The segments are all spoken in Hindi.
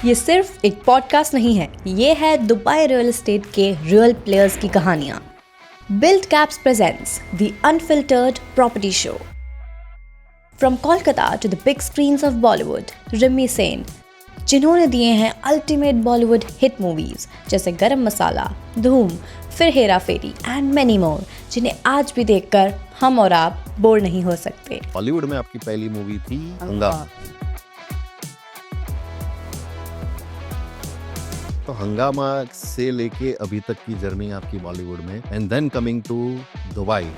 ये सिर्फ एक पॉडकास्ट नहीं है, ये है दुबई रियल एस्टेट के रियल प्लेयर्स की कहानियां। Build caps presents the unfiltered property show. From Kolkata to the big screens of Bollywood, Rimi Sen, जिन्होंने दिए हैं अल्टीमेट बॉलीवुड हिट मूवीज जैसे गरम मसाला, धूम, फिर हेरा फेरी एंड मेनी मोर, जिन्हें आज भी देखकर हम और आप बोर नहीं हो सकते। बॉलीवुड में आपकी पहली मूवी थी हंगामा। तो हंगामा से लेके अभी तक की जर्नी आपकी बॉलीवुड में, and then coming to Dubai.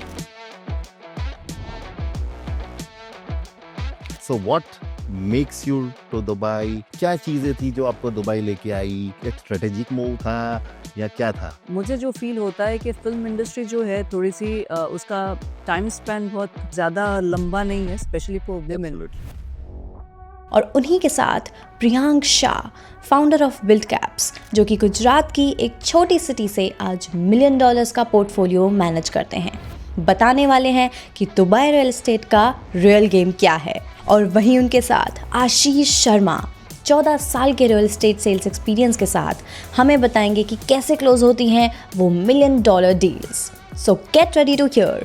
So what makes you to Dubai? क्या चीजें थी जो आपको दुबई लेके आई? एक स्ट्रेटेजिक मूव था या क्या था? मुझे जो फील होता है कि फिल्म इंडस्ट्री जो है थोड़ी सी उसका टाइम स्पैन बहुत ज़्यादा लंबा नहीं है, स्पेशली फॉर वुमेन। और उन्हीं के साथ Priyank Shah, founder of build caps, जो कि गुजरात की एक छोटी सिटी से आज $1 मिलियन का पोर्टफोलियो मैनेज करते हैं। बताने वाले हैं कि दुबई रियल एस्टेट का रियल गेम क्या है। और वहीं उनके साथ आशीष शर्मा, 14 साल के रियल एस्टेट सेल्स एक्सपीरियंस के साथ हमें बताएंगे कि कैसे क्लोज होती हैं वो $1 million deals. So get ready to hear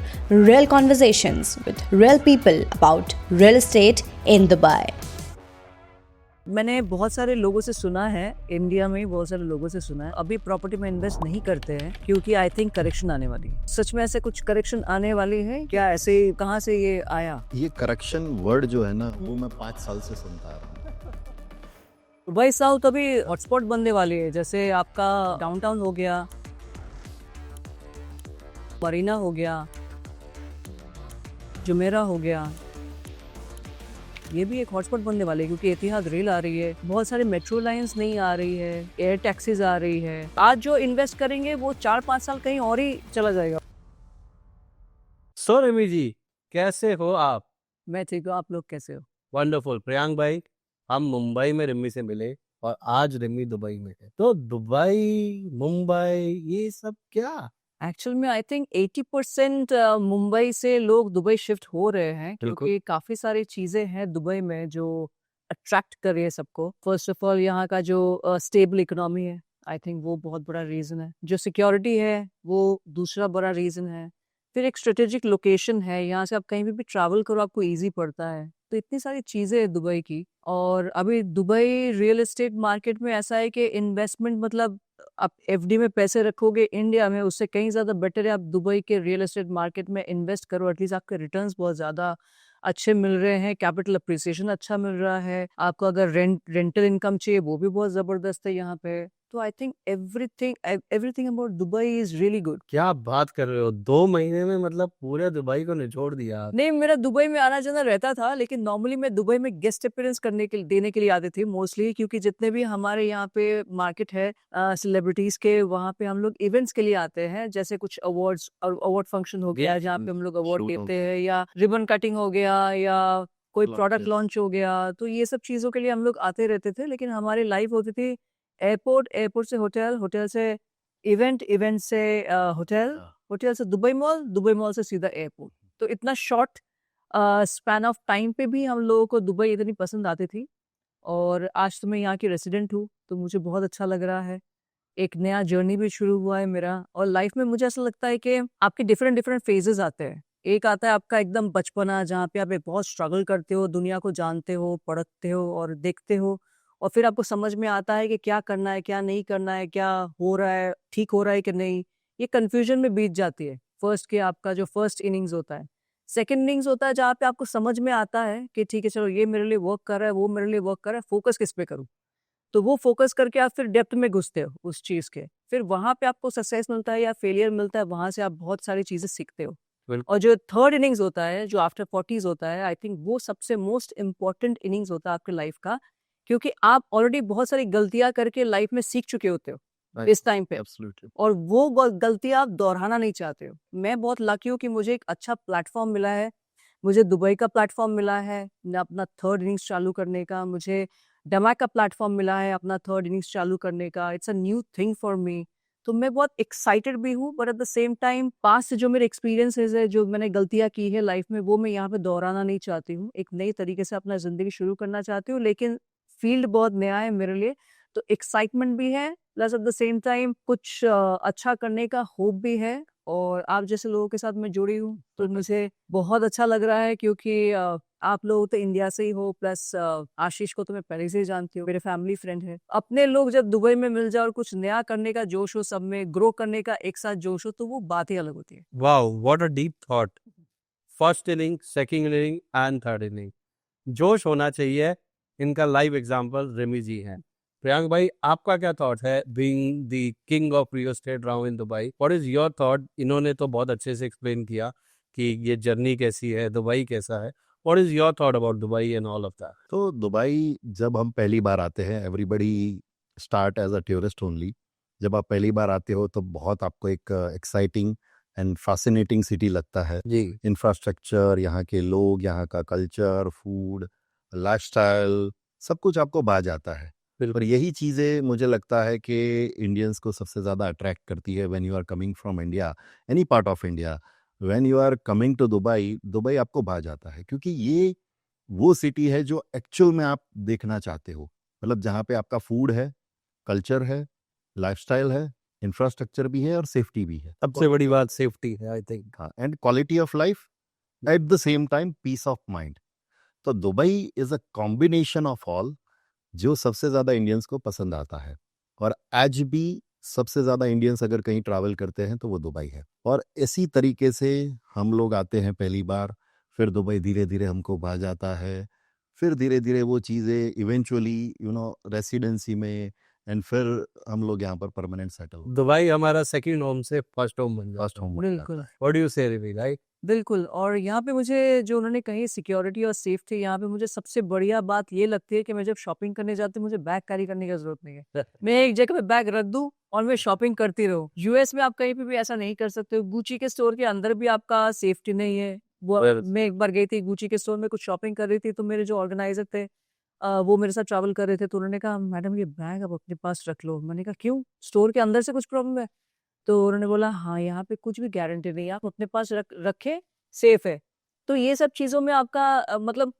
real conversations with real people about real estate in Dubai. मैंने बहुत सारे लोगों से सुना है, इंडिया में बहुत सारे लोगों से सुना है, अभी प्रॉपर्टी में इन्वेस्ट नहीं करते हैं क्योंकि आई थिंक करेक्शन आने वाली है। सच में ऐसे कुछ करेक्शन आने वाली है क्या? ऐसे कहाँ से ये आया? ये करेक्शन वर्ड जो है ना, वो मैं 5 साल से सुनता आ रहा हूँ। दुबई साउथ अभी हॉटस्पॉट बनने वाली है, जैसे आपका डाउनटाउन हो गया, मरीना हो गया, जुमेरा हो गया, ये भी एक हॉटस्पॉट बनने वाले है क्योंकि एतिहाद रेल आ रही है, बहुत सारे मेट्रो लाइंस नहीं आ रही है, एयर टैक्सीज आ रही है। आज जो इन्वेस्ट करेंगे वो 4-5 साल कहीं और ही चला जाएगा। सो रिमी जी, कैसे हो आप? मैं ठीक हूँ, आप लोग कैसे हो? वंडरफुल। प्रियांक भाई, हम मुंबई में रिमी से मिले और आज रिमी दुबई में है। तो दुबई, मुंबई, ये सब क्या? एक्चुअल में आई थिंक 80% मुंबई से लोग दुबई शिफ्ट हो रहे हैं क्योंकि काफी सारी चीजें हैं दुबई में जो अट्रैक्ट कर रही है सबको। फर्स्ट ऑफ ऑल यहाँ का जो स्टेबल इकोनॉमी है, आई थिंक वो बहुत बड़ा रीजन है। जो सिक्योरिटी है वो दूसरा बड़ा रीजन है। फिर एक स्ट्रेटेजिक लोकेशन है, यहाँ से आप कहीं भी ट्रैवल करो आपको इजी पड़ता है। तो इतनी सारी चीजें हैं दुबई की। और अभी दुबई रियल एस्टेट मार्केट में ऐसा है कि इन्वेस्टमेंट मतलब आप एफडी में पैसे रखोगे इंडिया में, उससे कहीं ज़्यादा बेटर है आप दुबई के रियल एस्टेट मार्केट में इन्वेस्ट करो। एटलीस्ट आपके रिटर्न्स बहुत ज़्यादा अच्छे मिल रहे हैं, कैपिटल अप्रिसिएशन अच्छा मिल रहा है आपको। अगर रेंटल इनकम चाहिए वो भी बहुत ज़बरदस्त है यहाँ पे। तो I think everything about Dubai is really good. क्या बात कर रहे हो? 2 महीने में मतलब पूरे दुबई को निचोड़ दिया आप। नहीं, मेरा दुबई में आना जाना रहता था, लेकिन नॉर्मली मैं दुबई में गेस्ट अपीयरेंस देने के लिए आती थी मोस्टली, क्योंकि जितने भी हमारे यहाँ पे मार्केट है सेलिब्रिटीज के, वहाँ पे हम लोग इवेंट्स के लिए आते हैं। जैसे कुछ अवार्ड फंक्शन हो गया जहाँ पे हम लोग अवार्ड shoot देते हैं, या रिबन कटिंग हो गया, या कोई प्रोडक्ट Launches. लॉन्च हो गया। तो ये सब चीजों के लिए हम लोग आते रहते थे। लेकिन हमारी लाइफ होती थी एयरपोर्ट से होटल, होटल से इवेंट से होटल, होटल से दुबई मॉल से सीधा एयरपोर्ट। तो इतना शॉर्ट स्पैन ऑफ टाइम पे भी हम लोगों को दुबई इतनी पसंद आती थी। और आज तो मैं यहाँ की रेसिडेंट हूँ, तो मुझे बहुत अच्छा लग रहा है। एक नया जर्नी भी शुरू हुआ है मेरा। और लाइफ में मुझे ऐसा लगता है कि आपके डिफरेंट डिफरेंट फेजेस आते हैं। एक आता है आपका एकदम बचपना, जहाँ पे आप एक बहुत स्ट्रगल करते हो, दुनिया को जानते हो, पढ़ते हो और देखते हो। और फिर आपको समझ में आता है कि क्या करना है, क्या नहीं करना है, क्या हो रहा है, ठीक हो रहा है कि नहीं। ये कंफ्यूजन में बीत जाती है आपका जो फर्स्ट इनिंग्स होता है। सेकंड इनिंग्स होता है जहाँ पे आपको समझ में आता है कि ठीक है, चलो ये मेरे लिए वर्क कर रहा है, वो मेरे लिए वर्क कर रहा है, फोकस किस पे करूँ। तो वो फोकस करके आप फिर डेप्थ में घुसते हो उस चीज के। फिर वहां पे आपको सक्सेस मिलता है या फेलियर मिलता है, वहां से आप बहुत सारी चीजें सीखते हो। और जो थर्ड इनिंग्स होता है, जो आफ्टर 40s होता है, आई थिंक वो सबसे मोस्ट इम्पोर्टेंट इनिंग्स होता है आपके लाइफ का, क्योंकि आप ऑलरेडी बहुत सारी गलतियां करके लाइफ में सीख चुके होते हो इस टाइम पे। Absolutely. और वो गलतियां आप दोहराना नहीं चाहते हो। मैं बहुत लकी हूँ कि मुझे एक अच्छा प्लेटफॉर्म मिला है। मुझे दुबई का प्लेटफॉर्म मिला है अपना थर्ड इनिंग्स चालू करने का। मुझे डमा का प्लेटफॉर्म मिला है अपना थर्ड इनिंग्स चालू करने का। It's a new thing for me. तो मैं बहुत एक्साइटेड भी हूँ, but at the same time past से जो मेरे एक्सपीरियंसेस है, जो मैंने गलतियाँ की है लाइफ में, वो मैं यहाँ पे दोहराना नहीं चाहती हूँ। एक नई तरीके से अपना ज़िंदगी शुरू करना चाहती हूँ, लेकिन फील्ड बहुत नया है मेरे लिए, तो एक्साइटमेंट भी है, plus eight the same time कुछ अच्छा करने का होप भी है। और आप जैसे लोगों के साथ मैं जुड़ी हूँ, तो मुझे बहुत अच्छा लग रहा है, क्योंकि आप लोग तो इंडिया से ही हो, प्लस आशीष को तो मैं पहले से ही जानती हूँ, मेरे फैमिली फ्रेंड है। अपने लोग जब दुबई में मिल जाए और कुछ नया करने का जोश हो, सब में ग्रो करने का एक साथ जोश हो, तो वो बात ही अलग होती है। Wow, what a deep thought. First inning, second inning and third inning, जोश होना चाहिए। इनका लाइव एग्जांपल रेमी जी हैं। प्रियांक भाई, आपका क्या थॉट है being the king of real estate now in Dubai? What is your thought? इन्होंने तो बहुत अच्छे से एक्सप्लेन किया कि ये जर्नी कैसी है, दुबई कैसा है। What is your thought about Dubai and all of that? तो दुबई जब हम पहली बार आते हैं, everybody start as a tourist only. जब आप पहली बार आते हो तो बहुत आपको एक एक्साइटिंग एंड फैसिनेटिंग सिटी लगता है। जी, इंफ्रास्ट्रक्चर, यहाँ के लोग, यहाँ का कल्चर, फूड, लाइफस्टाइल, सब कुछ आपको भा जाता है। और बिल्कुल। यही चीज़ें मुझे लगता है कि इंडियंस को सबसे ज़्यादा अट्रैक्ट करती है when you are coming from India, any part of India. When you are coming to Dubai, Dubai आपको भा जाता है, क्योंकि ये वो सिटी है जो एक्चुअल में आप देखना चाहते हो। मतलब जहाँ पे आपका फूड है, कल्चर है, लाइफस्टाइल है, इंफ्रास्ट्रक्चर भी है और सेफ्टी भी है। सबसे बड़ी बात सेफ्टी है, आई थिंक। हाँ, and quality of life, at the same time peace of mind. तो Dubai is a combination of all, जो सबसे ज़्यादा इंडियंस को पसंद आता है। और आज भी सबसे ज़्यादा इंडियंस अगर कहीं ट्रैवल करते हैं तो वो दुबई है। और इसी तरीके से हम लोग आते हैं पहली बार, फिर दुबई धीरे धीरे हमको भा जाता है, फिर धीरे धीरे वो चीज़ें इवेंचुअली रेसिडेंसी में, एंड फिर हम लोग यहाँ पर परमानेंट सेटल, दुबई हमारा सेकंड होम से फर्स्ट होम बन फर्स्ट जाता है। होम। बिल्कुल। व्हाट डू यू से रेमी, राइट? बिल्कुल, और यहाँ पे मुझे जो उन्होंने कही सिक्योरिटी और सेफ्टी, यहाँ पे मुझे सबसे बढ़िया बात ये लगती है कि मैं जब शॉपिंग करने जाती हूँ, मुझे बैग कैरी करने की जरूरत नहीं है। मैं एक जगह पे बैग रख दूँ और मैं शॉपिंग करती रहूँ। यूएस में आप कहीं पे भी ऐसा नहीं कर सकते हो। गुची के स्टोर के अंदर भी आपका सेफ्टी नहीं है। वो Well- मैं एक बार गई थी गुची के स्टोर में, कुछ शॉपिंग कर रही थी, तो मेरे जो ऑर्गेनाइजर थे वो मेरे साथ ट्रैवल कर रहे थे, तो उन्होंने कहा मैडम ये बैग आप अपने पास रख लो। मैंने कहा क्यों, स्टोर के अंदर से कुछ प्रॉब्लम है? तो उन्होंने बोला हाँ यहाँ पे कुछ भी गारंटी नहीं है, आप अपने पास रखे, सेफ है। तो ये सब चीजों में आपका मतलब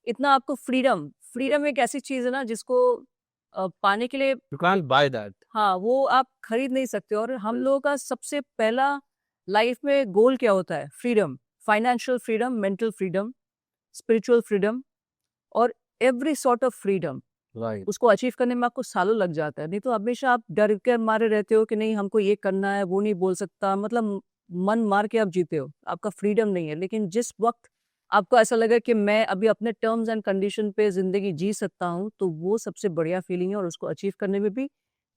इतना आपको फ्रीडम, फ्रीडम एक ऐसी चीज है ना जिसको पाने के लिए, यू कांट बाय दैट। हाँ, वो आप खरीद नहीं सकते। और हम लोगों का सबसे पहला लाइफ में गोल क्या होता है? Freedom, financial freedom, mental freedom, spiritual freedom और every sort of freedom. Right. उसको अचीव करने में आपको सालों लग जाता है। नहीं तो हमेशा आप डर के मारे रहते हो कि नहीं हमको ये करना है, वो नहीं बोल सकता, मतलब मन मार के आप जीते हो, आपका फ्रीडम नहीं है। लेकिन जिस वक्त आपको ऐसा लगे कि मैं अभी अपने टर्म्स एंड कंडीशन पे जिंदगी जी सकता हूँ, तो वो सबसे बढ़िया फीलिंग है और उसको अचीव करने में भी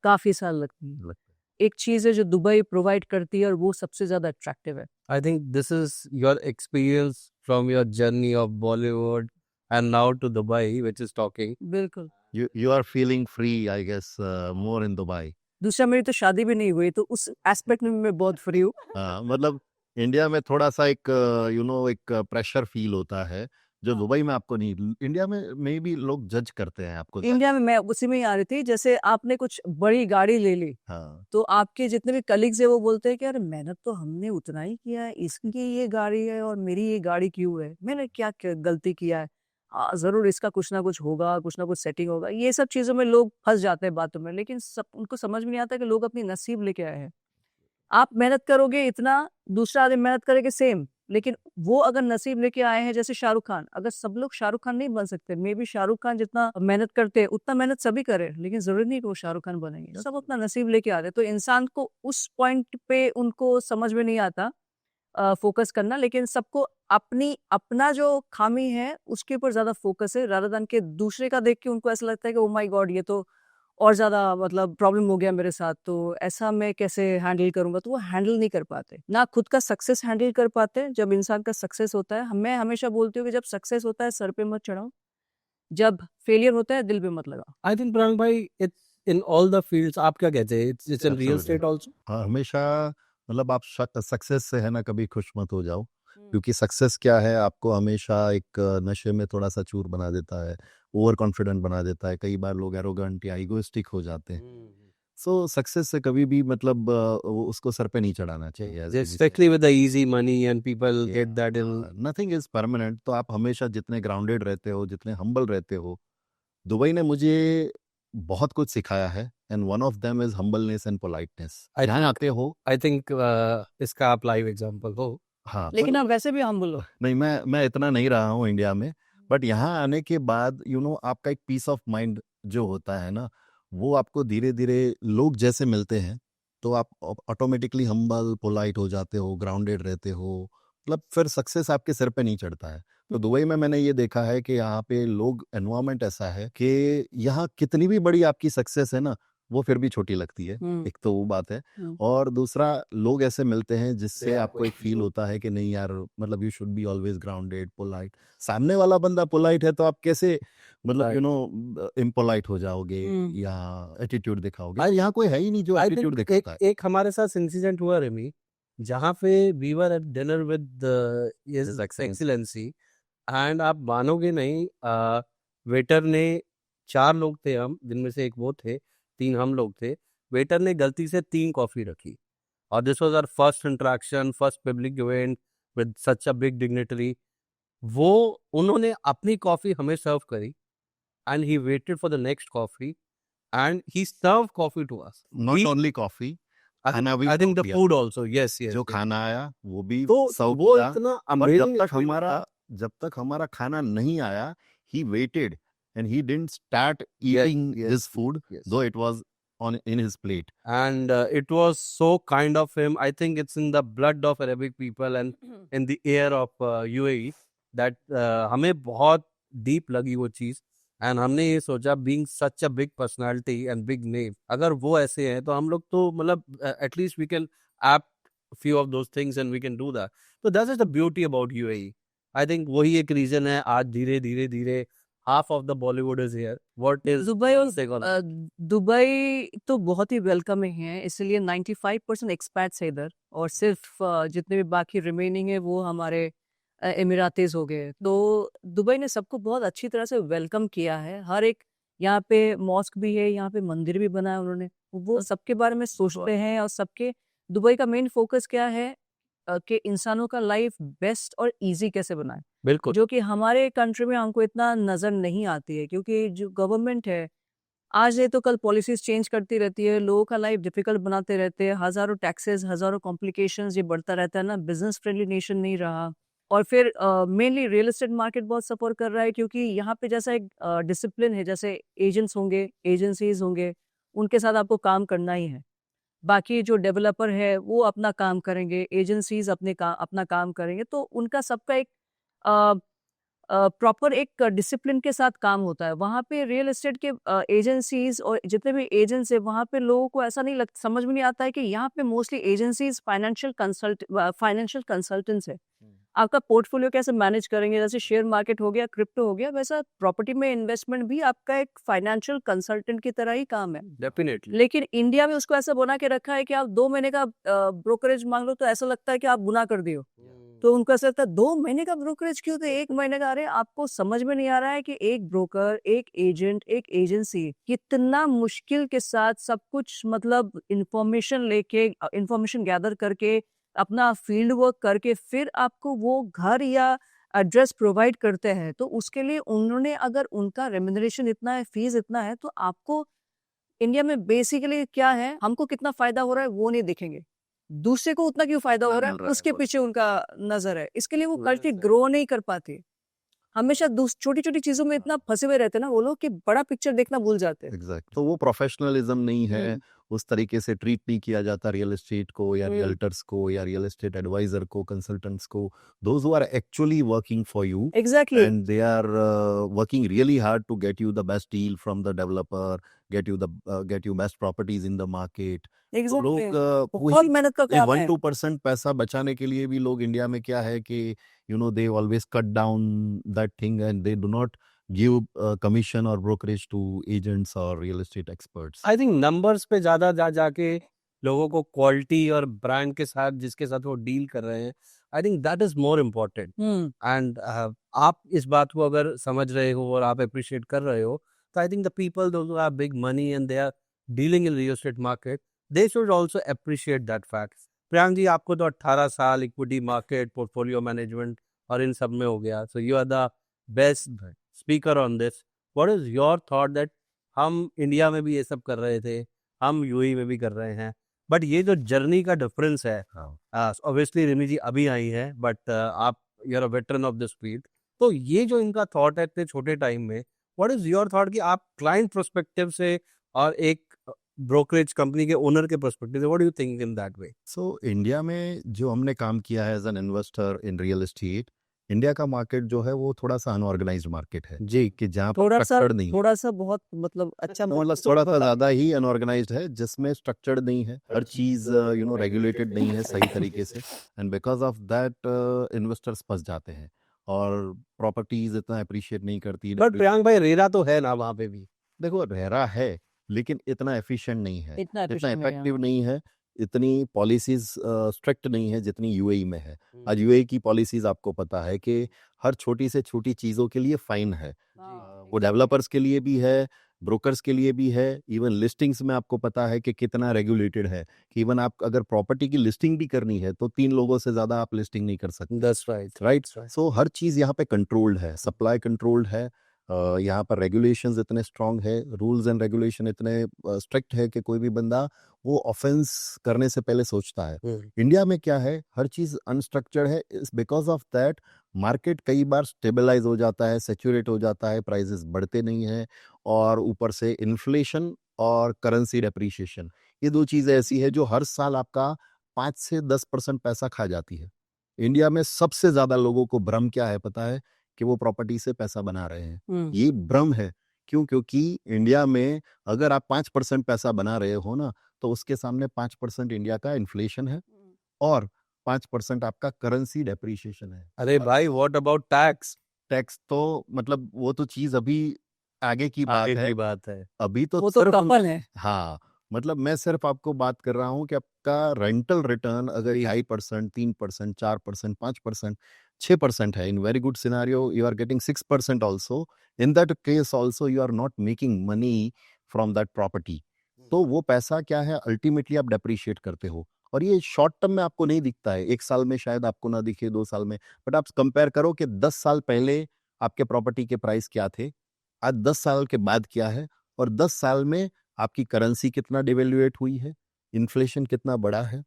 काफी साल लगती है। एक चीज है जो दुबई प्रोवाइड करती है और वो सबसे ज्यादा अट्रैक्टिव है। I think this is your experience from your journey of Bollywood and now to Dubai, which is talking. बिल्कुल। You are feeling free, I guess, more in Dubai. दूसरा, मेरी तो शादी भी नहीं हुई, तो उस एस्पेक्ट में मैं बहुत फ्री हूँ। हाँ, मतलब इंडिया में थोड़ा सा एक एक प्रेशर फील होता है, जो हाँ। दुबई में आपको नहीं। इंडिया में भी लोग जज करते हैं आपको। इंडिया में मैं उसी में ही आ रही थी, जैसे आपने कुछ बड़ी गाड़ी ले ली, हाँ, तो आपके जितने भी कलीग्स है वो बोलते हैं कि अरे मेहनत तो हमने उतना ही किया है, इसकी ये गाड़ी है और मेरी ये गाड़ी क्यों है, मैंने क्या गलती किया है? हाँ, जरूर इसका कुछ ना कुछ होगा, कुछ ना कुछ सेटिंग होगा। ये सब चीजों में लोग फंस जाते हैं बातों में, लेकिन सब उनको समझ में नहीं आता कि लोग अपनी नसीब लेके आए हैं। आप मेहनत करोगे इतना, दूसरा आदमी मेहनत करेगा सेम, लेकिन वो अगर नसीब लेके आए हैं, जैसे शाहरुख खान, अगर सब लोग शाहरुख खान नहीं बन सकते, मे बी शाहरुख खान जितना मेहनत करते हैं उतना मेहनत सभी करे, लेकिन जरूरी नहीं कि वो शाहरुख खान बनेंगे। सब अपना नसीब लेके आ रहे हैं। तो इंसान को उस पॉइंट पे उनको समझ में नहीं आता फोकस करना, लेकिन सबको अपना जो खामी है उसके ऊपर ज्यादा फोकस है, रादर देन के दूसरे का देख के उनको ऐसा लगता है कि ओ माय गॉड ये तो और ज्यादा मतलब प्रॉब्लम हो गया मेरे साथ, तो ऐसा मैं कैसे हैंडल करूंगा। तो वो हैंडल नहीं कर पाते, ना खुद का सक्सेस हैंडल कर पाते। जब इंसान का सक्सेस होता है, मैं हमेशा बोलती हूँ कि जब सक्सेस होता है सर पे मत चढ़ाओ, जब फेलियर होता है दिल पे मत लगाओ। I think Prang bhai, it's in all the fields. आप क्या कहते हैं? It's in real Absolutely. estate also. हाँ, हमेशा मतलब आप सक्सेस से है ना कभी खुश मत हो जाओ, क्योंकि सक्सेस क्या है, आपको हमेशा एक नशे में थोड़ा सा चूर बना देता है, ओवर कॉन्फिडेंट बना देता है। कई बार लोग एरोगेंट या इगोइस्टिक हो जाते हैं। सो सक्सेस से कभी भी मतलब उसको सर पे नहीं चढ़ाना चाहिए। Especially with the easy money and people get that in. Nothing is permanent. तो आप हमेशा जितने ग्राउंडेड रहते हो, जितने हम्बल रहते हो, दुबई ने मुझे बहुत कुछ सिखाया है and one of them is humbleness and politeness. I- यहाँ आते हो, आई थिंक इसका आप लाइव एग्जांपल हो। हाँ, लेकिन आप वैसे भी हम बोलो नहीं, मैं इतना नहीं रहा हूँ इंडिया में, बट यहाँ आने के बाद आपका एक पीस ऑफ माइंड जो होता है ना, वो आपको धीरे धीरे लोग जैसे मिलते हैं तो आप ऑटोमेटिकली हम्बल पोलाइट हो जाते हो, ग्राउंडेड रहते हो, मतलब फिर सक्सेस आपके सिर पे नहीं चढ़ता है। तो दुबई में मैंने ये देखा है कि यहाँ पे लोग, एनवायरनमेंट ऐसा है कि यहाँ कितनी भी बड़ी आपकी सक्सेस है ना, वो फिर भी छोटी लगती है। एक तो वो बात है, और दूसरा लोग ऐसे मिलते हैं जिससे आपको एक फील होता है कि नहीं यार, मतलब you should be always grounded, polite. सामने वाला बंदा पोलाइट है तो आप कैसे मतलब इम्पोलाइट हो जाओगे या एटीट्यूड दिखाओगे? और यहाँ कोई है ही नहीं जो आई एटीट्यूड थिंक दिखाता है। एक हमारे साथ इंसिडेंट हुआ रेमी, जहाँ पे we were at dinner with His his Excellency. Excellency, and आप मानोगे नहीं, वेटर ने, 4 लोग थे हम, जिनमें से एक वो थे, 3 हम लोग थे। वेटर ने गलती से 3 कॉफी रखी, और this was our first interaction, first public event with such a big dignitary. वो उन्होंने अपनी कॉफी हमें सर्व करी, and he waited for the next coffee, and he serve coffee to us. Not only coffee, खाना भी आई थिंक द दिया। Food also, yes yes. जो खाना आया वो भी तो सर्व वो किया। इतना और अमेजिंग, जब तक हमारा खाना नहीं आया, he waited and he didn't start eating yes, his food, yes. though it was in his plate. and it was so kind of him. I think it's in the blood of Arabic people and in the air of UAE that हमें बहुत deep लगी वो चीज, and हमने ये सोचा, being such a big personality and big name, अगर वो ऐसे हैं तो हम लोग तो मतलब at least we can apt few of those things and we can do that. So that is the beauty about UAE. I think वही एक रीजन है आज धीरे धीरे धीरे half of the Bollywood is here. What is Dubai और take on? दुबई तो बहुत ही वेलकमिंग है, इसलिए 95% एक्सपैट्स है इधर, और सिर्फ जितने भी बाकी रिमेनिंग है वो हमारे एमिरातीज हो गए। तो दुबई ने सबको बहुत अच्छी तरह से वेलकम किया है। हर एक यहाँ पे मॉस्क भी है, यहाँ पे मंदिर भी बना है उन्होंने, वो सबके बारे में सोचते हैं। और सबके दुबई का मेन फोकस क्या है कि इंसानों का लाइफ बेस्ट और इजी कैसे बनाए, बिल्कुल, जो कि हमारे कंट्री में हमको इतना नजर नहीं आती है। क्योंकि जो गवर्नमेंट है आज नहीं तो कल पॉलिसीज चेंज करती रहती है, लोगों का लाइफ डिफिकल्ट बनाते रहते हैं, हजारों टैक्सेस, हजारों कॉम्प्लिकेशंस, ये बढ़ता रहता है ना, बिजनेस फ्रेंडली नेशन नहीं रहा। और फिर मेनली रियल एस्टेट मार्केट बहुत सफर कर रहा है, क्योंकि यहाँ पे जैसा एक डिसिप्लिन है, जैसे एजेंट्स होंगे, एजेंसीज होंगे, उनके साथ आपको काम करना ही है। बाकी जो डेवलपर है वो अपना काम करेंगे, एजेंसीज अपना काम करेंगे, तो उनका सबका एक प्रॉपर एक डिसिप्लिन के साथ काम होता है। वहाँ पे रियल एस्टेट के एजेंसीज और जितने भी एजेंट्स है, वहाँ पे लोगों को ऐसा नहीं समझ में नहीं आता है कि यहाँ पे मोस्टली एजेंसीज फाइनेंशियल कंसल्टेंट्स है। आपका पोर्टफोलियो कैसे मैनेज करेंगे, जैसे शेयर मार्केट हो गया, क्रिप्टो हो गया, वैसा प्रॉपर्टी में इन्वेस्टमेंट भी आपका एक फाइनेंशियल कंसल्टेंट की तरह ही काम है। डेफिनेटली। लेकिन इंडिया में उसको ऐसा बना के रखा है कि आप 2 महीने का ब्रोकरेज मांग लो तो ऐसा लगता है कि आप गुनाह कर दियो। तो उनको ऐसा लगता है 2 महीने का ब्रोकरेज क्यों, तो 1 महीने का। अरे आपको समझ में नहीं आ रहा है कि एक ब्रोकर, एक एजेंट, एक एजेंसी कितना मुश्किल के साथ सब कुछ, मतलब इंफॉर्मेशन गैदर करके, अपना फील्ड वर्क करके फिर आपको वो घर या एड्रेस प्रोवाइड करते हैं। तो उसके लिए उन्होंने, अगर उनका रेम्यूनरेशन इतना है, फीस इतना है, तो आपको इंडिया में बेसिकली क्या है, हमको कितना फायदा हो रहा है वो नहीं देखेंगे, दूसरे को उतना क्यों फायदा हो रहा है उसके पीछे उनका नजर है। इसके लिए वो कल्टी ग्रो नहीं कर पाते, हमेशा छोटी छोटी चीजों में इतना फंसे हुए रहते हैं ना वो लोग कि बड़ा पिक्चर देखना भूल जाते हैं। एग्जैक्ट, तो वो प्रोफेशनलिज्म नहीं है, उस तरीके से ट्रीट नहीं किया जाता रियल एस्टेट को या रियल्टर्स को या रियल एस्टेट एडवाइजर को, कंसल्टेंट्स को, those who are actually working for you, exactly. and they are working really hard to get you the best deal from the developer, get you best properties in the market. तो एग्जैक्टली, लोग बहुत मेहनत का काम है। 1-2% पैसा बचाने के लिए भी लोग इंडिया में क्या है कि they always cut down that thing and they do not give commission or brokerage to agents or real estate experts. I think numbers पे ज्यादा जाके लोगों को क्वालिटी और ब्रांड के साथ, जिसके साथ वो डील कर रहे हैं, I think that is more important. And आप इस बात को अगर समझ रहे हो और आप अप्रिशिएट कर रहे हो, तो I think the people those who have big money and they are dealing in real estate market, they should also appreciate that fact. Priyank ji, आपको तो 18 साल इक्विटी मार्केट, पोर्टफोलियो मैनेजमेंट और इन सब में हो गया, so you are the best speaker on this. What is your thought that हम इंडिया में भी ये सब कर रहे थे, हम यूएई में भी कर रहे हैं, बट ये जो जर्नी का डिफरेंस है, ऑब्वियसली रिमी जी अभी आई है, बट आप you are a veteran of this field, तो ये जो इनका थॉट है इतने छोटे टाइम में, व्हाट इज योर थॉट कि आप क्लाइंट पर्सपेक्टिव से और एक ब्रोकरेज कंपनी के ओनर के पर्सपेक्टिव से, what do you think in that way? So India में जो हमने काम किया है as an investor in real estate, India का मार्केट जो है वो थोड़ा सा अनऑर्गेनाइज्ड मार्केट है जी, कि जहाँ पर थोड़ा सा स्ट्रक्चर्ड नहीं है। थोड़ा सा बहुत मतलब अच्छा मतलब थोड़ा सा ज्यादा ही अनऑर्गेनाइज्ड है, जिसमें स्ट्रक्चर्ड नहीं है, हर चीज रेगुलेटेड नहीं है सही तरीके से, and because of that investors फंस जाते हैं और प्रॉपर्टीज इतना अप्रिशिएट नहीं करती। बट प्रियांक भाई रेरा तो है ना वहाँ पे भी? देखो रेरा है, लेकिन इतना एफिशिएंट नहीं है, इतना इतना efficient नहीं है, इफेक्टिव नहीं है, इतनी पॉलिसीज स्ट्रिक्ट नहीं है जितनी यूएई में है। आज यूएई की पॉलिसीज आपको पता है कि हर छोटी से छोटी चीज़ों के लिए फाइन है, वो डेवलपर्स के लिए भी है, ब्रोकर्स के लिए भी है, इवन लिस्टिंग्स में आपको पता है कि कितना रेगुलेटेड है कि इवन आप अगर प्रॉपर्टी की लिस्टिंग भी करनी है तो 3 लोगों से ज़्यादा आप लिस्टिंग नहीं कर सकते। That's right, right. सो हर चीज़ यहाँ पे कंट्रोल्ड है, सप्लाई कंट्रोल्ड है, यहाँ पर रेगुलेशंस इतने स्ट्रांग है, रूल्स एंड रेगुलेशन इतने स्ट्रिक्ट है कि कोई भी बंदा वो ऑफेंस करने से पहले सोचता है। इंडिया में क्या है, हर चीज़ अनस्ट्रक्चर्ड है, इस बिकॉज ऑफ दैट मार्केट कई बार स्टेबलाइज हो जाता है, सेचुरेट हो जाता है, प्राइसेस बढ़ते नहीं हैं, और ऊपर से इन्फ्लेशन और करेंसी डेप्रीशिएशन, ये 2 चीज़ें ऐसी है जो हर साल आपका 5 से 10% पैसा खा जाती है। इंडिया में सबसे ज़्यादा लोगों को भ्रम क्या है पता है? कि वो प्रॉपर्टी से पैसा बना रहे हैं। ये भ्रम है। क्यों? क्योंकि इंडिया में अगर आप 5% पैसा बना रहे हो ना, तो उसके सामने 5% इंडिया का इन्फ्लेशन है और 5% आपका करेंसी डेप्रीशिएशन है। अरे भाई व्हाट अबाउट टैक्स? टैक्स तो मतलब वो तो चीज़ अभी आगे की बात आगे है। की बात है। अभी तो वो तो सिर्फ कपल है। हाँ, मतलब मैं सिर्फ आपको बात कर रहा हूँ कि आपका रेंटल रिटर्न अगर ये 2.5%, 3%, 4%, 5%, 6% है, in very good scenario you are getting 6% also, in that case also you are not making money from that property. तो वो पैसा क्या है, अल्टीमेटली आप डेप्रिशिएट करते हो, और ये शॉर्ट टर्म में आपको नहीं दिखता है, 1 साल में शायद आपको ना दिखे, 2 साल में, बट आप कंपेयर करो कि 10 साल पहले आपके प्रॉपर्टी के प्राइस क्या थे, आज 10 साल के बाद क्या है, और 10 साल में आपकी करेंसी कितना डिवेल्युएट हुई है, इन्फ्लेशन कितना बढ़ा है।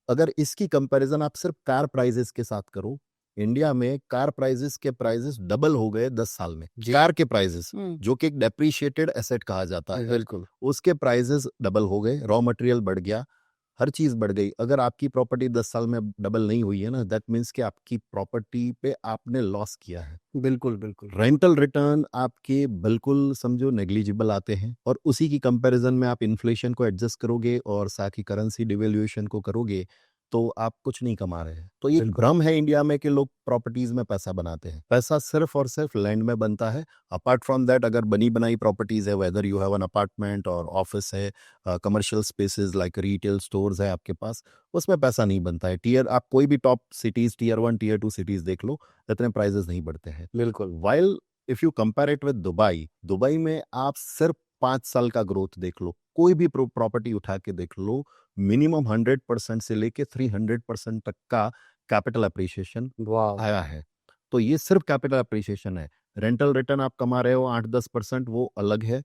अगर इसकी कंपैरिजन आप सिर्फ कार प्राइजेस के साथ करो, इंडिया में कार प्राइजेस के प्राइजेस डबल हो गए 10 साल में। कार के प्राइजेस, जो कि एक डेप्रिशिएटेड एसेट कहा जाता है, बिल्कुल। उसके प्राइजेस डबल हो गए, रॉ मटेरियल बढ़ गया, हर चीज बढ़ गई। अगर आपकी प्रॉपर्टी 10 साल में डबल नहीं हुई है ना, दैट मीन्स कि आपकी प्रॉपर्टी पे आपने लॉस किया है। बिल्कुल बिल्कुल। रेंटल रिटर्न आपके बिल्कुल समझो नेग्लिजिबल आते हैं, और उसी की कंपैरिजन में आप इन्फ्लेशन को एडजस्ट करोगे और साथ ही करेंसी डिवेल्यूएशन को करोगे, तो आप कुछ नहीं कमा रहे हैं। तो ये भ्रम है इंडिया में कि लोग प्रॉपर्टीज में पैसा बनाते हैं। पैसा सिर्फ और सिर्फ लैंड में बनता है। अपार्ट फ्रॉम दैट, अगर बनी बनाई प्रॉपर्टीज है, whether you have an apartment और ऑफिस है, commercial spaces like retail stores है आपके पास, उसमें पैसा नहीं बनता है। आप कोई भी top cities, tier 1 tier 2 cities देख लो, इतने प्राइजेस नहीं बढ़ते हैं। बिल्कुल। While if you compare it with Dubai, Dubai में आप सिर्फ 5 साल का ग्रोथ देख लो, कोई भी प्रॉपर्टी उठा के देख लो, मिनिमम 100% से लेके 300% तक का कैपिटल अप्रिशिएशन वाह। आया है। तो ये सिर्फ कैपिटल अप्रिशिएशन है। रेंटल रिटर्न आप कमा रहे हो 8-10%, वो अलग है,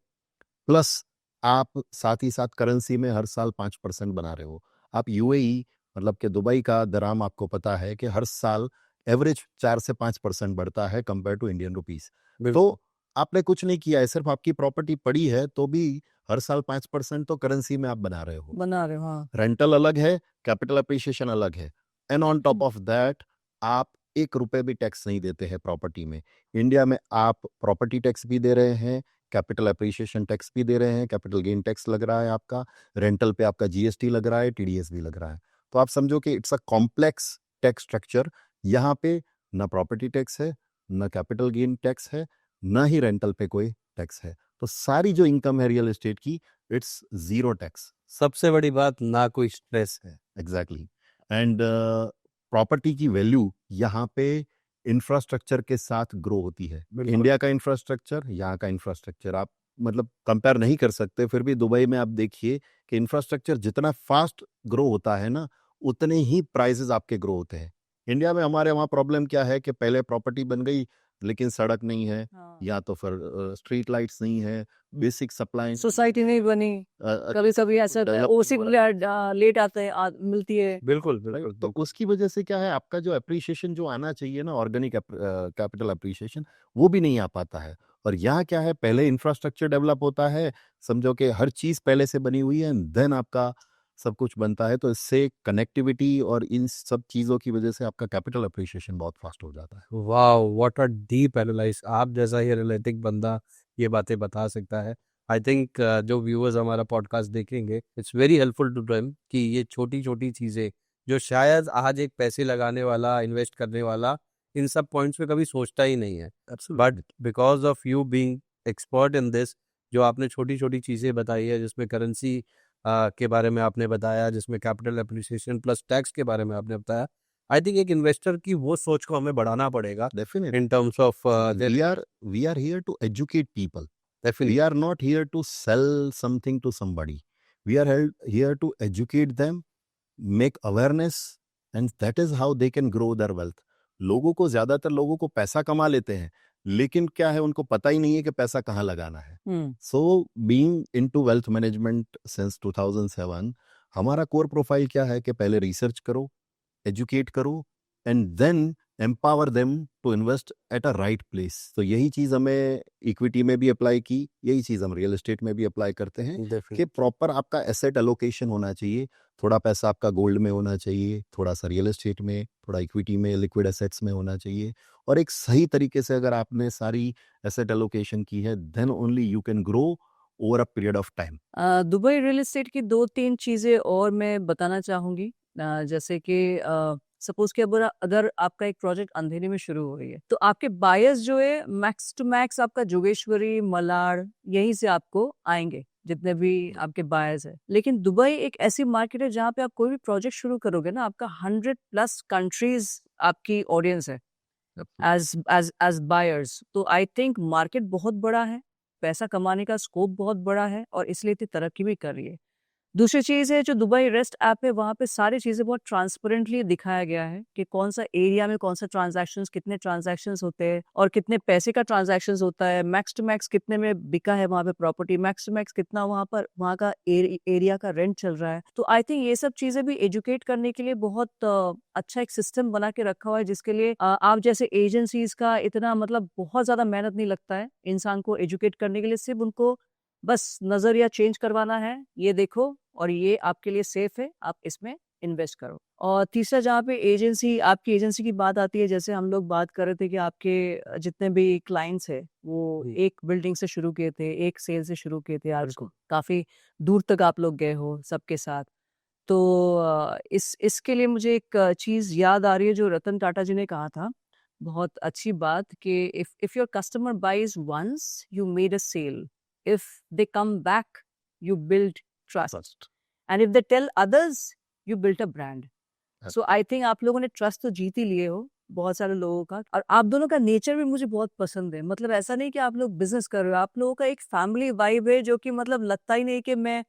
प्लस आप साथ ही साथ करेंसी में हर साल 5% बना रहे हो। आप यूएई मतलब कि दुबई का दराम आपको पता है कि हर साल एवरेज 4 से 5% बढ़ता है कंपेयर टू इंडियन रुपीस। तो आपने कुछ नहीं किया है, सिर्फ आपकी प्रॉपर्टी पड़ी है, तो भी हर साल 5% तो करेंसी में आप बना रहे हो। बना रहे हो, हाँ। रेंटल अलग है, कैपिटल अप्रिशिएशन अलग है, and on top of that आप 1 रुपए भी टैक्स नहीं देते हैं प्रॉपर्टी में। इंडिया में आप प्रॉपर्टी टैक्स भी दे रहे हैं, कैपिटल अप्रिशिएशन टैक्स भी दे रहे हैं, कैपिटल गेन टैक्स लग रहा है आपका, रेंटल पे आपका जीएसटी लग रहा है, टीडीएस भी लग रहा है। तो आप समझो कि it's a complex tax structure. यहाँ पे ना प्रॉपर्टी टैक्स है, ना कैपिटल गेन टैक्स है, ना ही रेंटल पे कोई टैक्स है। तो सारी जो इनकम है रियल एस्टेट की, इट्स जीरो टैक्स। सबसे बड़ी बात, ना कोई स्ट्रेस है। एग्जैक्टली। एंड प्रॉपर्टी की वैल्यू यहाँ पे इंफ्रास्ट्रक्चर के साथ ग्रो होती है। इंडिया का इंफ्रास्ट्रक्चर, यहाँ का इंफ्रास्ट्रक्चर आप मतलब कंपेयर नहीं कर सकते। फिर भी दुबई में आप देखिए कि इंफ्रास्ट्रक्चर जितना फास्ट ग्रो होता है ना, उतने ही प्राइसेस आपके ग्रो होते हैं। इंडिया में हमारे वहाँ प्रॉब्लम क्या है कि पहले प्रॉपर्टी बन गई, लेकिन सड़क नहीं है, हाँ या तो फिर स्ट्रीट लाइट्स नहीं है, बेसिक सप्लाई सोसाइटी नहीं बनी, कभी कभी ऐसा ओसी लेट आते हैं मिलती है। बिल्कुल राइट। बिल्कुल तो बिल्कुल उसकी वजह से क्या है, आपका जो अप्रिसिएशन जो आना चाहिए ना, ऑर्गेनिक कैपिटल अप्रिसिएशन, वो भी नहीं आ पाता है। और यहाँ क्या है, पहले इंफ्रास्ट्रक्चर डेवलप होता है, समझो कि हर चीज पहले से बनी हुई है, देन आपका सब कुछ बनता है। तो इससे कनेक्टिविटी और इन सब चीजों की वजह से आपका कैपिटल अप्रिसिएशन बहुत फास्ट हो जाता है। वाह व्हाट अ डीप एनालाइज। आप जैसा ही एनालिटिक बंदा ये बातें बता सकता है। आई थिंक जो व्यूअर्स हमारा पॉडकास्ट देखेंगे, it's very helpful to them कि ये छोटी छोटी चीज़ें जो शायद आज एक पैसे लगाने वाला, इन्वेस्ट करने वाला इन सब पॉइंट्स पे कभी सोचता ही नहीं है, but because of you being expert in this, जो आपने छोटी छोटी चीज़ें बताई है, जिसमें करेंसी के बारे में आपने बताया, जिसमें कैपिटल अप्रिसिएशन प्लस टैक्स के बारे में आपने बताया, आई थिंक एक इन्वेस्टर की वो सोच को हमें बढ़ाना पड़ेगा definitely in terms of we are here to educate people. We definitely are not here to sell something to somebody. We are here to educate them, make awareness, and that is how they can grow their wealth. लोगों को, ज्यादातर लोगों को पैसा कमा लेते हैं, लेकिन क्या है, उनको पता ही नहीं है कि पैसा कहाँ लगाना है। So being into wealth management since 2007, हमारा कोर प्रोफाइल क्या है कि पहले रिसर्च करो, एजुकेट करो, and then empower them to invest at a right place. तो यही चीज हमें इक्विटी में भी अप्लाई की, यही चीज हम रियल एस्टेट में भी अप्लाई करते हैं कि प्रॉपर आपका एसेट एलोकेशन होना चाहिए। थोड़ा पैसा आपका गोल्ड में होना चाहिए, थोड़ा सा रियल एस्टेट में, थोड़ा इक्विटी में, लिक्विड एसेट्स में होना चाहिए। और एक सही तरीके से अगर आपने सारी एसेट एलोकेशन की है, then only you can grow over a period of time. Dubai real estate की 2-3 चीज़ें और मैं बताना चाहूँगी। जैसे कि सपोज़ कि अगर आपका एक प्रोजेक्ट अंधेरे में शुरू हो रही है, तो आपके बायर्स जो है मैक्स टू मैक्स आपका जोगेश्वरी, मलाड यहीं से आपको आएँगे, जितने भी आपके बायर्स हैं। लेकिन दुबई एक ऐसी मार्केट है जहाँ पे आप कोई भी प्रोजेक्ट शुरू करोगे ना, आपका 100 प्लस कंट्रीज़ आपकी ऑडियंस है एज़ बायर्स। तो आई थिंक मार्केट बहुत बड़ा है, पैसा कमाने का स्कोप बहुत बड़ा है और इसलिए इतनी तरक्की भी कर रही है। दूसरी चीज़ है जो दुबई रेस्ट ऐप है, वहाँ पे सारी चीज़ें बहुत ट्रांसपेरेंटली दिखाया गया है कि कौन सा एरिया में कौन सा ट्रांजैक्शंस, कितने ट्रांजैक्शंस होते हैं और कितने पैसे का ट्रांजैक्शंस होता है, मैक्स टू मैक्स कितने में बिका है वहाँ पे प्रॉपर्टी, मैक्स टू मैक्स कितना वहाँ का एरिया का रेंट चल रहा है। तो आई थिंक ये सब चीज़ें भी एजुकेट करने के लिए बहुत अच्छा एक सिस्टम बना के रखा हुआ है, जिसके लिए आप जैसे एजेंसीज का इतना मतलब बहुत ज़्यादा मेहनत नहीं लगता है इंसान को एजुकेट करने के लिए। सिर्फ उनको बस नजरिया चेंज करवाना है, ये देखो और ये आपके लिए सेफ है, आप इसमें इन्वेस्ट करो। और तीसरा जहाँ पे आपकी एजेंसी की बात आती है, जैसे हम लोग बात कर रहे थे कि आपके जितने भी क्लाइंट्स है वो एक बिल्डिंग से शुरू किए थे, एक सेल से शुरू किए थे, आज काफी दूर तक आप लोग गए हो सबके साथ। तो इसके लिए मुझे एक चीज याद आ रही है जो रतन टाटा जी ने कहा था, बहुत अच्छी बात, कि if your customer buys once you made a sale, if they come back you build trust, and if they tell others you built a brand. So I think आप लोगों ने ट्रस्ट तो जीत ही लिए हो बहुत सारे लोगों का, और आप दोनों का नेचर भी मुझे बहुत पसंद है। मतलब ऐसा नहीं कि आप लोग बिजनेस कर रहे हो, आप लोगों का एक फैमिली वाइब है जो कि मतलब लगता ही नहीं कि मैं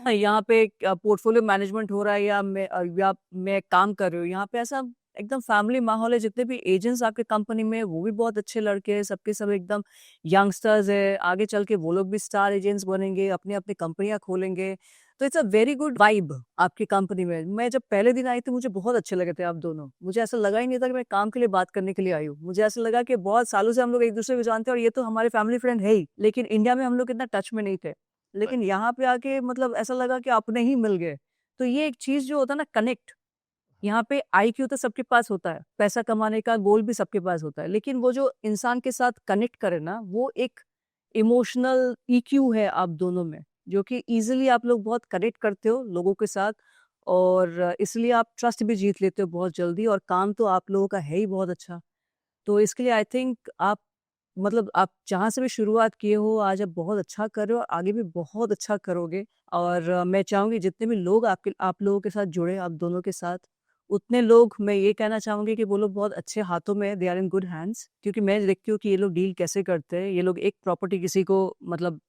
यहाँ पे पोर्टफोलियो मैनेजमेंट हो रहा है या मैं काम कर रही हूँ। यहाँ पे ऐसा एकदम फैमिली माहौल है। जितने भी एजेंट्स आपके कंपनी में वो भी बहुत अच्छे लड़के हैं, सबके सब एकदम यंगस्टर्स है, आगे चल के वो लोग भी स्टार एजेंट्स बनेंगे, अपनी अपनी कंपनियां खोलेंगे। तो it's a very good vibe आपकी कंपनी में। मैं जब पहले दिन आई थी मुझे बहुत अच्छे लगे थे आप दोनों। मुझे ऐसा लगा ही नहीं था कि मैं काम के लिए बात करने के लिए आई हूँ। मुझे ऐसा लगा कि बहुत सालों से हम लोग एक दूसरे को जानते हैं और ये तो हमारे फैमिली फ्रेंड है ही, लेकिन इंडिया में हम लोग इतना टच में नहीं थे। लेकिन यहाँ पे आके मतलब ऐसा लगा कि अपने ही मिल गए। तो ये एक चीज जो होता है ना, कनेक्ट, यहाँ पे IQ तो सबके पास होता है, पैसा कमाने का गोल भी सबके पास होता है, लेकिन वो जो इंसान के साथ कनेक्ट करे ना, वो एक इमोशनल EQ है आप दोनों में, जो कि इजीली आप लोग बहुत कनेक्ट करते हो लोगों के साथ, और इसलिए आप ट्रस्ट भी जीत लेते हो बहुत जल्दी, और काम तो आप लोगों का है ही बहुत अच्छा। तो इसके लिए आई थिंक आप मतलब आप जहाँ से भी शुरुआत किए हो आज आप बहुत अच्छा कर रहे हो और आगे भी बहुत अच्छा करोगे। और मैं चाहूँगी जितने भी लोग आप लोगों के साथ जुड़े, आप दोनों के साथ, उतने लोग, मैं ये कहना चाहूँगी कि वो लोग बहुत अच्छे हाथों में, they are in good hands. क्योंकि मैं देखती हूँ कि ये लोग डील कैसे करते हैं। ये लोग एक प्रॉपर्टी किसी को मतलब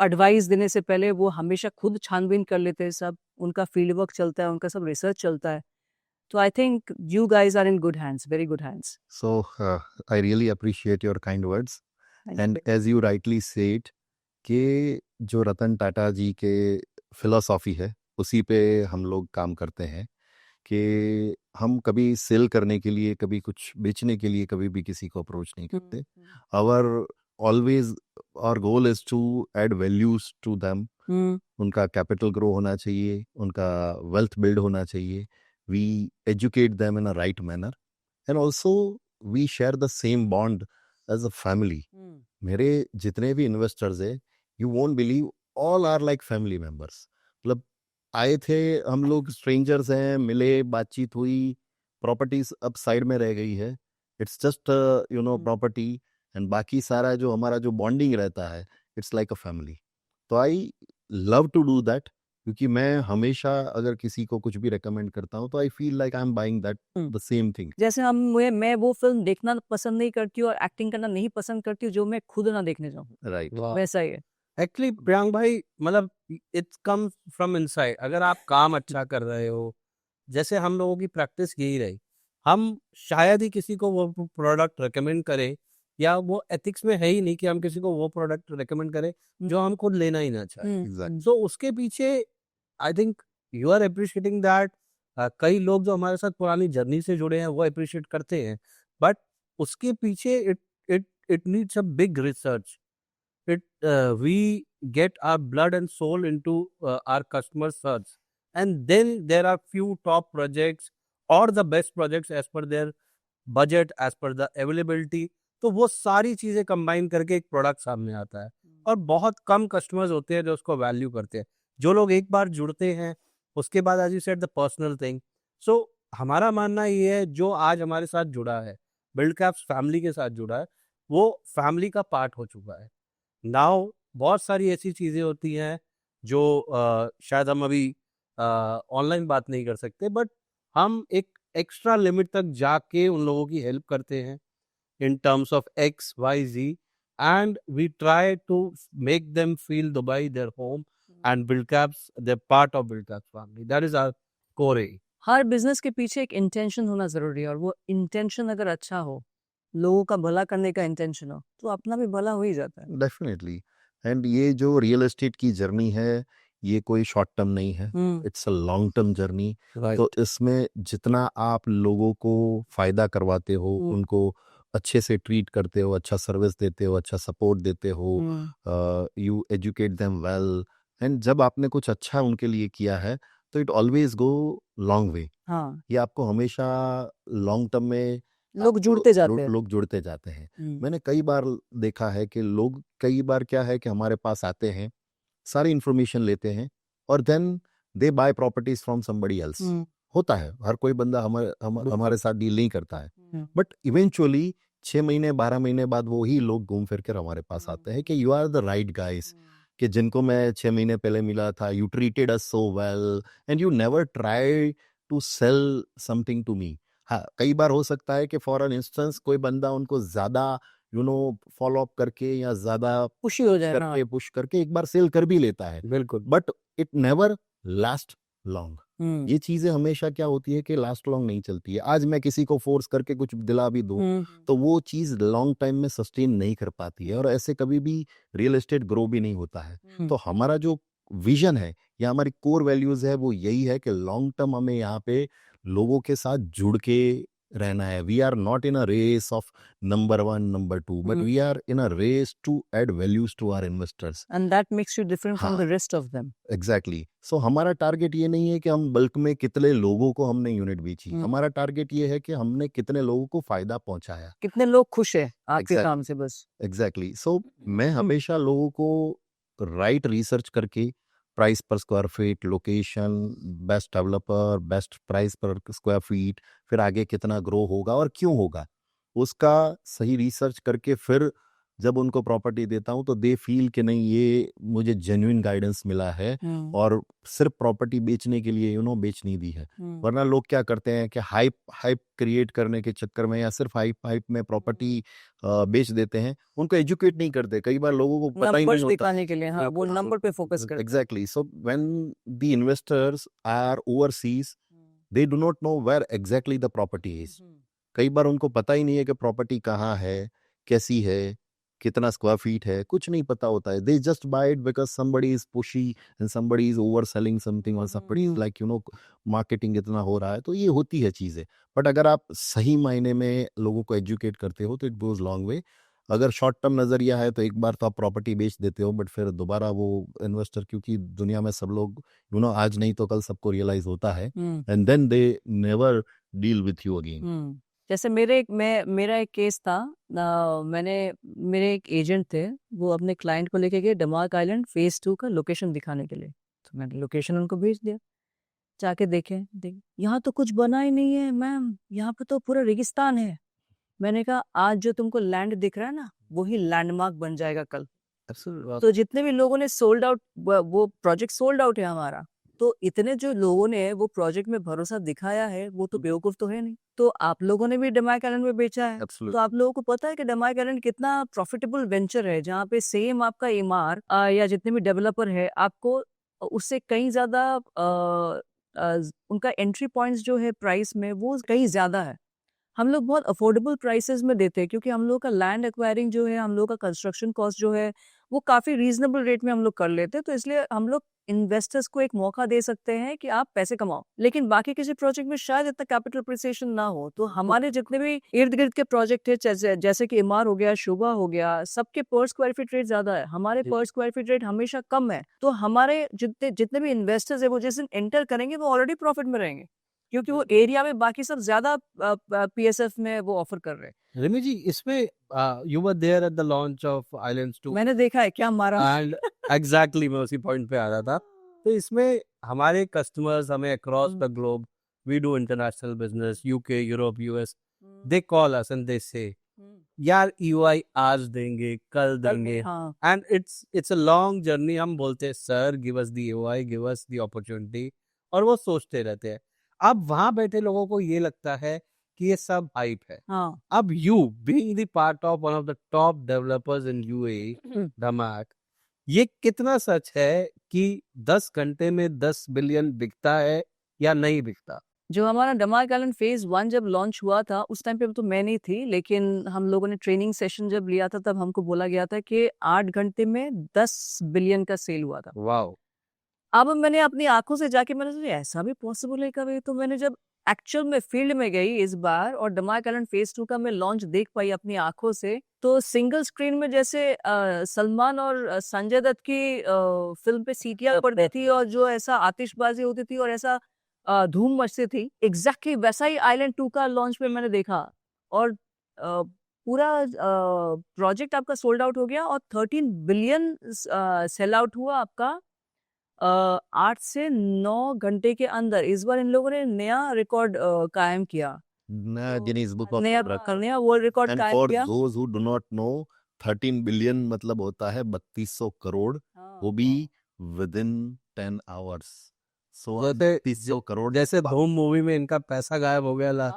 एडवाइस देने से पहले वो हमेशा खुद छानबीन कर लेते हैं सब, उनका फील्ड वर्क चलता है, उनका सब रिसर्च चलता है। तो I think you guys are in good hands, very good hands. So I really appreciate your kind words. And as you rightly said कि जो रतन टाटा जी के फिलॉसफी है उसी पे हम लोग काम करते हैं कि हम कभी सेल करने के लिए, कभी कुछ बेचने के लिए कभी भी किसी को अप्रोच नहीं करते. Our always our goal is to add values to them. उनका कैपिटल ग्रो होना चाहिए, उनका वेल्थ बिल्ड होना चाहिए. We educate them in a right manner and also we share the same bond as a family. मेरे जितने भी इन्वेस्टर्स है, you won't believe, all are like family members. मतलब आए थे हम लोग, स्ट्रेंजर्स हैं, मिले, बातचीत हुई, प्रॉपर्टीज अब साइड में रह गई है. इट्स जस्ट प्रॉपर्टी, एंड बाकी सारा जो हमारा जो बॉन्डिंग रहता है, इट्स लाइक अ फैमिली. तो I love to do that, क्योंकि मैं हमेशा अगर किसी को कुछ भी रेकमेंड करता हूँ तो I feel like I am buying that the same thing. जैसे मैं वो फिल्म देखना पसंद नहीं करती हूँ और एक्टिंग करना नहीं पसंद करती हूँ जो मैं खुद ना देखने जाऊँ, राइट. वैसा ही है. एक्चुअली प्रियांक भाई, मतलब इट्स कम फ्रॉम इनसाइड. अगर आप काम अच्छा कर रहे हो, जैसे हम लोगों की प्रैक्टिस यही रही, हम शायद ही किसी को वो प्रोडक्ट रेकमेंड करें, या वो एथिक्स में है ही नहीं कि हम किसी को वो प्रोडक्ट रेकमेंड करें जो हम खुद लेना ही ना चाहें. एग्जैक्टली. सो उसके पीछे I think you are appreciating that. कई लोग जो हमारे साथ पुरानी जर्नी से जुड़े हैं वो अप्रिशिएट करते हैं, बट उसके पीछे it it it needs a big research. We get our blood and soul into our customer search, and then there are few top projects or the best projects as per their budget, as per the availability. तो वो सारी चीजें कंबाइन करके एक प्रोडक्ट सामने आता है, और बहुत कम कस्टमर्स होते हैं जो उसको वैल्यू करते हैं. जो लोग एक बार जुड़ते हैं उसके बाद, as you said, the personal thing. So हमारा मानना ये है, जो आज हमारे साथ जुड़ा है, बिल्ड कैप्स फैमिली के साथ जुड़ा है, वो फैमिली का पार्ट हो चुका है. नाउ बहुत सारी ऐसी चीज़ें होती हैं जो शायद हम अभी ऑनलाइन बात नहीं कर सकते, बट हम एक एक्स्ट्रा लिमिट तक जाके उन लोगों की हेल्प करते हैं in terms of X, Y, Z, and we try to make them feel Dubai their home, and Buildcaps they're part of Buildcaps family. That is our core aim. Her business के पीछे एक इंटेंशन होना जरूरी है, और वो इंटेंशन अगर अच्छा हो, लोगों का भला करने का इंटेंशन हो, तो अपना भी भला हो ही जाता है. डेफिनेटली. एंड ये जो रियल एस्टेट की जर्नी है, ये कोई शॉर्ट टर्म नहीं है, it's a long term journey. तो इसमें जितना आप लोगों को फायदा करवाते हो, उनको अच्छे से ट्रीट करते हो, अच्छा सर्विस देते हो, अच्छा सपोर्ट देते हो, you educate them well, and जब आपने कुछ अच्छा उनके लिए किया है तो it always go long way. हाँ, ये आपको हमेशा लॉन्ग टर्म में लोग जुड़ते जाते हैं. लोग जुड़ते जाते हैं. मैंने कई बार देखा है कि लोग, कई बार क्या है कि हमारे पास आते हैं, सारी इंफॉर्मेशन लेते हैं, और then they buy properties from somebody else. होता है, हर कोई बंदा हमारे साथ डील नहीं करता है, बट इवेंचुअली 6 महीने 12 महीने बाद वो ही लोग घूम फिर कर हमारे पास आते हैं कि you are the right guys, कि जिनको मैं 6 महीने पहले मिला था, you treated us so well and you never try to sell something to me. हाँ, कई बार हो सकता है कि फॉर एन इंस्टेंस कोई बंदा उनको ज्यादा फॉलो अप करके या ज्यादा खुशी हो जाए, पुश करके एक बार सेल कर भी लेता है, बिल्कुल. But it never last long. ये चीजें हमेशा क्या होती है कि लास्ट लॉन्ग नहीं चलती है. आज मैं किसी को फोर्स करके कुछ दिला भी दूं तो वो चीज लॉन्ग टाइम में सस्टेन नहीं कर पाती है, और ऐसे कभी भी रियल एस्टेट ग्रो भी नहीं होता है. तो हमारा जो विजन है या हमारी कोर वैल्यूज है वो यही है कि लॉन्ग टर्म हमें यहाँ पे लोगों के साथ जुड़ के रहना है. We are not in a race of number 1 number 2, but we are in a race to add values to our investors, and that makes you different from the rest of them. Exactly. So हमारा टारगेट ये नहीं है कि हम बल्क में कितने लोगों को हमने यूनिट बेची. हमारा टारगेट ये है कि हमने कितने लोगों को फायदा पहुंचाया, कितने लोग खुश है आपके काम से. बस एग्जैक्टली. सो मैं हमेशा लोगों को राइट रिसर्च करके, प्राइस पर square feet, location, best developer, best price पर स्क्वायर फीट, फिर आगे कितना ग्रो होगा और क्यों होगा, उसका सही रिसर्च करके फिर जब उनको प्रॉपर्टी देता हूं तो दे फील कि नहीं, ये मुझे जेन्युइन गाइडेंस मिला है, और सिर्फ प्रॉपर्टी बेचने के लिए बेच नहीं दी है. वरना लोग क्या करते हैं कि हाइप क्रिएट करने के चक्कर में या सिर्फ हाइप में प्रॉपर्टी बेच देते हैं, उनको एजुकेट नहीं करते. कई बार लोगों को पता ही नहीं होता दिखाने के लिए, हाँ, वो नंबर पे फोकस करते हैं. Exactly. So when the investors are overseas, they do not know where exactly the property is. कई बार उनको पता ही नहीं है कि प्रॉपर्टी कहाँ है, कैसी है, कितना स्क्वायर फीट है, कुछ नहीं पता होता है। They just by it because somebody is pushy and somebody is overselling something or somebody is like marketing इतना हो रहा है, तो ये होती है चीज़ें। बट अगर आप सही मायने में लोगों को एजुकेट करते हो तो इट गोज लॉन्ग वे। अगर शॉर्ट टर्म नज़रिया है तो एक बार तो आप प्रॉपर्टी बेच देते हो, बट फिर दोबारा वो इन्वेस्टर, क्योंकि दुनिया में सब लोग आज नहीं तो कल सबको रियलाइज होता है, and then they never deal with you again. जैसे मेरा एक केस था। मेरे एक एजेंट थे, वो अपने क्लाइंट को लेके गए डेमार्क आइलैंड फेज 2 का लोकेशन दिखाने के लिए। तो मैंने लोकेशन उनको भेज दिया, जाके देखें यहाँ तो कुछ बना ही नहीं है मैम, यहाँ पे तो पूरा रेगिस्तान है। मैंने कहा आज जो तुमको लैंड दिख रहा है ना, वही लैंडमार्क बन जाएगा कल। तो जितने भी लोगों ने सोल्ड आउट, वो प्रोजेक्ट सोल्ड आउट है हमारा। तो इतने जो लोगों ने वो प्रोजेक्ट में भरोसा दिखाया है, वो तो बेवकूफ तो है नहीं। तो आप लोगों ने भी डेमार्क आइलैंड में बेचा है, तो आप लोगों को पता है कि डेमार्क आइलैंड कितना प्रॉफिटेबल वेंचर है, जहाँ पे सेम आपका इमार या जितने भी डेवलपर है, आपको उससे कहीं ज्यादा उनका एंट्री पॉइंट्स जो है प्राइस में, वो कहीं ज्यादा है। हम लोग बहुत अफोर्डेबल प्राइसेस में देते हैं, क्योंकि हम लोग का लैंड एक्वायरिंग जो है, हम लोग का कंस्ट्रक्शन कॉस्ट जो है, वो काफी रीजनेबल रेट में हम लोग कर लेते हैं। तो इसलिए हम लोग इन्वेस्टर्स को एक मौका दे सकते हैं कि आप पैसे कमाओ। लेकिन बाकी किसी प्रोजेक्ट में शायद इतना कैपिटल अप्रिसिएशन ना हो। तो हमारे जितने भी इर्द गिर्द के प्रोजेक्ट है, जैसे कि इमार हो गया, शोभा हो गया, सबके पर स्क्वायर फीट रेट ज्यादा है, हमारे पर स्क्वायर फीट रेट हमेशा कम है। तो हमारे जितने भी इन्वेस्टर्स है, वो जिस दिन एंटर करेंगे वो ऑलरेडी प्रॉफिट में रहेंगे, क्योंकि वो एरिया में बाकी सब ज्यादा पीएसएफ में वो ऑफर कर रहे हैं। रिमी जी, इसमें you were there at the launch of islands 2 मैंने देखा है क्या मारा। एंड एग्जैक्टली मैं उसी पॉइंट पे आ रहा था। तो इसमें हमारे कस्टमर्स हमें across the globe, we do international business, UK, Europe, US, they call us and they say यार ईओआई आज देंगे, कल देंगे, and it's a long journey. हम बोलते हैं sir give us the EOI, give us the opportunity, और वो सोचते रहते हैं। अब वहां बैठे लोगों को ये लगता है कि ये सब हाइप है। अब you being the part of one of the top developers in UAE, Damac, ये कितना सच है कि 10 घंटे में 10 बिलियन बिकता है या नहीं बिकता? जो हमारा डेमार्क आइलैंड फेज 1 जब लॉन्च हुआ था, उस टाइम पे तो मैं नहीं थी, लेकिन हम लोगों ने ट्रेनिंग सेशन जब लिया था, तब हमको बोला गया था कि 8 घंटे में 10 बिलियन का सेल हुआ था। वाओ। अब मैंने अपनी आंखों से जाके मैंने सोचा ऐसा भी पॉसिबल है कभी। तो मैंने जब एक्चुअल में फील्ड में गई इस बार, और डेमार्क आइलैंड फेज 2 का मैं लॉन्च देख पाई अपनी आंखों से, तो सिंगल स्क्रीन में जैसे सलमान और संजय दत्त की फिल्म पे सीटियां पड़ती थी, और जो ऐसा आतिशबाजी होती थी और ऐसा धूम मचती थी, एग्जैक्टली वैसा ही आइलैंड 2 का लॉन्च पे मैंने देखा। और पूरा प्रोजेक्ट आपका सोल्ड आउट हो गया, और 13 बिलियन सेल आउट हुआ आपका 8 से 9 घंटे के अंदर। इस बार इन लोगों ने नया रिकॉर्ड कायम किया, गिनीज बुक ऑफ नया वर्ल्ड रिकॉर्ड एंड कायम फॉर किया। Those who do not no, 13 billion मतलब होता है 3200 करोड़, वो भी विद इन 10 आवर्स। सो 3200 करोड़। जैसे धूम मूवी में इनका पैसा गायब हो गया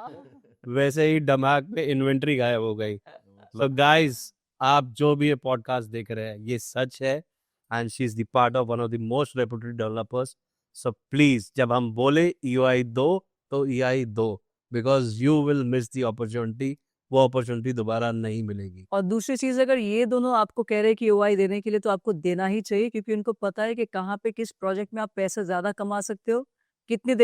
वैसे ही धमाक में इन्वेंट्री गायब हो गई। सो गाइस, आप जो भी ये पॉडकास्ट देख रहे हैं, ये सच है, and she is the part of one of the most reputed developers. So please, जब हम बोले ईओआई दो, तो ईओआई दो, because you will miss the opportunity. वो अपॉर्चुनिटी दोबारा नहीं मिलेगी। और दूसरी चीज, अगर ये दोनों आपको कह रहे हैं कि ईओआई देने के लिए, तो आपको देना ही चाहिए, क्योंकि उनको पता है कि कहाँ पे किस प्रोजेक्ट में आप पैसा ज्यादा कमा सकते हो, कितने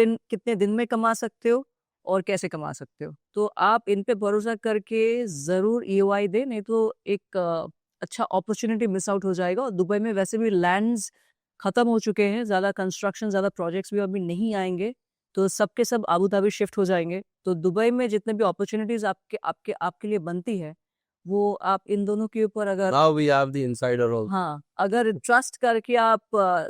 दिन में कमा सकते हो, और कैसे कमा सकते हो। तो आप इन पे भरोसा करके जरूर ईओआई दे, नहीं तो एक अच्छा अपॉर्चुनिटी मिस आउट हो जाएगा। और दुबई में वैसे भी लैंड्स खत्म हो चुके हैं, ज्यादा कंस्ट्रक्शन, ज्यादा प्रोजेक्ट्स भी अभी नहीं आएंगे, तो सबके सब आबू धाबी शिफ्ट हो जाएंगे। तो दुबई में जितने भी अपॉर्चुनिटीज आपके लिए बनती है, वो आप इन दोनों के ऊपर अगर Now we have the insider role. हाँ, अगर ट्रस्ट करके आप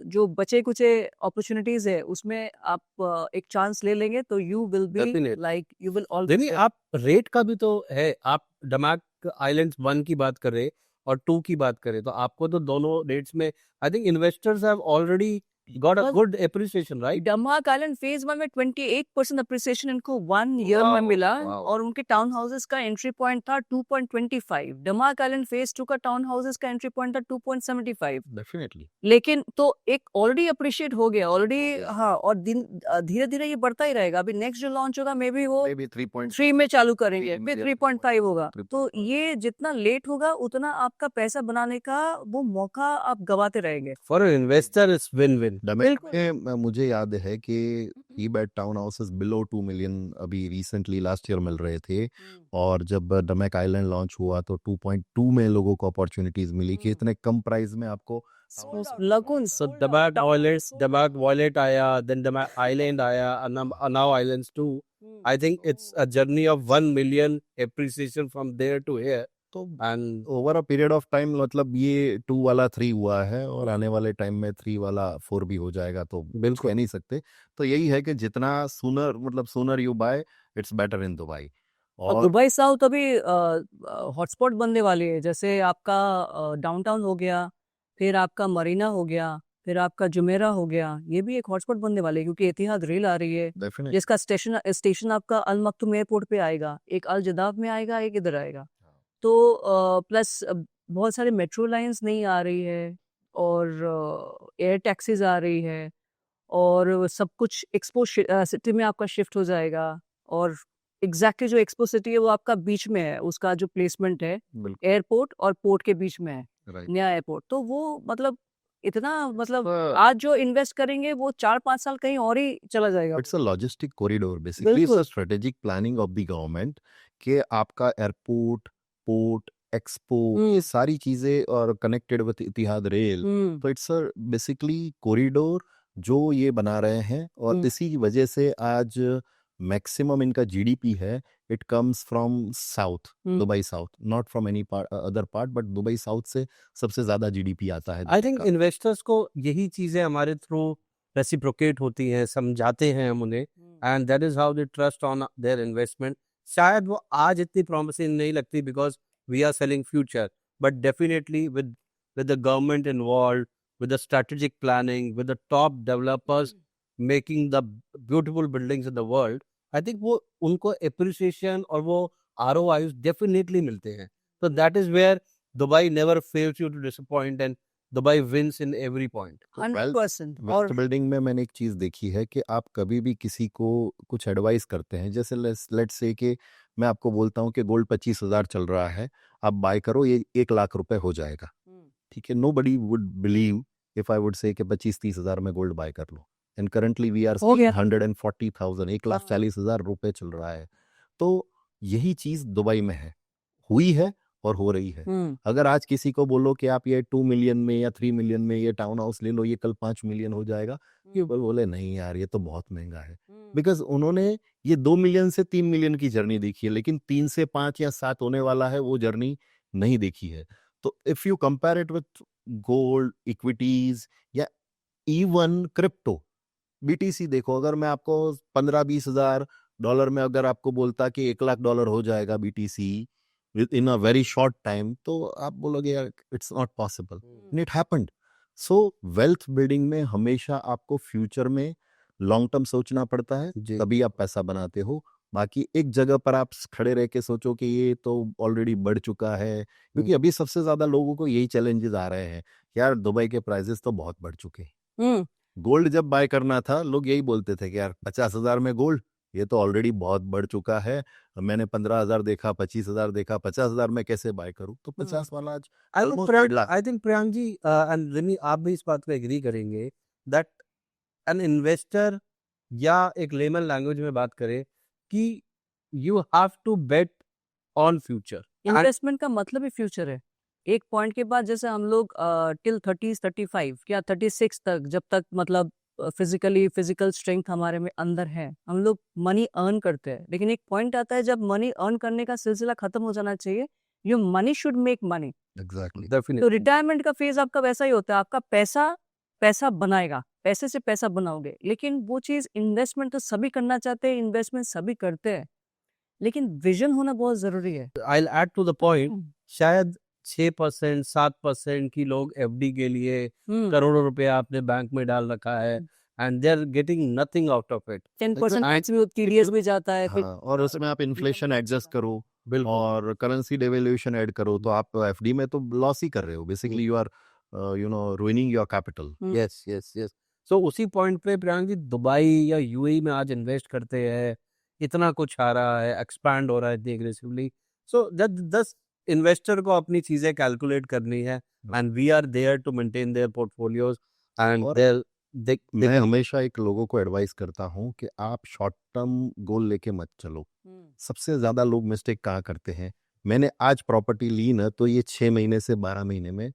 जो बचे कुचे अपॉर्चुनिटीज है, उसमें आप एक चांस ले लेंगे, तो you will be Definitely. Like you will नहीं, आप रेट का भी तो है। आप धमाक आइलैंड्स 1 की बात कर रहे और 2 की बात करें, तो आपको तो दोनों रेट्स में I think investors have already got a Because good appreciation, right? Damac island phase 1 में 28% अप्रिसिएशन इनको 1 ईयर में Wow, मिला wow. और उनके टाउन हाउसेस का एंट्री पॉइंट था 2.25। डमाक आइलैंड फेज 2 का टाउन हाउसेस का एंट्री पॉइंट था 2.75। डेफिनेटली लेकिन तो एक ऑलरेडी अप्रिशिएट हो गया ऑलरेडी, हो गया। हाँ, और दिन धीरे धीरे ये बढ़ता ही रहेगा। अभी नेक्स्ट जो लॉन्च होगा मे बी वो मे बी 3.3 3 में चालू करेंगे, में फिर या 3.5 होगा। 3.5 तो ये जितना लेट होगा उतना आपका पैसा बनाने का वो मौका आप गवाते रहेंगे। For an investor, it's win-win. डमेक बिल्कुल। में मुझे याद है कि ई bed town houses below 2 million अभी रिसेंटली लास्ट ईयर मिल रहे थे, और जब डमेक आइलैंड लॉन्च हुआ तो 2.2 में लोगों को अपॉर्चुनिटीज मिली कि इतने कम प्राइस में आपको लगुन So Damak Wallet आया, then Damak Island आया, and now Islands too. I think it's a journey of 1 million appreciation from there to here. तो And over a period of time मतलब ये 2 वाला 3 हुआ है और आने वाले टाइम में 3 वाला 4 भी हो जाएगा, तो बिल्कुल। कह नहीं सकते। तो यही है कि जितना sooner you bye it's better in Dubai. और और दुबई साउथ अभी हॉटस्पॉट बनने वाली है। जैसे आपका डाउनटाउन हो गया, फिर आपका मरीना हो गया, फिर आपका जुमेरा हो गया, ये भी एक हॉटस्पॉट बनने वाली है क्योंकि एतिहाद रेल आ रही है डेफिनेटली जिसका स्टेशन आपका अल मक्तूम एयरपोर्ट पे आएगा, एक अल जदाफ में आएगा, एक इधर आएगा। तो प्लस बहुत सारे मेट्रो लाइंस नहीं आ रही है और एयर टैक्सीज आ रही है और सब कुछ एक्सपो सिटी में आपका शिफ्ट हो जाएगा। और एग्जैक्टली जो एक्सपो सिटी है वो आपका बीच में है, उसका जो प्लेसमेंट है बिल्कुल एयरपोर्ट और पोर्ट के बीच में है, राइट। नया एयरपोर्ट। तो वो मतलब इतना मतलब तो- आज जो इन्वेस्ट करेंगे वो 4-5 साल कहीं और ही चला जाएगा। It's a logistic corridor basically, it's बिल्कुल। A strategic planning of the government कि आपका एयरपोर्ट, पोर्ट, एक्सपो, ये सारी चीजें और connected with Etihad rail, hmm तो इट्स अ बेसिकली कॉरिडोर जो ये बना रहे हैं। और हम्म। इसी की वजह से आज मैक्सिमम इनका जीडीपी है, it comes from south, hmm. Dubai south, not from any other part, but Dubai south से सबसे ज्यादा जीडीपी आता है I think का। investors को यही चीजें हमारे थ्रू रेसिप्रोकेट होती हैं, समझाते हैं हम उन्हें, and that is how they trust on their investment. शायद वो आज इतनी promising नहीं लगती because we are selling future, but definitely with the government involved, with the strategic planning, with the top developers making the beautiful buildings in the world, I think वो उनको appreciation और वो ROIs definitely मिलते हैं। So that is where Dubai never fails you to disappoint, and Dubai wins in every point. 100%। Wealth और बिल्डिंग में मैंने एक चीज देखी है कि आप कभी भी किसी को कुछ एडवाइस करते हैं, जैसे लेट्स से कि मैं आपको बोलता हूँ कि गोल्ड 25,000 चल रहा है, आप बाय करो, ये 1 लाख रुपए हो जाएगा, ठीक है। Nobody would believe if I would say कि 25-30 हजार में गोल्ड बाय कर लो, एंड करंटली वी आर हो गया। 140,000, 1,40,000 रुपए चल रहा है। तो यही चीज दुबई में है, हुई है और हो रही है। अगर आज किसी को बोलो कि आप ये 2 मिलियन में या 3 मिलियन में ये टाउन हाउस ले लो, ये कल 5 मिलियन हो जाएगा, ये बोले नहीं यार ये तो बहुत महंगा है, बिकॉज उन्होंने ये 2 मिलियन से 3 मिलियन की जर्नी देखी है, लेकिन 3 से 5 या 7 होने वाला है वो जर्नी नहीं देखी है। तो if you compare it with gold, equities या इवन क्रिप्टो, बीटीसी देखो, अगर मैं आपको 15-20 हजार डॉलर में अगर आपको बोलता कि 1 लाख डॉलर हो जाएगा BTC in a very short time, तो आप बोलोगे यार it's not possible, and it happened. So wealth building में हमेशा आपको फ्यूचर में लॉन्ग टर्म सोचना पड़ता है, जी। तभी आप पैसा बनाते हो। बाकी एक जगह पर आप खड़े रह के सोचो कि ये तो ऑलरेडी बढ़ चुका है, क्योंकि अभी सबसे ज्यादा लोगों को यही चैलेंजेस आ रहे हैं, यार दुबई के प्राइसेस तो बहुत बढ़ चुके हैं। गोल्ड जब बाय करना था लोग यही बोलते थे कि यार 50,000 में गोल्ड, ये तो ऑलरेडी बहुत बढ़ चुका है, मैंने 15,000 देखा, 25,000 देखा, 50,000 में कैसे बाय करूं, तो 50 वाला आज I think almost Priyank, 1.5 lakh. I think Priyank ji and Rimi, आप भी इस बात को एग्री करेंगे that an investor या एक लेमन लैंग्वेज में बात करें कि you have to bet on future. Investment का मतलब ही फ्यूचर है। एक पॉइंट के बाद जैसे हम लोग टिल 30, 35 या 36 तक, जब तक मतलब फिजिकल स्ट्रेंथ हमारे में अंदर है, हम लोग मनी अर्न करते हैं। लेकिन एक पॉइंट आता है जब मनी अर्न करने का सिलसिला खत्म हो जाना चाहिए। Your money should make money. Exactly. तो Definitely. रिटायरमेंट का फेज आपका वैसा ही होता है, आपका पैसा बनाएगा, पैसे से पैसा बनाओगे। लेकिन वो चीज इन्वेस्टमेंट तो सभी करना चाहते हैं, इन्वेस्टमेंट सभी करते हैं, लेकिन विजन होना बहुत जरूरी है। I'll add to the point, शायद 6% 7% की लोग एफडी के लिए हम्म करोड़ों रुपए आपने बैंक में डाल रखा है and they are getting nothing out of it 10% And- में TDS भी जाता है फिर हाँ, और उसमें आप इन्फ्लेशन एडजस्ट करो बिल्कुल और करेंसी डेवैल्यूएशन ऐड करो तो आप एफडी में तो लॉस ही कर रहे हो basically you are ruining your capital yes yes yes so उसी पॉइंट पे प्रियांक जी दुबई या यूएई में आज इन्वेस्ट करते हैं इतना कुछ आ रहा है एक्सपैंड हो रहा है इतनी एग्रेसिवली सो दस इन्वेस्टर को अपनी चीजें कैलकुलेट करनी है and we are there to maintain their portfolios and और देयर मैं हमेशा एक लोगों को एडवाइस करता हूँ कि आप शॉर्ट टर्म गोल लेके मत चलो सबसे ज्यादा लोग मिस्टेक कहाँ करते हैं मैंने आज प्रॉपर्टी ली ना तो ये 6 महीने से 12 महीने में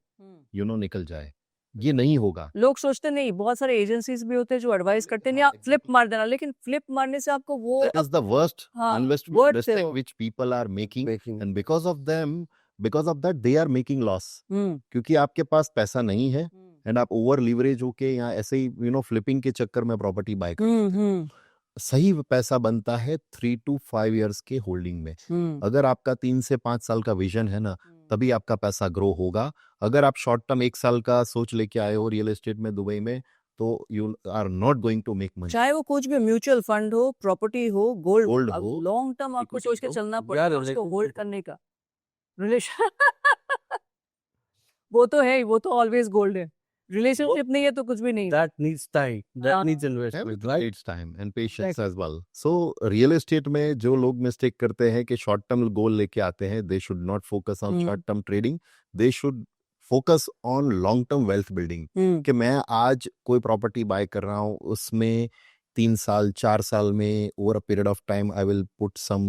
निकल जाए ये नहीं होगा लोग सोचते नहीं बहुत सारे एजेंसीज भी होते हैं जो एडवाइस करते नहीं आप फ्लिप मार देना लेकिन फ्लिप मारने से आपको वो that is the worst हाँ, investment word mistake से हो। which people are making and because of that they are making loss हम्म क्योंकि आपके पास पैसा नहीं है एंड आप ओवर लीवरेज होके यहाँ ऐसे ही फ्लिपिंग के चक्कर में प्रॉपर्टी बाय कर सही पैसा बनता है 3 to 5 years के होल्डिंग में अगर आपका 3 से 5 साल का विजन है ना तभी आपका पैसा ग्रो होगा अगर आप शॉर्ट टर्म 1 साल का सोच लेके आए हो रियल एस्टेट में दुबई में तो you are not going to make money चाहे वो कुछ भी म्यूचुअल फंड हो प्रॉपर्टी हो Gold गोल्ड हो, लॉन्ग टर्म आपको equity सोच के हो, चलना यार, पड़ेगा उसको relationship होल्ड हो। करने का रिलेशन वो तो है ही, वो तो ऑलवेज गोल्ड है रिलेशनशिप नहीं है तो कुछ भी नहीं है। that needs time that हाँ। needs investment Everything right needs time and patience Exactly. as well. So real estate में जो लोग मिस्टेक करते हैं कि शॉर्ट टर्म गोल लेके आते हैं they should not focus on short term trading they should focus on long term wealth building कि मैं आज कोई प्रॉपर्टी बाय कर रहा हूँ उसमें 3 साल 4 साल में over a period of time I will put some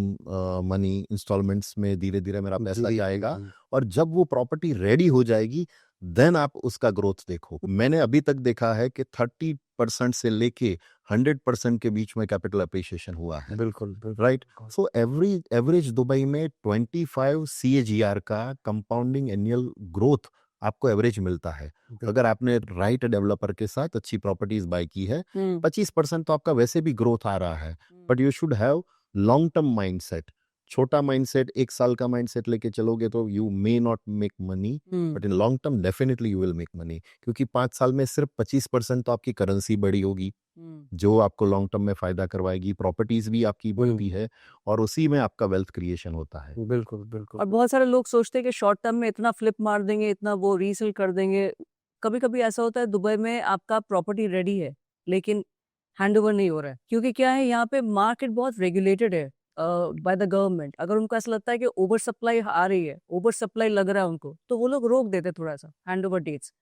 money instalments में धीरे धीरे मेरा पैसा जाएगा और जब वो प्रॉपर्टी रेडी हो जाएगी देन आप उसका ग्रोथ देखो मैंने अभी तक देखा है कि 30% से लेके 100% के बीच में कैपिटल अप्रिशिएशन हुआ है बिल्कुल राइट सो एवरेज दुबई में 25 CAGR का कंपाउंडिंग एनुअल ग्रोथ आपको एवरेज मिलता है अगर आपने राइट डेवलपर के साथ अच्छी प्रॉपर्टीज बाय की है 25% तो आपका वैसे भी ग्रोथ आ रहा है but you should have long term mindset छोटा माइंडसेट 1 साल का माइंडसेट लेके चलोगे तो you may not make money but in long term definitely you will make money क्योंकि 5 साल में सिर्फ 25% तो आपकी करेंसी बढ़ी होगी जो आपको लॉन्ग टर्म में फायदा करवाएगी प्रॉपर्टीज भी आपकी बढ़ती है और उसी में आपका वेल्थ क्रिएशन होता है बिल्कुल बिल्कुल और बहुत सारे लोग सोचते हैं कि शॉर्ट टर्म में इतना फ्लिप मार देंगे इतना वो रीसेल कर देंगे कभी कभी ऐसा होता है दुबई में आपका प्रॉपर्टी रेडी है लेकिन हैंडओवर नहीं हो रहा है क्योंकि क्या है यहाँ पे मार्केट बहुत रेगुलेटेड है बाय द गवर्नमेंट अगर उनको ऐसा लगता है कि ओवर सप्लाई आ रही है ओवर सप्लाई लग रहा है उनको तो वो लोग रोक देते थोड़ा सा हैंडओवर डेट्स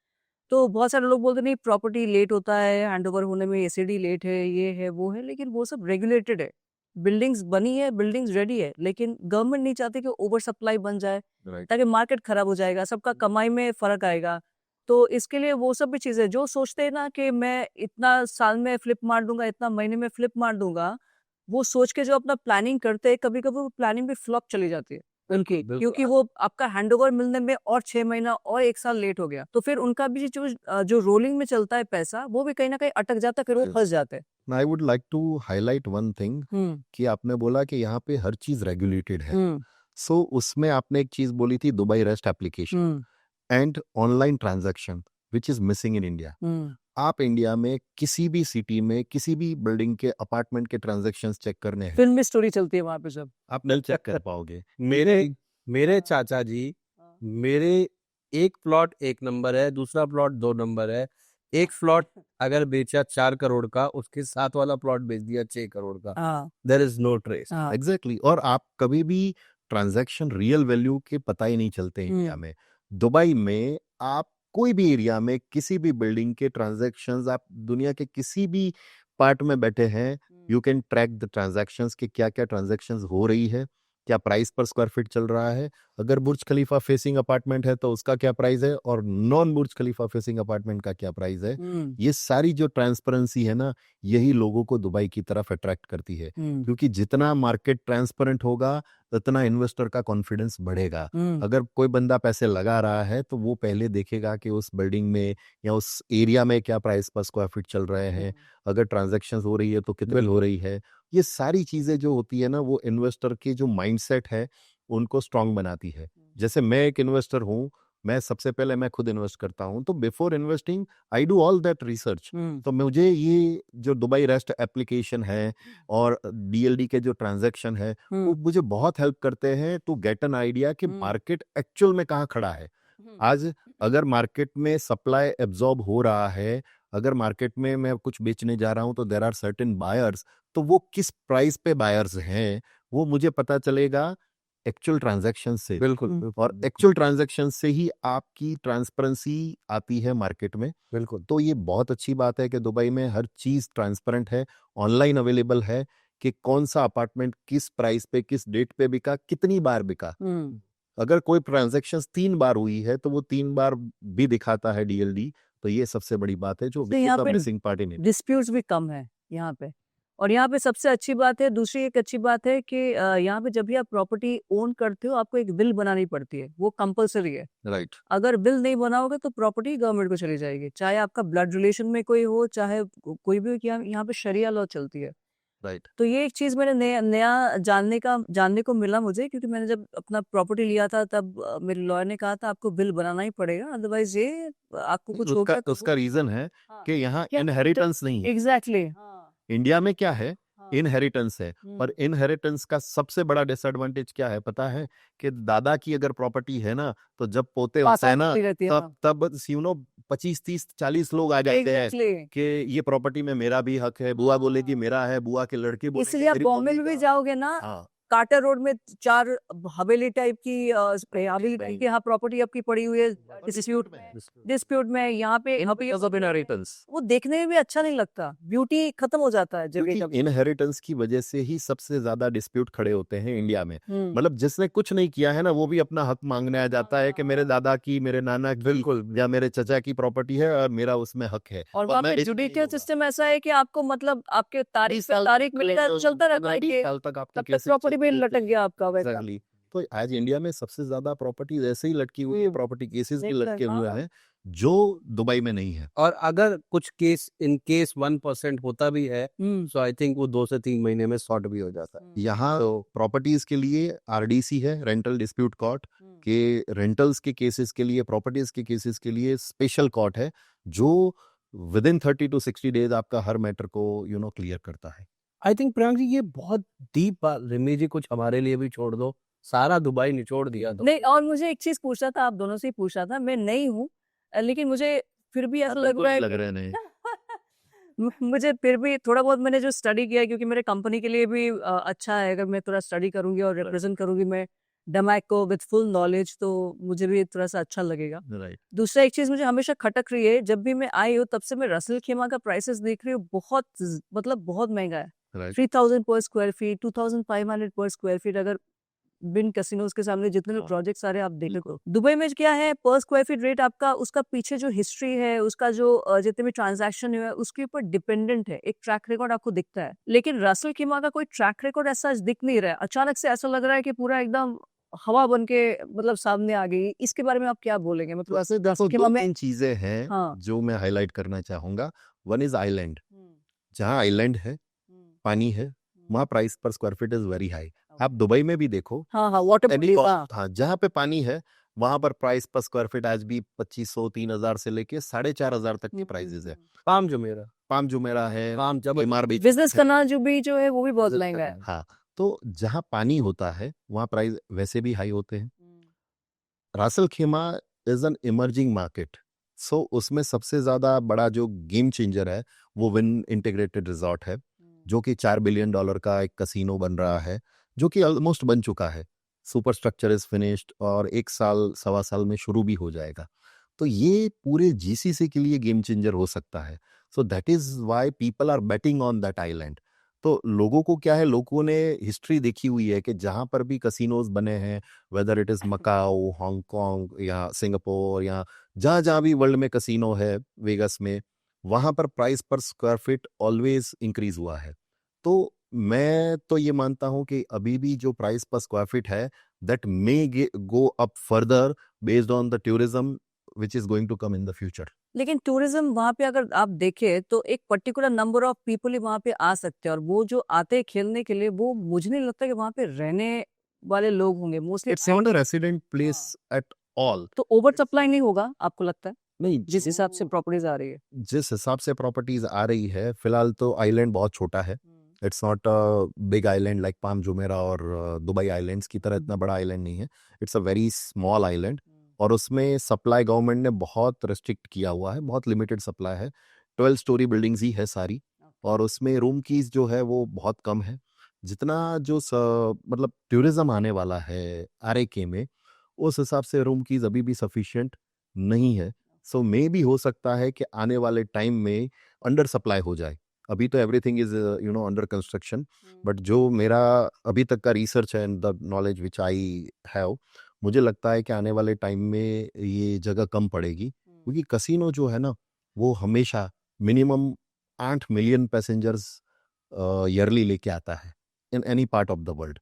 तो बहुत सारे लोग बोलते नहीं प्रॉपर्टी लेट होता है हैंडओवर होने में एसीडी लेट है ये है वो है लेकिन वो सब रेगुलेटेड है बिल्डिंग्स बनी है बिल्डिंग्स रेडी है लेकिन गवर्नमेंट नहीं चाहती कि ओवर सप्लाई बन जाए ताकि मार्केट खराब हो जाएगा सबका कमाई में फर्क आएगा तो इसके लिए वो सब भी चीजें जो सोचते हैं ना कि मैं इतना साल में फ्लिप मार दूंगा इतना महीने में फ्लिप मार दूंगा वो सोच के जो अपना प्लानिंग करते हैं कभी कभी वो प्लानिंग भी फ्लॉप चली जाती है उनकी बिल्कुल। क्योंकि वो आपका हैंडओवर मिलने में और 6 महीना और 1 साल लेट हो गया तो फिर उनका भी जो रोलिंग में चलता है पैसा वो भी कहीं ना कहीं अटक जाता है फिर वो फंस जाते हैं I would like to highlight one thing कि आपने बोला कि यहाँ पे हर चीज रेगुलेटेड है सो उसमें आपने एक चीज बोली थी Dubai rest application and online transaction which is missing in India आप इंडिया में किसी भी सिटी में किसी भी बिल्डिंग के अपार्टमेंट के ट्रांजैक्शंस चेक करने हैं फिल्म में स्टोरी चलती है वहां पे सब आप नहीं चेक कर पाओगे मेरे चाचा जी मेरे एक प्लॉट 1 नंबर है दूसरा प्लॉट 2 नंबर है एक प्लॉट अगर बेचा 4 करोड़ का उसके साथ वाला प्लॉट बेच दिया 6 करोड़ का there is no trace exactly और आप कभी भी ट्रांजैक्शन रियल वैल्यू के पता ही नहीं चलते इंडिया में दुबई में आप कोई भी एरिया में किसी भी बिल्डिंग के ट्रांजैक्शंस आप दुनिया के किसी भी पार्ट में बैठे हैं you can track the transactions कि क्या क्या ट्रांजैक्शंस हो रही है क्या प्राइस पर स्क्वायर फीट चल रहा है अगर बुर्ज खलीफा फेसिंग अपार्टमेंट है तो उसका क्या प्राइस है और नॉन बुर्ज खलीफा फेसिंग अपार्टमेंट का क्या प्राइस है ये सारी जो ट्रांसपेरेंसी है ना यही लोगों को दुबई की तरफ अट्रैक्ट करती है क्योंकि जितना मार्केट ट्रांसपेरेंट होगा उतना इन्वेस्टर का कॉन्फिडेंस बढ़ेगा अगर कोई बंदा पैसे लगा रहा है तो वो पहले देखेगा कि उस बिल्डिंग में या उस एरिया में क्या प्राइस पर स्क्वायर फीट चल रहे हैं अगर ट्रांजैक्शंस हो रही है तो कितनी हो रही है ये सारी चीजें जो होती है ना वो इन्वेस्टर की जो माइंडसेट है उनको स्ट्रांग बनाती है जैसे मैं एक इन्वेस्टर हूँ, मैं सबसे पहले मैं खुद इन्वेस्ट करता हूँ, तो before investing I do all that research. तो मुझे ये जो दुबई रेस्ट एप्लीकेशन है और डीएलडी के जो ट्रांजैक्शन है वो मुझे बहुत हेल्प करते हैं टू गेट एन आइडिया कि मार्केट एक्चुअल में कहाँ खड़ा है। आज अगर मार्केट में सप्लाई एब्जॉर्ब हो रहा है, अगर मार्केट में मैं कुछ बेचने जा रहा हूं तो देयर आर सर्टेन बायर्स, तो वो किस प्राइस पे बायर्स हैं वो मुझे पता चलेगा एक्चुअल ट्रांजैक्शन से। बिल्कुल और एक्चुअल ट्रांजैक्शन से ही आपकी ट्रांसपेरेंसी आती है मार्केट में। बिल्कुल। तो ये बहुत अच्छी बात है कि दुबई में हर चीज ट्रांसपेरेंट है, ऑनलाइन अवेलेबल है कि कौन सा अपार्टमेंट किस प्राइस पे किस डेट पे बिका, कितनी बार बिका। अगर कोई ट्रांजैक्शन 3 बार हुई है तो वो 3 बार भी दिखाता है डीएलडी। तो ये सबसे बड़ी बात है जो तो यहाँ पे मिसिंग पार्टी नहीं। डिस्प्यूट्स भी कम है यहाँ पे। और यहाँ पे सबसे अच्छी बात है, दूसरी एक अच्छी बात है कि यहाँ पे जब भी आप प्रॉपर्टी ओन करते हो आपको एक बिल बनानी पड़ती है, वो कंपलसरी है। राइट। अगर बिल नहीं बनाओगे तो प्रॉपर्टी गवर्नमेंट को चली जाएगी, चाहे आपका ब्लड रिलेशन में कोई हो, चाहे कोई भी हो। यहाँ पे शरिया लॉ चलती है। राइट। तो ये एक चीज मैंने नया जानने को मिला मुझे, क्योंकि मैंने जब अपना प्रॉपर्टी लिया था तब मेरे लॉयर ने कहा था आपको बिल बनाना ही पड़ेगा, अदरवाइज ये आपको कुछ हो गया तो उसका रीजन है हाँ। कि यहाँ क्या- इनहेरिटेंस नहीं है। एग्जैक्टली। इंडिया में क्या है, हाँ। इनहेरिटेंस है। पर इनहेरिटेंस का सबसे बड़ा डिसएडवांटेज क्या है पता है? कि दादा की अगर प्रॉपर्टी है ना तो जब पोते होते हैं ना तब 25-30-40 लोग आ जाते हैं कि ये प्रॉपर्टी में मेरा भी हक है। बुआ बोलेगी मेरा है, बुआ के लड़के बोलेंगे इसलिए आप मेरी बॉम्बे मम्मी में भी का। जाओगे ना, हाँ। कार्टर रोड में 4 हवेली टाइप की हवेली टाइप की यहाँ प्रॉपर्टी आपकी पड़ी हुई है डिस्प्यूट में। यहाँ पे वो देखने में भी अच्छा नहीं लगता, ब्यूटी खत्म हो जाता है जगह जब। इनहेरिटेंस की वजह से ही सबसे ज्यादा डिस्प्यूट खड़े होते हैं इंडिया में। मतलब जिसने कुछ नहीं किया है ना वो भी अपना हक मांगने आ जाता है कि मेरे दादा की, मेरे नाना की, बिल्कुल, या मेरे चचा की प्रॉपर्टी है और मेरा उसमें हक है। और वहाँ पे जुडिशियल सिस्टम ऐसा है कि आपको मतलब आपके तारीख मिलता चलता रहता है कि साल तक आपका तब तक प्रॉपर्टी पे लटक गया आपका वैसा। Exactly. तो आज इंडिया में सबसे ज्यादा प्रॉपर्टी ऐसे ही लटकी हुई है, प्रॉपर्टी केसेस भी लटके हुए हैं जो दुबई में नहीं है। और अगर कुछ केस इन केस 1% होता भी है तो आई थिंक वो 2 से 3 महीने में सॉर्ट भी हो जाता है। यहाँ तो प्रॉपर्टीज के लिए आरडीसी है, रेंटल डिस्प्यूट कोर्ट, के रेंटल्स के केसेस के लिए, प्रॉपर्टीज के केसेस के लिए स्पेशल कोर्ट है जो विद इन 30 to 60 डेज आपका हर मैटर को क्लियर करता है। आई थिंक प्रियांक जी ये बहुत डीप बात, रिमी जी कुछ हमारे लिए भी छोड़ दो, सारा दुबई निचोड़ दिया तो। नहीं, और मुझे एक चीज पूछना था, आप दोनों से ही पूछना था। मैं नई हूँ लेकिन मुझे फिर भी ऐसा लग रहा है नहीं। मुझे फिर भी थोड़ा बहुत मैंने जो स्टडी किया है, क्योंकि मेरे कंपनी के लिए भी अच्छा है अगर मैं थोड़ा स्टडी करूंगी और रिप्रेजेंट करूंगी मैं डमैक को विद फुल नॉलेज, तो मुझे भी थोड़ा सा अच्छा लगेगा। दूसरा एक चीज मुझे हमेशा खटक रही है, जब भी मैं आई हूँ तब से मैं रसल खेमा का प्राइसेस देख रही हूँ, बहुत मतलब बहुत महंगा है। 3000 पर स्क्वायर फीट, 2500 पर स्क्वायर फीट। अगर बिन कैसीनोज के सामने जितने भी प्रोजेक्ट्स आ रहे हैं आप देखो, दुबई में क्या है पर स्क्वायर फीट रेट आपका, उसका पीछे जो हिस्ट्री है, उसका जो जितने भी ट्रांजैक्शन है उसके ऊपर डिपेंडेंट है, एक ट्रैक रिकॉर्ड आपको दिखता है। लेकिन रसल खीमा का कोई ट्रैक रिकॉर्ड ऐसा दिख नहीं रहा है, अचानक से ऐसा लग रहा है कि पूरा एकदम हवा बन के मतलब सामने आ गई। इसके बारे में आप क्या बोलेंगे? मतलब ऐसे दो तीन चीजें हैं जो मैं हाईलाइट करना चाहूंगा। One is island. जहाँ आइलैंड है, पानी है, वहाँ प्राइस पर square feet is very high. आप दुबई में भी देखो, वाटर जहाँ पे पानी है वहां पर प्राइस पर स्क्वायर फीट आज भी 2500-3000 से लेके 4500 तक की प्राइसेस है। पाम जुमेरा है, बिजनेस करना जो है वो भी बहुत महंगा है। हाँ, तो जहाँ पानी होता है वहाँ प्राइस वैसे भी हाई होते हैं। रासल खेमा इज एन इमर्जिंग मार्केट, सो उसमें सबसे ज्यादा बड़ा जो गेम चेंजर है वो विन इंटीग्रेटेड रिजॉर्ट है, जो कि $4 बिलियन का एक कसिनो बन रहा है, जो कि ऑलमोस्ट बन चुका है। सुपर स्ट्रक्चर इज फिनिश्ड और 1 साल 1.25 साल में शुरू भी हो जाएगा। तो ये पूरे जीसीसी के लिए गेम चेंजर हो सकता है। So that is why people are betting on that island. तो लोगों को क्या है, लोगों ने हिस्ट्री देखी हुई है कि जहां पर भी कसिनोज बने हैं, whether it is Macao, Hong Kong या सिंगापुर या जहां जहां भी वर्ल्ड में कसिनो है, वेगस में, वहां पर प्राइस पर स्क्वायर फीट ऑलवेज इंक्रीज हुआ है। तो मैं तो ये मानता हूं कि अभी भी जो प्राइस पर स्क्वायर फीट है that may go up further based on the tourism which is going to come in the future. लेकिन टूरिज्म वहाँ पे अगर आप देखें तो एक पर्टिकुलर नंबर ऑफ पीपल ही वहाँ पे आ सकते हैं, और वो जो आते हैं खेलने के लिए, वो मुझे नहीं लगता कि वहाँ पे रहने वाले लोग होंगे mostly. It's not a resident place at all. तो ओवर सप्लाई नहीं होगा आपको लगता है नहीं, जिस हिसाब से प्रॉपर्टीज आ रही है? जिस हिसाब से प्रॉपर्टीज आ रही है फिलहाल तो आइलैंड बहुत छोटा है। It's not a big island like palm Jumeirah और दुबई आइलैंड्स की तरह इतना बड़ा आइलैंड नहीं है। It's a very small island और उसमें सप्लाई गवर्नमेंट ने बहुत रेस्ट्रिक्ट किया हुआ है, बहुत लिमिटेड सप्लाई है। 12 स्टोरी बिल्डिंग्स ही है सारी और उसमें रूम कीज जो है वो बहुत कम है। जितना जो मतलब टूरिज्म आने वाला है आरएके में, उस हिसाब से रूम कीज अभी भी सफिशिएंट नहीं है। सो मे भी हो सकता है कि आने वाले टाइम में अंडर सप्लाई हो जाए। अभी तो everything is under construction, but जो मेरा अभी तक का रिसर्च है and the knowledge which I have, मुझे लगता है कि आने वाले टाइम में ये जगह कम पड़ेगी क्योंकि कसिनो जो है ना वो हमेशा मिनिमम 8 मिलियन पैसेंजर्स ईयरली लेके आता है in any part of the world.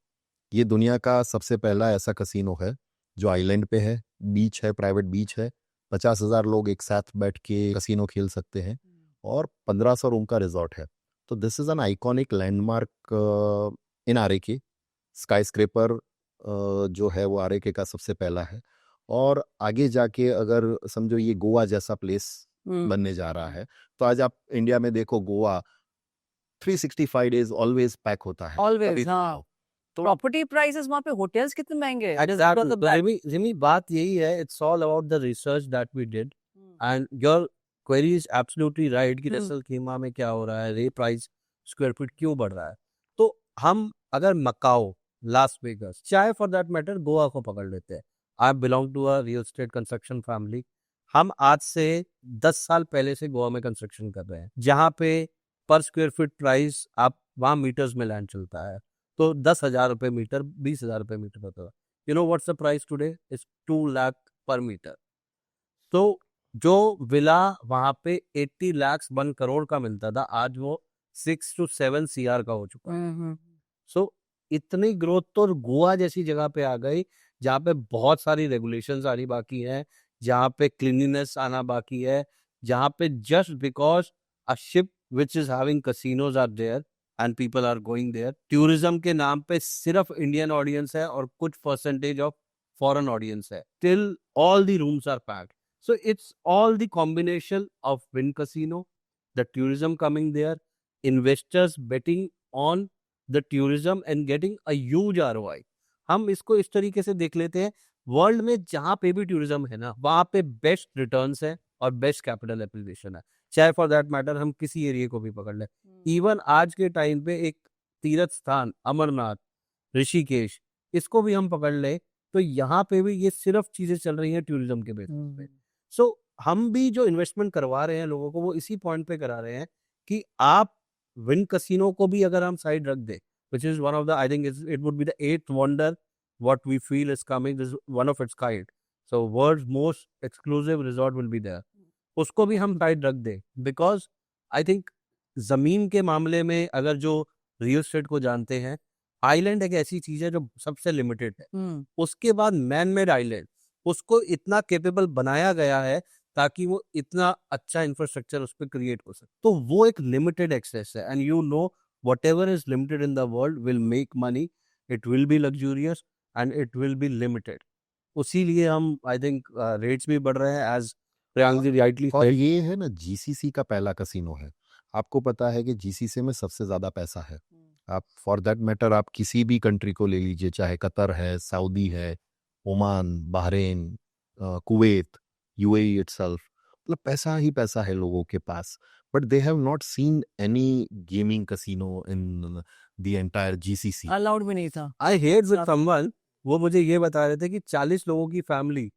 ये दुनिया का सबसे पहला ऐसा कसिनो है जो आइलैंड पे है, बीच है, प्राइवेट बीच है। 50,000 लोग एक साथ बैठ के कसिनो खेल सकते हैं और 1500 रूम का रिजॉर्ट है। तो this is an iconic landmark in आरएके। Sky scraper जो है वो आरएके का सबसे पहला है और आगे जाके अगर समझो ये गोवा जैसा प्लेस बनने जा रहा है, तो आज आप इंडिया में देखो गोवा 365 डेज ऑलवेज पैक होता है। Always, कभी हाँ। तो प्रॉपर्टी प्राइसेस वहाँ पे होटल्स कितने महंगे हैं? Exactly. Because of तो that. रिमी बात यही है, it's all about the research that we did and your query is absolutely right कि रसल खीमा में क्या हो रहा है, रे प्राइस स्क्वायर फीट क्यों बढ़ रहा है। तो हम अगर मकाओ, लास वेगस, चाहे फॉर दैट मैटर गोवा को पकड़ लेते हैं। I belong to a real estate construction family. हम आज से 10 साल पहले से गोवा में कंस्ट्रक्शन कर रहे हैं, जहाँ पे पर स्क्वायर फीट प्राइस आप वहाँ मीटर्स में लैंड चलता है, तो 10,000 रुपये मीटर, 20,000 रुपये मीटर होता था। You know what's the price today is 2 lakh पर मीटर। तो जो विला वहां पे 80 लाख 1 करोड़ का मिलता था, आज वो 6 to 7 CR का हो चुका है। सो इतनी ग्रोथ तो गोवा जैसी जगह पे आ गई जहाँ पे बहुत सारी रेगुलेशंस आनी बाकी है, जहाँ पे क्लीनिनेस आना बाकी है, जहाँ पे just because a ship which is having casinos are there and people are going there, tourism के नाम पे सिर्फ इंडियन ऑडियंस है और कुछ परसेंटेज ऑफ फॉरेन ऑडियंस है, till all the rooms are packed. So it's all the combination of Wynn Casino, the tourism coming there, investors betting on the tourism and getting a huge ROI. हम इसको इस तरीके से देख लेते हैं, वर्ल्ड में जहाँ पे भी टूरिज्म है ना, वहाँ पे बेस्ट रिटर्न्स है और बेस्ट कैपिटल एप्लीकेशन है। चाहे फॉर दैट मैटर हम किसी एरिया को भी पकड़ लें, इवन आज के टाइम पे एक तीर्थ स्थान अमरनाथ, ऋषिकेश, इसको भी हम पकड़ ले तो यहाँ पे भी ये सिर्फ चीजें चल रही हैं टूरिज्म के बेसिस पे। सो हम भी जो इन्वेस्टमेंट करवा रहे हैं लोगों को, वो इसी पॉइंट पे करा रहे हैं कि आप विन कसिनो को भी अगर हम साइड रख दे, which is one of the, I think it would be the 8th wonder what we feel is coming, this is one of its kind, so world's most exclusive resort will be there, उसको भी हम साइड रख दे, because I think जमीन के मामले में अगर जो रियल एस्टेट को जानते हैं, आइलैंड एक ऐसी चीज है जो सबसे लिमिटेड है। उसके बाद मैन मेड आइलैंड, उसको इतना केपेबल बनाया गया है ताकि वो इतना अच्छा इंफ्रास्ट्रक्चर उस पर क्रिएट हो सके, तो वो एक लिमिटेड एक्सेस है। And you know whatever is limited in the world will make money, it will be luxurious and it will be limited. उसीलिए हम आई थिंक रेट्स भी बढ़ रहे हैं, एज प्रियांक जी राइटली। और ये है ना जीसीसी का पहला कसिनो है। आपको पता है कि जीसीसी में सबसे ज्यादा पैसा है। आप फॉर दैट मैटर आप किसी भी कंट्री को ले लीजिए, चाहे कतर है, सऊदी है, Oman, Bahrain, Kuwait, UAE itself, मतलब पैसा ही पैसा है लोगों के पास। But they have not seen any gaming casino in the entire GCC. Allowed भी नहीं था। आई हेट विद समवन, वो मुझे ये बता रहे थे कि 40 लोगों की फैमिली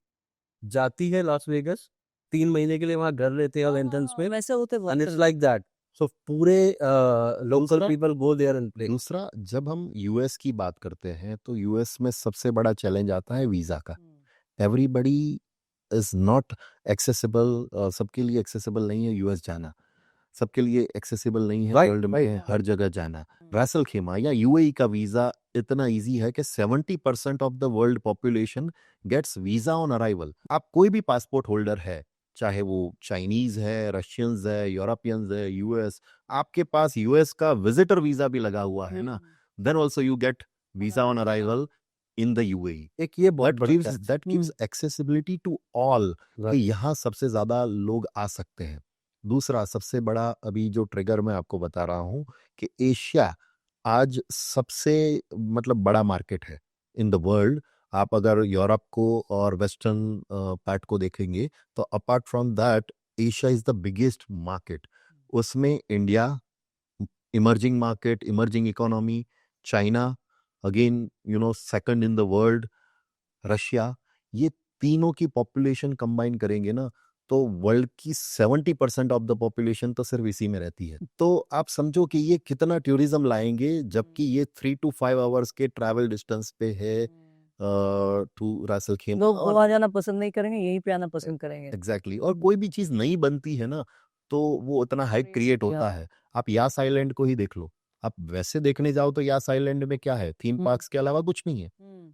जाती है लॉस वेगस, 3 महीने के लिए वहां घर लेते हैं और एंट्रेंस में, वैसे होते and it's like that. So पूरे local people go there and play. दूसरा, जब हम यूएस की बात करते हैं तो यूएस में सबसे बड़ा चैलेंज आता है वीजा का। एवरीबडी इज नॉट एक्सेसिबल, सबके लिए एक्सेसिबल नहीं है यूएस जाना, सबके लिए एक्सेसिबल नहीं है वर्ल्ड में हर जगह जाना। रैसल खेमा या यूएई का वीजा इतना इजी है कि 70% of the world population gets visa on arrival. आप कोई भी पासपोर्ट होल्डर है, चाहे वो चाइनीज है, रशियंस है, यूरोपियंस है, यूएस, आपके पास यूएस का विजिटर वीजा भी लगा हुआ है ना, then also you get visa on arrival in the UAE. एक ये बहुत बड़ा step है। That gives accessibility to all कि Right. यहाँ सबसे ज्यादा लोग आ सकते हैं। दूसरा सबसे बड़ा अभी जो ट्रिगर मैं आपको बता रहा हूँ कि एशिया आज सबसे मतलब बड़ा मार्केट है इन द वर्ल्ड। आप अगर यूरोप को और वेस्टर्न पार्ट को देखेंगे तो apart from that Asia is the biggest market. उसमें India, emerging market, emerging economy, China again second in the world, Russia, ये तीनों की पॉपुलेशन कंबाइन करेंगे ना तो वर्ल्ड की 70% ऑफ द पॉपुलेशन तो सिर्फ इसी में रहती है। तो आप समझो कि ये कितना टूरिज्म लाएंगे, जबकि ये 3 to 5 आवर्स के ट्रैवल डिस्टेंस पे है टू रासल खेम। लोग वहाँ जाना पसंद नहीं करेंगे, यहीं पे आना पसंद करेंगे। एग्जैक्टली और कोई भी चीज नहीं बनती है ना तो वो उतना हाइप क्रिएट होता है। आप यास आइलैंड को ही देख लो, आप वैसे देखने जाओ तो यास आइलैंड में क्या है, थीम पार्क्स के अलावा कुछ नहीं है,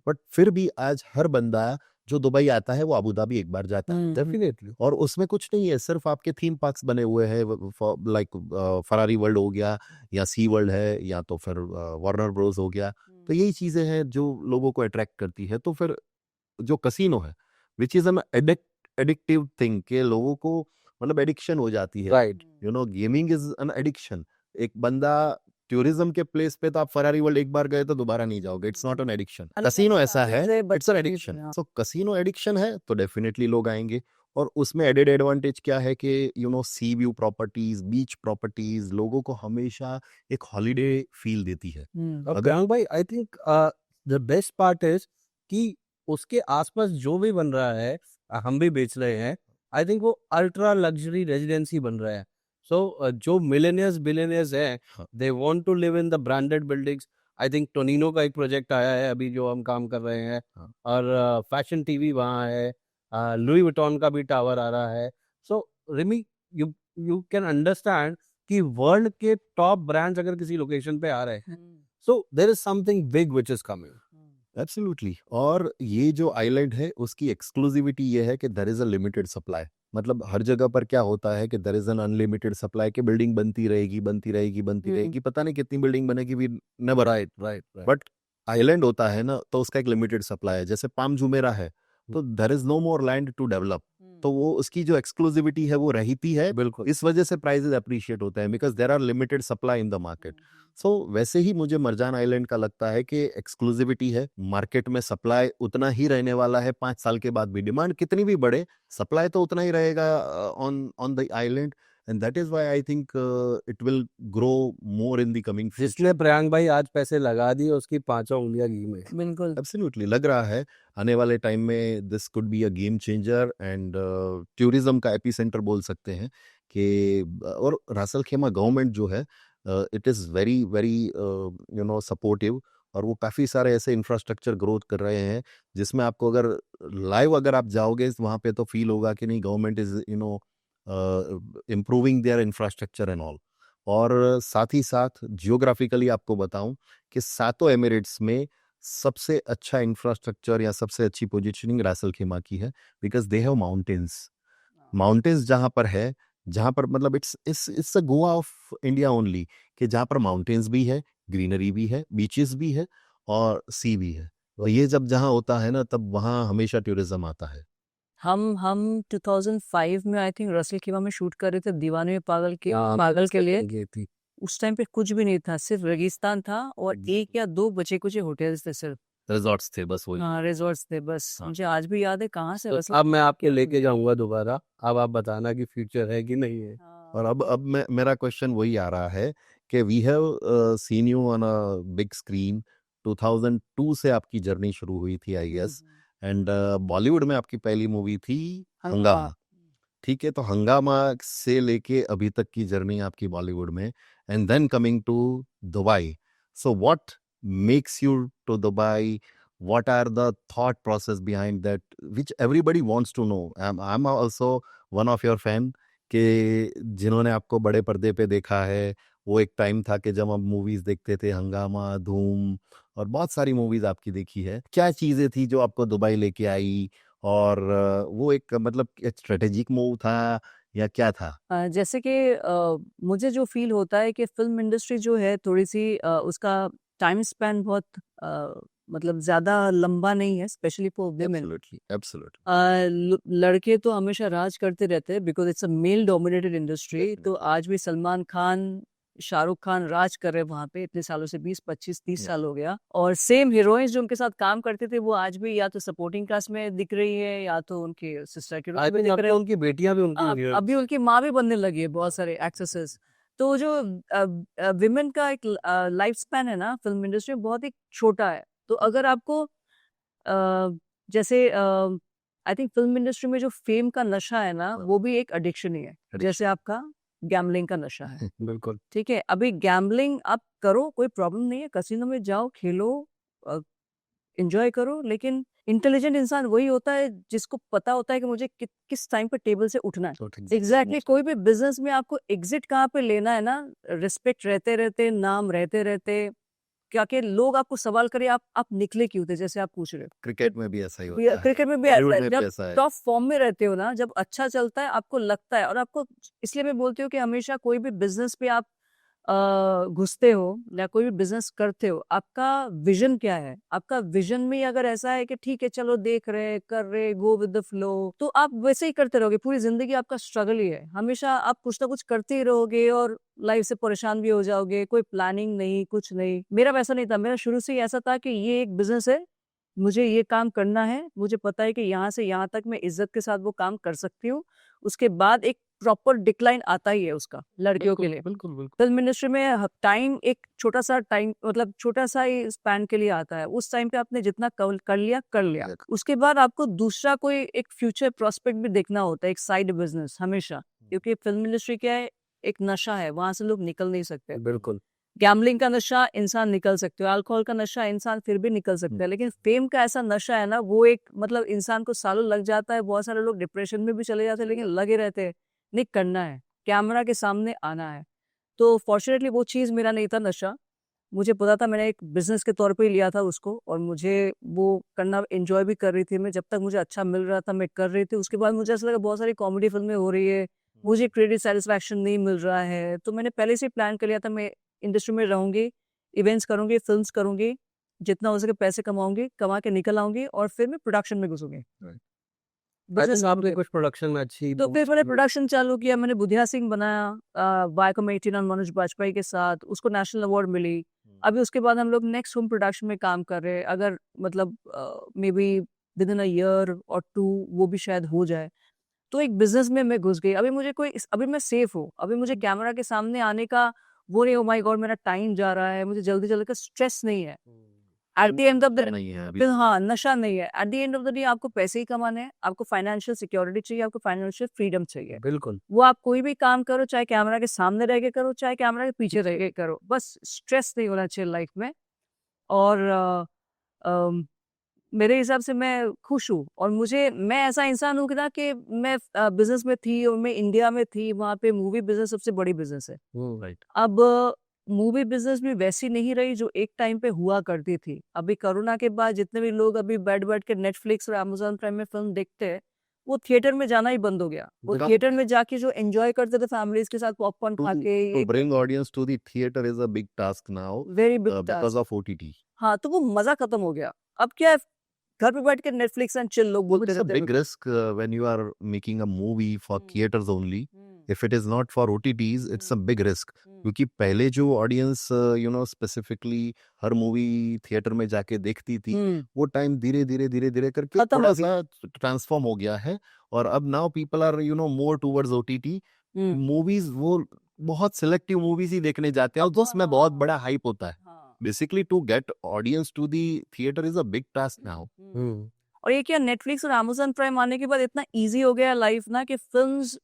बट फिर भी आज हर बंदा जो दुबई आता है वो अबू धाबी एक बार जाता है डेफिनेटली। और उसमें कुछ नहीं है, सिर्फ आपके थीम पार्क्स बने हुए हैं लाइक फरारी वर्ल्ड हो गया या सी वर्ल्ड है या तो फिर वार्नर ब्रोस हो गया। तो यही चीजें हैं जो लोगों को अट्रैक्ट करती है। तो फिर जो कसीनो है which is an addictive thing के लोगों को मतलब एडिक्शन हो जाती है। Right. Gaming is an addiction. एक बंदा टूरिज्म के प्लेस पे तो आप फरारी वर्ल्ड एक बार गए तो दोबारा नहीं जाओगे, it's not an addiction. Casino ऐसा है, it's an addiction. So casino addiction है तो डेफिनेटली लोग आएंगे। और उसमें एडेड एडवांटेज क्या है कि सी व्यू प्रॉपर्टीज, बीच प्रॉपर्टीज लोगों को हमेशा एक हॉलीडे फील देती है। और प्रियांक भाई आई think the best part is कि उसके आसपास जो भी बन रहा है, हम भी बेच रहे हैं, आई थिंक वो अल्ट्रा लग्जरी रेजिडेंसी बन रहा है। सो जो मिलेनियर्स बिलियनियर्स हैं, हाँ। They want to live in the branded buildings. I think Tonino का एक प्रोजेक्ट आया है अभी जो हम काम कर रहे हैं, हाँ। और फैशन टीवी वहाँ है, लुई विटॉन का भी टावर आ रहा है। So Rimi, you you can understand कि वर्ल्ड के टॉप ब्रांड्स अगर किसी लोकेशन पे आ रहे हैं, so there is something big which is coming. Absolutely. और ये जो आइलैंड है उसकी एक्सक्लूसिविटी ये है कि there is a limited supply. मतलब हर जगह पर क्या होता है कि there is an unlimited supply कि बिल्डिंग बनती रहेगी बनती रहेगी बनती रहेगी, पता नहीं कितनी बिल्डिंग बनेगी, we never. Right right. But island होता है ना तो उसका एक लिमिटेड सप्लाई है। जैसे पाम जुमेरा है तो there is no more land to develop, तो वो उसकी जो एक्सक्लूसिविटी है वो रहती है। बिल्कुल। इस वजह से प्राइसेस अप्रिशिएट होते हैं because there are limited supply in the market. So वैसे ही मुझे मरजान आइलैंड का लगता है कि एक्सक्लूसिविटी है, मार्केट में सप्लाई उतना ही रहने वाला है 5 साल के बाद भी। डिमांड कितनी भी बढ़े, सप्लाई तो उतना ही रहेगा on the island, and that is why I think it will grow more in the coming future. जिसने प्रियांक भाई आज पैसे लगा दिए उसकी 5 उंगलियां घी में। बिल्कुल। एब्सोल्युटली लग रहा है आने वाले टाइम में this could be a game changer and tourism का एपिसेंटर बोल सकते हैं कि और रासल खेमा गवर्नमेंट जो है it is very very supportive, और वो काफ़ी सारे ऐसे इंफ्रास्ट्रक्चर ग्रोथ कर रहे हैं जिसमें आपको अगर लाइव अगर आप जाओगे वहाँ पे तो फील होगा कि नहीं, government is improving there infrastructure and all. और साथ ही साथ जियोग्राफिकली आपको बताऊं कि सातों एमिरेट्स में सबसे अच्छा इंफ्रास्ट्रक्चर या सबसे अच्छी पोजीशनिंग रासल खेमा की है बिकॉज दे हैव माउंटेन्स जहां पर है, जहां पर मतलब it's a Goa of India only कि जहां पर माउंटेन्स भी है, ग्रीनरी भी है, बीचेस भी है और सी भी है। तो ये जब जहां होता है ना तब वहां हमेशा टूरिज्म आता है। हम 2005 में आई थिंक रसल खेमा में शूट कर रहे थे दीवाने में पागल के लिए। ये थी। उस टाइम पे कुछ भी नहीं था, सिर्फ रेगिस्तान था और 1 या 2 बचे कुछ होटल्स थे सिर्फ। रिजॉर्ट्स थे बस वही। हाँ, रिजॉर्ट्स थे बस। हाँ। मुझे आज भी याद है कहाँ से तो रसल। अब मैं आपके लेके जाऊंगा दोबारा, अब आप बताना कि फ्यूचर है कि नहीं है। और अब मेरा क्वेश्चन वही आ रहा है कि we have seen you on a big screen. 2002 से आपकी जर्नी शुरू हुई थी आई गेस, एंड बॉलीवुड में आपकी पहली मूवी थी हंगामा। ठीक है, तो हंगामा से लेके अभी तक की जर्नी आपकी बॉलीवुड में, and then coming to Dubai. So what makes you to Dubai? What are the thought process behind that, which everybody wants to know? I'm also one of your fan कि जिन्होंने आपको बड़े पर्दे पे देखा है। वो एक टाइम था कि जब हम मूवीज देखते थे, हंगामा, धूम और बहुत सारी मूवीज आपकी देखी है। क्या चीजें थी जो आपको दुबई लेके आई, और वो एक मतलब स्ट्रेटेजिक मूव था या क्या था? जैसे कि मुझे जो फील होता है कि फिल्म इंडस्ट्री जो है थोड़ी सी उसका टाइम स्पैन बहुत मतलब ज्यादा लंबा नहीं है, specially for women. Absolutely, absolutely. लड़के तो हमेशा राज करते रहते हैं because it's a male dominated industry. तो Definitely. आज भी सलमान खान, शाहरुख खान राज कर रहे हैं वहां पे इतने सालों से, 20 25 30 Yeah. साल हो गया। और सेम हीरोइंस जो उनके साथ काम करते थे वो आज भी या तो सपोर्टिंग कास्ट में दिख रही है या तो उनके सिस्टर के रोल आई में थिंक दिख अब रहे तो हैं। उनकी बेटियां भी उनकी अभी उनकी माँ भी बनने लगी है, बहुत सारे एक्ट्रेसेस। तो जो विमेन का एक लाइफ स्पैन है ना फिल्म इंडस्ट्री में, बहुत ही छोटा है। तो अगर आपको जैसे आई थिंक फिल्म इंडस्ट्री में जो फेम का नशा है ना, वो भी एक एडिक्शन ही है, जैसे आपका गैम्बलिंग का नशा है। बिल्कुल। ठीक है, अभी गैम्बलिंग आप करो, कोई प्रॉब्लम नहीं है, कसिनो में जाओ, खेलो, एंजॉय करो, लेकिन इंटेलिजेंट इंसान वही होता है जिसको पता होता है कि मुझे किस टाइम पे टेबल से उठना है। एग्जैक्टली कोई भी बिजनेस में आपको एग्जिट कहाँ पे लेना है ना, रिस्पेक्ट रहते रहते, नाम रहते रहते, क्या कि लोग आपको सवाल करें आप निकले क्यों थे, जैसे आप पूछ रहे हो। क्रिकेट में भी ऐसा ही होता है, क्रिकेट में भी बॉलीवुड में भी जब ऐसा है। टॉप फॉर्म में रहते हो ना, जब अच्छा चलता है आपको लगता है, और आपको इसलिए मैं बोलती हूँ कि हमेशा कोई भी बिजनेस पे आप घुसते हो या कोई भी बिजनेस करते हो, आपका विजन क्या है। आपका विजन में अगर ऐसा है कि ठीक है चलो देख रहे कर रहे, गो विद द फ्लो, तो आप वैसे ही करते रहोगे, पूरी जिंदगी आपका स्ट्रगल ही है। हमेशा आप कुछ ना कुछ करते ही रहोगे और लाइफ से परेशान भी हो जाओगे, कोई प्लानिंग नहीं, कुछ नहीं। मेरा वैसा नहीं था, मेरा शुरू से ही ऐसा था कि ये एक बिजनेस है, मुझे ये काम करना है, मुझे पता है कि यहाँ से यहाँ तक मैं इज्जत के साथ वो काम कर सकती हूँ। उसके बाद एक प्रॉपर डिक्लाइन आता ही है उसका, लड़कियों के लिए। बिल्कुल बिल्कुल। फिल्म इंडस्ट्री में टाइम एक छोटा सा टाइम, मतलब छोटा सा ही स्पैन के लिए आता है। उस टाइम पे आपने जितना कर लिया कर लिया, उसके बाद आपको दूसरा कोई एक फ्यूचर प्रोस्पेक्ट भी देखना होता है, एक साइड बिजनेस हमेशा, क्योंकि फिल्म इंडस्ट्री क्या है, एक नशा है, वहां से लोग निकल नहीं सकते। बिल्कुल। गैम्बलिंग का नशा इंसान निकल सकते हो, अल्कोहल का नशा इंसान फिर भी निकल सकता है, लेकिन फेम का ऐसा नशा है ना, वो एक मतलब इंसान को सालों लग जाता है। बहुत सारे लोग डिप्रेशन में भी चले जाते हैं, लेकिन लगे रहते हैं, नहीं करना है, कैमरा के सामने आना है। तो फॉर्चुनेटली वो चीज़ मेरा नहीं था नशा, मुझे पता था, मैंने एक बिजनेस के तौर पे ही लिया था उसको, और मुझे वो करना एंजॉय भी कर रही थी मैं। जब तक मुझे अच्छा मिल रहा था मैं कर रही थी। उसके बाद मुझे ऐसा लगा बहुत सारी कॉमेडी फिल्में हो रही है, मुझे क्रेडिट सेटिस्फैक्शन नहीं मिल रहा है, तो मैंने पहले से ही प्लान कर लिया था मैं इंडस्ट्री में रहूंगी, इवेंट्स करूंगी, फिल्म्स करूंगी, जितना हो सके पैसे कमाऊंगी, कमा के निकल आऊंगी, और फिर मैं प्रोडक्शन में घुसूंगी। बिजनेस आपने कुछ प्रोडक्शन में अच्छी तो फिर मैंने प्रोडक्शन चालू किया, मैंने बुधिया सिंह बनाया वायकॉम 18 और मनोज बाजपेयी के साथ, उसको नेशनल अवार्ड मिली। अभी उसके बाद हम लोग नेक्स्ट होम प्रोडक्शन में काम कर रहे हैं, अगर मतलब may be with in a year और 2 वो भी शायद हो जाए। तो एक बिजनेस में मैं घुस गई। अभी मुझे अभी मैं सेफ हूँ, अभी मुझे कैमरा के सामने आने का वो नहीं, ओ माय गॉड मेरा टाइम जा रहा है, मुझे जल्दी जल्दी का स्ट्रेस नहीं है। At the end of the नहीं है अभी। फिर हाँ, नशा नहीं है। At the end of the day आपको पैसे ही कमाने हैं, आपको फाइनेंशियल सिक्योरिटी चाहिए, आपको फाइनेंशियल फ्रीडम चाहिए। बिल्कुल। वो आप कोई भी काम करो, चाहे कैमरा के सामने रह के करो, चाहे कैमरा के पीछे रह के करो, बस स्ट्रेस नहीं होना चाहिए लाइफ में। और अम, मेरे हिसाब से मैं खुश हूँ, और मैं ऐसा इंसान हूँ कि ना कि मैं बिजनेस में थी और मैं इंडिया में थी, वहाँ पे मूवी बिजनेस सबसे बड़ी बिजनेस है। राइट। अब मूवी बिजनेस भी वैसी नहीं रही जो एक टाइम पे हुआ करती थी। अभी कोरोना के बाद जितने भी लोग अभी बैठ के नेटफ्लिक्स और अमेजोन प्राइम में फिल्म देखते हैं, वो थिएटर में जाना ही बंद हो गया। वो थिएटर में जाके जो एंजॉय करते थे फैमिलीज के साथ पॉपकॉर्न खा के, To bring audience to the theater is a big task now very big because of OTT. हाँ, तो वो मजा खत्म हो गया। अब क्या है, घर पे बैठ के नेटफ्लिक्स एंड चिल लोग बोलते It's a रहते big risk when you are making a movie for theaters only. If it is not for OTTs, it's a big risk. क्योंकि पहले जो ऑडियंस स्पेसिफिकली हर मूवी थिएटर में जाके देखती थी, वो टाइम धीरे धीरे करके खत्म थोड़ा हो गया। सा ट्रांसफॉर्म हो गया है। और अब now people are more towards OTT movies. वो बहुत सिलेक्टिव मूवीज ही देखने जाते हैं, और उसमें बहुत बड़ा हाइप होता है। Basically to get audience to the theatre is a big task now. और ये क्या, नेटफ्लिक्स और अमेजोन प्राइम आने के बाद इतना इजी हो गया लाइफ ना, कि फिल्म्स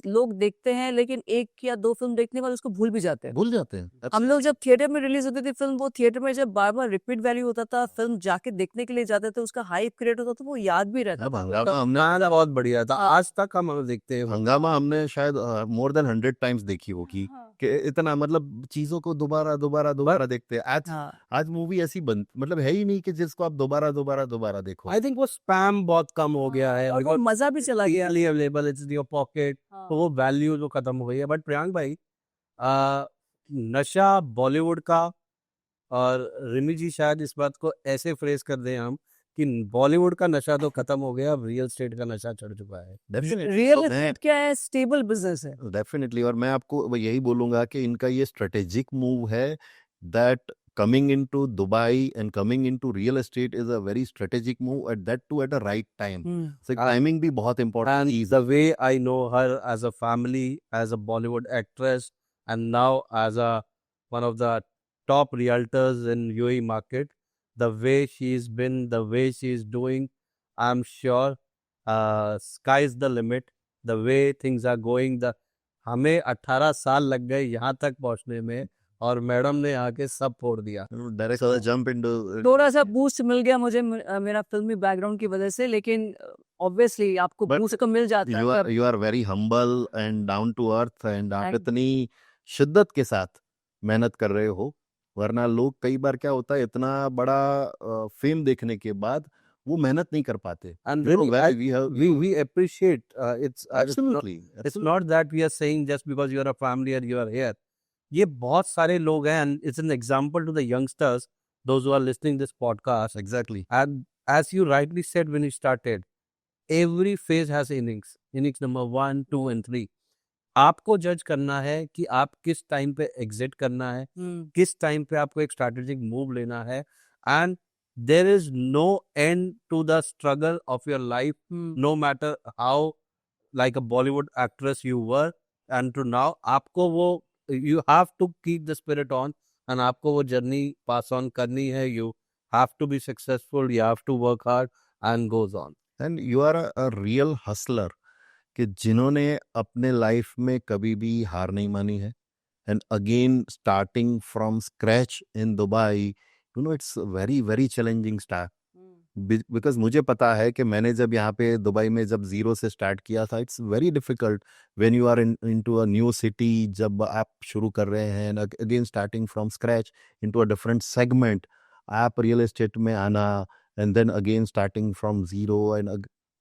लोग देखते हैं, लेकिन 1 या 2 फिल्म देखने के बाद उसको भूल भी जाते हैं। भूल जाते हैं। हम लोग जब थिएटर में रिलीज होती थी फिल्म, वो थिएटर में जब बार बार रिपीट वैल्यू होता था, फिल्म जाके देखने के लिए जाते थे, उसका हाइप क्रिएट होता था, वो याद भी रहता अब था। हंगामा हमने गाना बहुत बढ़िया था, हाँ। आज तक हम देखते हैं। हंगामा हमने शायद मोर देन 100 टाइम्स देखी होगी, कि इतना मतलब चीजों को दोबारा देखते हैं। आज मूवी ऐसी मतलब है ही नहीं कि जिसको आप दोबारा देखो। आई थिंक वो स्पैम बहुत कम हो गया है, और वो मजा भी चला गया। Available, it's in your pocket, तो वो वैल्यू जो खत्म हो गई है। बट प्रियांक भाई, नशा बॉलीवुड का और रिमी जी शायद इस बात को ऐसे फ्रेज कर दें हम कि बॉलीवुड का नशा तो खत्म हो गया, अब रियल एस्टेट का नशा चढ़ चुका है। रियल एस्टेट क्या है? स्टेबल बिजनेस है। डेफिनेटली, और मैं आपको यही बोलूंगा कि इनका ये स्ट्रेटेजिक मूव है, that coming into Dubai and coming into real estate is a very strategic move, at that too at a right time. So timing भी बहुत important And चीज the way I know her as a family, as a Bollywood actress, and now as a one of the top realtors in UAE market, the way she's been, the way she's doing, I'm sure sky's the limit. The way things are going, हमें 18 साल लग गए यहाँ तक पहुँचने में, और मैडम ने आके सब फोड़ दिया। डायरेक्ट जंप इनटू थोड़ा सा बूस्ट मिल गया मुझे मेरा फिल्मी बैकग्राउंड की वजह से, लेकिन ऑब्वियसली आपको But बूस्ट तो मिल जाता है। You are very humble and down to earth, and आप इतनी शिद्दत के साथ मेहनत कर रहे हो, वरना लोग कई बार क्या होता है, इतना बड़ा फेम देखने के बाद वो मेहनत नहीं कर पाते। And You know, really, we appreciate absolutely, it's not that we are saying just because you are a family and you are here. ये बहुत सारे लोग हैं, and it's an example to the youngsters, those who are listening this podcast. exactly. And as you rightly said when you started, every phase has innings. Innings number 1, 2 and 3. आपको जज करना है कि आप किस टाइम पे एग्जिट करना है, किस टाइम पे आपको एक स्ट्रैटेजिक मूव लेना है, and there is no end to the struggle of your life, no matter how like a Bollywood actress you were and to now, आपको वो you have to keep the spirit on, and आपको वो जर्नी पास ऑन करनी है। You have to be successful, you have to work hard and goes on. And you are a real hustler, कि जिन्होंने अपने लाइफ में कभी भी हार नहीं मानी है, and again starting from scratch in Dubai, you know it's very very challenging start, because मुझे पता है कि मैंने जब यहाँ पे दुबई में जब जीरो से स्टार्ट किया था, it's very difficult when you are into a new city, जब आप शुरू कर रहे हैं again starting from scratch into a different segment, आप रियल एस्टेट में आना, and then again starting from zero, and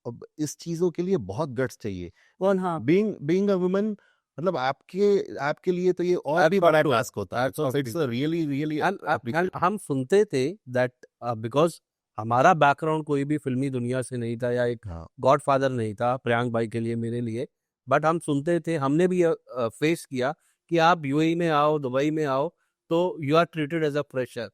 अब इस चीजों के लिए बहुत गट्स चाहिए। हाँ, बीइंग अ वुमन, मतलब आपके लिए तो ये और भी बड़ा टास्क होता है। So it's a really really And हम सुनते थे दैट बिकॉज हमारा बैकग्राउंड कोई भी फिल्मी दुनिया से नहीं था, या एक गॉडफादर नहीं था प्रियांक भाई के लिए, मेरे लिए, बट हम सुनते थे, हमने भी फेस किया कि आप यूएई में आओ, दुबई में आओ, तो you are treated as a fresher.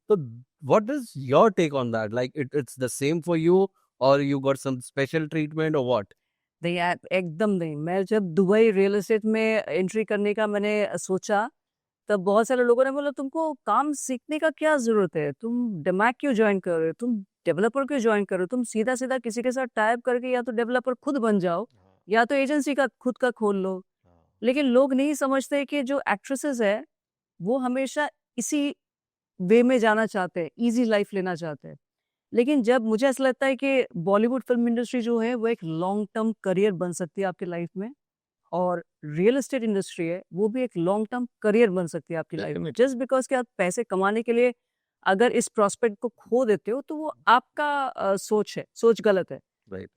तो what is your take on that? Like it's the same for you, और you got some special treatment, और व्हाट? नहीं यार, एकदम नहीं। मैं जब दुबई रियल एस्टेट में एंट्री करने का मैंने सोचा, तब बहुत सारे लोगों ने बोला तुमको काम सीखने का क्या जरूरत है, तुम डेमैक क्यों ज्वाइन कर रहे हो, तुम डेवलपर क्यों ज्वाइन कर रहे हो, तुम सीधा सीधा किसी के साथ टाइप करके या तो डेवलपर खुद बन जाओ, या तो एजेंसी का खुद का खोल लो। लेकिन लोग नहीं समझते कि जो एक्ट्रेसेस है वो हमेशा इसी वे में जाना चाहते हैं, इजी लाइफ लेना चाहते हैं। लेकिन जब मुझे ऐसा लगता है कि बॉलीवुड फिल्म इंडस्ट्री जो है वो एक लॉन्ग टर्म करियर बन सकती है आपकी लाइफ में, और रियल एस्टेट इंडस्ट्री है वो भी एक लॉन्ग टर्म करियर बन सकती है आपकी लाइफ में। जस्ट बिकॉज कि आप पैसे कमाने के लिए अगर इस प्रोस्पेक्ट को खो देते हो, तो वो आपका सोच है, सोच गलत है।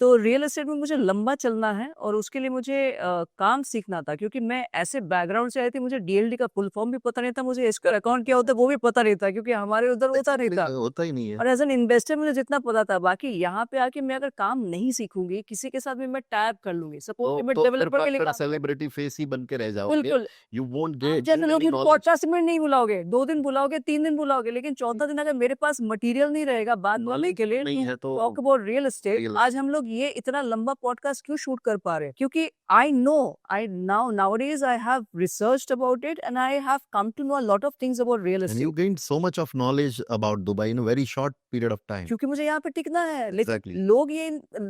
तो रियल एस्टेट में मुझे लंबा चलना है, और उसके लिए मुझे काम सीखना था, क्योंकि मैं ऐसे बैकग्राउंड से आई थी, मुझे डीएलडी का फुल फॉर्म भी पता नहीं था, मुझे स्क्वायर अकाउंट क्या होता है वो भी पता नहीं था, क्योंकि हमारे उधर होता नहीं था, होता ही नहीं है। और एज एन इन्वेस्टर मुझे जितना पता था। बाकी यहाँ पे आके मैं अगर काम नहीं सीखूंगी, किसी के साथ भी मैं टाइप कर लूंगी, सपोज मैं डेवलपर के लिए सेलिब्रिटी फेस ही बन के रह जाओगे। बिल्कुल, यू वोंट गेट जैसे लोग पॉडकास्ट में नहीं बुलाओगे, 2 दिन बुलाओगे, 3 दिन बुलाओगे, लेकिन चौथा दिन अगर मेरे पास मटेरियल नहीं रहेगा बात बोलने के लिए, नहीं है तो टॉक अबाउट रियल एस्टेट। आज हम लोग ये इतना लंबा पॉडकास्ट क्यों शूट कर पा रहे हैं? क्योंकि आई nowadays I have researched about it, and I have come to know a lot of things about real and estate. you gained so much of knowledge about Dubai in a very short period of time. क्योंकि मुझे यहाँ पे टिकना है। लेकिन Exactly.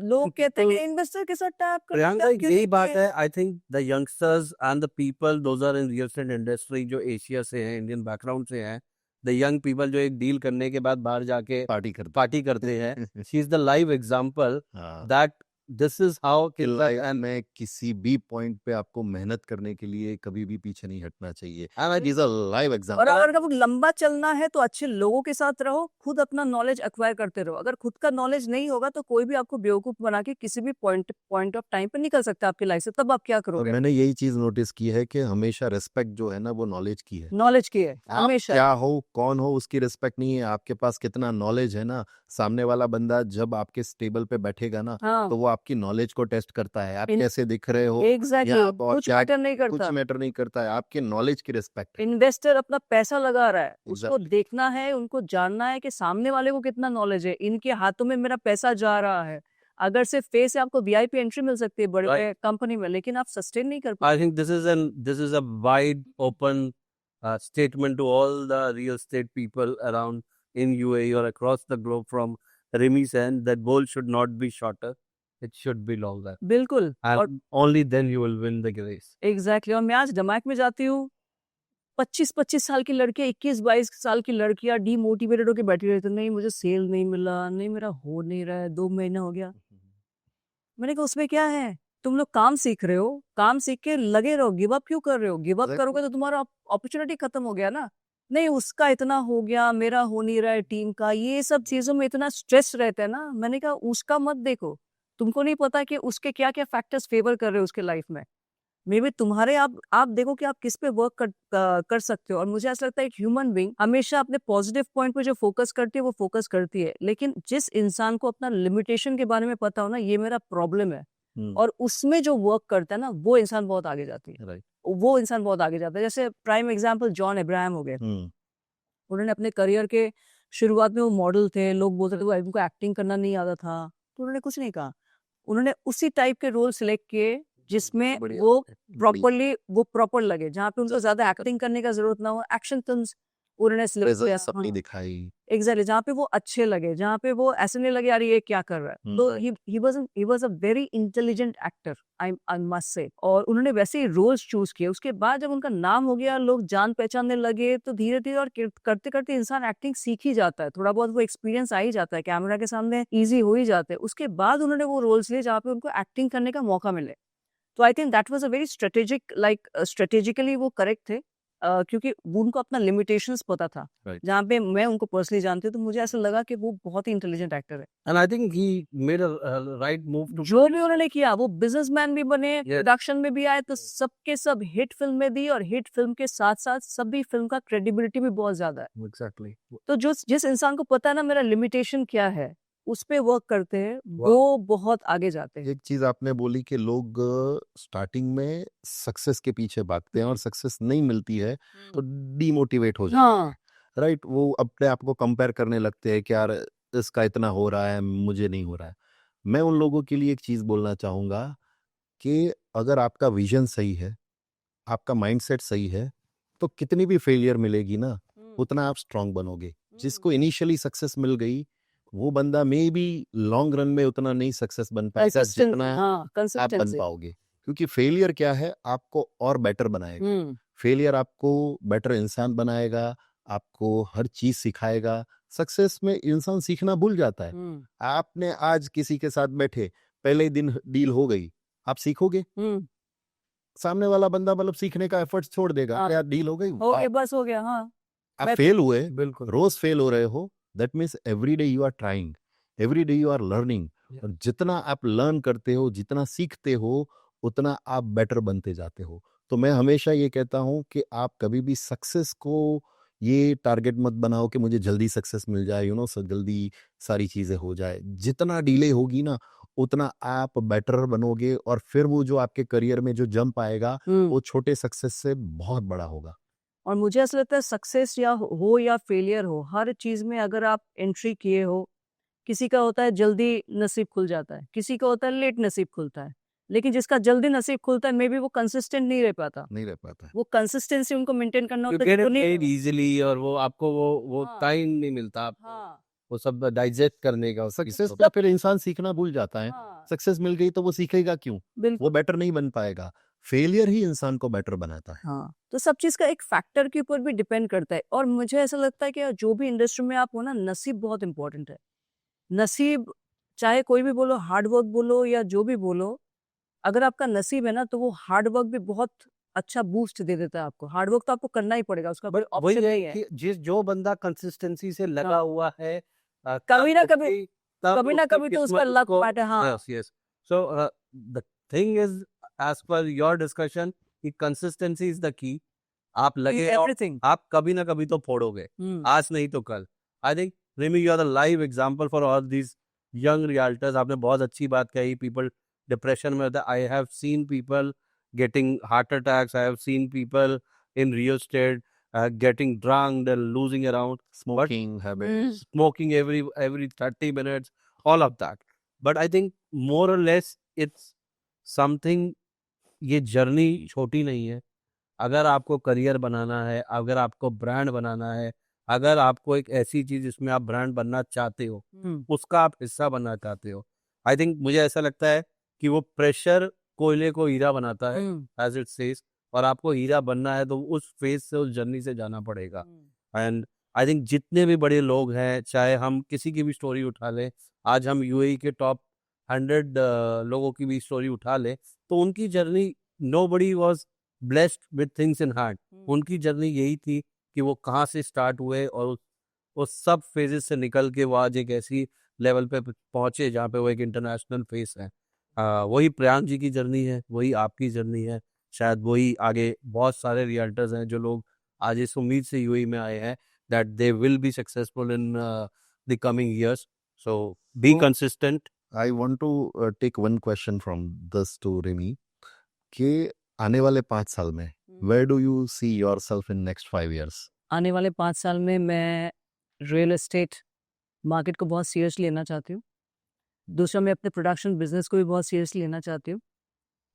लोग कहते हैं इन्वेस्टर के साथ टाइप कर, प्रियंका, यही बात है। I think the youngsters and the people those are in real estate industry, जो एशिया से हैं, इंडियन बैकग्राउंड से हैं, द यंग पीपल जो एक डील करने के बाद बाहर जाके पार्टी करते करते हैं, she is the live example हाँ। दैट दिस इज हाउ कि लाइफ में किसी भी पॉइंट पे आपको मेहनत करने के लिए कभी भी पीछे नहीं हटना चाहिए। इट इज अ लाइव और एग्जांपल। अगर आपको लंबा चलना है तो अच्छे लोगों के साथ रहो, खुद अपना नॉलेज एक्वायर करते रहो। अगर खुद का नॉलेज नहीं होगा तो कोई भी आपको बेवकूफ बना के किसी भी पॉइंट ऑफ टाइम पे निकल सकता है आपकी लाइफ से, तब आप क्या और करोगे? मैंने यही चीज नोटिस की है कि हमेशा रिस्पेक्ट जो है ना वो नॉलेज की है। नॉलेज की है आप हमेशा। क्या हो कौन हो उसकी रिस्पेक्ट नहीं है, आपके पास कितना नॉलेज है ना। सामने वाला बंदा जब आपके टेबल पे बैठेगा ना हाँ तो वो आपकी नॉलेज को टेस्ट करता है, आप इन कैसे दिख रहे हो एग्जैक्टली, या आप और कुछ क्या, मैटर नहीं कुछ करता। मैटर नहीं करता है, आपके नॉलेज की रिस्पेक्ट है। इन्वेस्टर अपना पैसा लगा रहा है, उसको एग्जैक्टली। देखना है, उनको जानना है कि सामने वाले को कितना नॉलेज है, इनके हाथों में मेरा पैसा जा रहा है। अगर सिर्फ फेस से आपको वीआईपी एंट्री मिल सकती है बड़े बड़े कंपनी में, लेकिन आप सस्टेन नहीं कर पाते। I think this is a wide open statement to all the real estate people around in UAE or across the globe from Remy Sen that goal should not be shorter, it should be longer, बिल्कुल। and और only then you will win the race. Exactly और मैं आज जमाक में जाती हूँ, 25-25 साल की लड़कियां, 21-22 साल की लड़कियां डीमोटिवेटेड होकर बैठी रहती, नहीं मुझे सेल नहीं मिला, नहीं मेरा हो नहीं रहा है, 2 महीना हो गया। मैंने कहा उसमें क्या है, तुम लोग काम सीख रहे हो, काम सीख के लगे रहो, गिव अप क्यों कर रहे हो? Give up Exactly. करोगे तो तुम्हारा अपॉर्चुनिटी खत्म हो गया ना। नहीं उसका इतना हो गया, मेरा हो नहीं रहा है, टीम का, ये सब चीजों में इतना स्ट्रेस रहता है ना। मैंने कहा उसका मत देखो, तुमको नहीं पता कि उसके क्या क्या फैक्टर्स फेवर कर रहे हो उसके लाइफ में। मे बी तुम्हारे आप देखो कि आप किस पे वर्क कर सकते हो। और मुझे ऐसा लगता है एक ह्यूमन बीइंग हमेशा अपने पॉजिटिव पॉइंट पे जो फोकस करती है वो फोकस करती है, लेकिन जिस इंसान को अपना लिमिटेशन के बारे में पता हो ना, ये मेरा प्रॉब्लम है, और उसमें जो वर्क करता है ना, वो इंसान बहुत आगे जाती है। राइट। वो इंसान बहुत आगे जाता है। जैसे प्राइम एग्जांपल जॉन अब्राहम हो गए। उन्होंने अपने करियर के शुरुआत में वो मॉडल थे, लोग बोलते थे वो उनको एक्टिंग करना नहीं आता था, तो उन्होंने कुछ नहीं कहा। उन्होंने उसी टाइप के रोल सिलेक्ट किए जिसमें बढ़िया, वो बढ़िया। प्रॉपर लगे, जहाँ पे उनको ज्यादा एक्टिंग करने का जरूरत ना हो। एक्शन फिल्म्स उन्होंने सिलेक्ट किया। प्रेजेंस अपनी दिखाई। एग्जैक्टली, जहाँ पे वो अच्छे लगे, जहाँ पे वो ऐसे नहीं लगे यार ये क्या कर रहा है। तो he was a very intelligent actor, I must say. और उन्होंने वैसे ही रोल्स चूज किए। उसके बाद जब उनका नाम हो गया, लोग जान पहचानने लगे, तो धीरे धीरे और करते करते इंसान एक्टिंग सीख ही जाता है, थोड़ा बहुत वो एक्सपीरियंस आ ही जाता है, कैमरा के सामने ईजी हो ही जाते हैं। उसके बाद उन्होंने वो रोल्स लिए जहाँ पे उनको एक्टिंग करने का मौका मिले। तो I think that was a very strategically वो करेक्ट थे, क्योंकि वो उनको अपना लिमिटेशंस पता था। Right. जहाँ पे मैं उनको पर्सनली जानती हूँ, तो मुझे ऐसा लगा कि वो बहुत ही इंटेलिजेंट एक्टर है। And I think he made a right move to जो भी उन्होंने किया, वो बिजनेसमैन भी बने, Yes. प्रोडक्शन में भी आए, तो सबके सब हिट फिल्म में दी, और हिट फिल्म के साथ साथ सभी फिल्म का क्रेडिबिलिटी भी बहुत ज्यादा है। exactly. तो जिस इंसान को पता है ना मेरा लिमिटेशन क्या है, उस पे वर्क करते हैं, वो बहुत आगे जाते हैं। एक चीज आपने बोली कि लोग स्टार्टिंग में सक्सेस के पीछे भागते हैं और सक्सेस नहीं मिलती है तो डीमोटिवेट हो जाते हाँ हैं। राइट, वो अपने आप को कंपेयर करने लगते हैं कि यार इसका इतना हो रहा है, मुझे नहीं हो रहा है। मैं उन लोगों के लिए एक चीज बोलना चाहूंगा कि अगर आपका विजन सही है, आपका माइंडसेट सही है, तो कितनी भी फेलियर मिलेगी ना, उतना आप स्ट्रांग बनोगे। जिसको इनिशियली सक्सेस मिल गई, वो बंदा मे बी लॉन्ग रन में उतना नहीं सक्सेस बन पाएगा जितना हाँ आप बन कंसिस्टेंसी। पाओगे। क्योंकि फेलियर क्या है, आपको और बेटर बनाएगा। फेलियर आपको बेटर इंसान बनाएगा, आपको हर चीज सिखाएगा। सक्सेस में इंसान सीखना भूल जाता है। आपने आज किसी के साथ बैठे, पहले ही दिन डील हो गई, आप सीखोगे? सामने वाला बंदा मतलब सीखने का एफर्ट छोड़ देगा। हाँ। यार डील हो गई, ओके बस हो गया। हाँ आप मैं- फेल हुए, बिल्कुल। रोज फेल हो रहे हो, that means every day you are trying, every day you are learning. और जितना आप लर्न करते हो, जितना सीखते हो, उतना आप बेटर बनते जाते हो। तो मैं हमेशा ये कहता हूँ कि आप कभी भी सक्सेस को ये टारगेट मत बनाओ कि मुझे जल्दी सक्सेस मिल जाए, जल्दी सारी चीजें हो जाए। जितना डिले होगी ना, उतना आप बेटर बनोगे, और फिर वो जो आपके करियर में जो जंप आएगा, वो छोटे सक्सेस से बहुत बड़ा होगा। और मुझे ऐसा लगता है सक्सेस हो या फेलियर हो, हर चीज में अगर आप एंट्री किए हो, किसी का होता है जल्दी नसीब खुल जाता है, किसी का होता है लेट नसीब खुलता है, लेकिन जिसका जल्दी नसीब खुलता है मे बी वो कंसिस्टेंट नहीं रह पाता। नहीं रह पाता है। वो कंसिस्टेंसी उनको मेंटेन करना You होता get है, it तो नहीं- paid easily और वो आपको वो हाँ। टाइम नहीं मिलता आपको हाँ वो सब डाइजेस्ट करने का। सक्सेस पे फिर इंसान सीखना भूल जाता है। हाँ सक्सेस मिल गई तो वो सीखेगा क्यों? वो बिल्कुल। बेटर नहीं बन पाएगा। फेलियर ही इंसान को बेटर बनाता है। हाँ तो सब चीज का एक फैक्टर के ऊपर भी डिपेंड करता है। और मुझे ऐसा लगता है कि जो भी इंडस्ट्री में आप हो ना, नसीब बहुत इंपॉर्टेंट है। नसीब चाहे कोई भी बोलो, हार्ड वर्क बोलो या जो भी बोलो, अगर आपका नसीब है ना तो वो हार्ड वर्क भी बहुत अच्छा बूस्ट दे देता है आपको। हार्ड वर्क तो आपको करना ही पड़ेगा, उसका कोई बट वही ऑप्शन है नहीं है। कि जो बंदा कंसिस्टेंसी से लगा हाँ। हुआ है कभी ना कभी तब कभी ना उसकी कभी तो उसका किस्मत लक उसको बैठे। हाँ। Yes yes so the thing is as per your discussion कि कंसिस्टेंसी इज द की। आप लगे और एवरीथिंग। आप कभी ना कभी तो फोड़ोगे, आज नहीं तो कल। I think Rimi you are the live example for all these young realtors. आपने बहुत अच्छी बात कही, पीपल डिप्रेशन में होता है। I have seen people getting heart attacks. I have seen people in real estate getting drunk and losing around, Smoking habits. smoking every 30 minutes, all of that. But I think more or less it's something, ये जर्नी छोटी नहीं है। अगर आपको करियर बनाना है, अगर आपको ब्रांड बनाना है, अगर आपको एक ऐसी चीज जिसमें आप ब्रांड बनना चाहते हो, उसका आप हिस्सा बनना चाहते हो, आई थिंक मुझे ऐसा लगता है कि वो प्रेशर कोयले को हीरा बनाता है, एज इट सेज। और आपको हीरा बनना है तो उस फेज से, उस जर्नी से जाना पड़ेगा। एंड आई थिंक जितने भी बड़े लोग हैं, चाहे हम किसी की भी स्टोरी उठा लें, आज हम यूएई के टॉप 100 लोगों की भी स्टोरी उठा लें, तो उनकी journey nobody was blessed with things in heart. उनकी जर्नी यही थी कि वो कहाँ से स्टार्ट हुए और उस सब फेजेस से निकल के वो आज एक ऐसी लेवल पे पहुंचे जहाँ पे वो एक इंटरनेशनल फेस है। वही प्रियांक जी की जर्नी है, वही आपकी जर्नी है, शायद वही आगे बहुत सारे रियल्टर्स हैं जो लोग आज इस उम्मीद से यूएई में आए हैं that they will be successful in the coming years. So be consistent. I want to take one question from this to Remy कि आने वाले 5 साल में where do you see yourself in next 5 years? आने वाले 5 साल में मैं रियल एस्टेट मार्केट को बहुत सीरियसली लेना चाहती हूँ। दूसरा, मैं अपने प्रोडक्शन बिजनेस को भी बहुत सीरियसली लेना चाहती हूँ।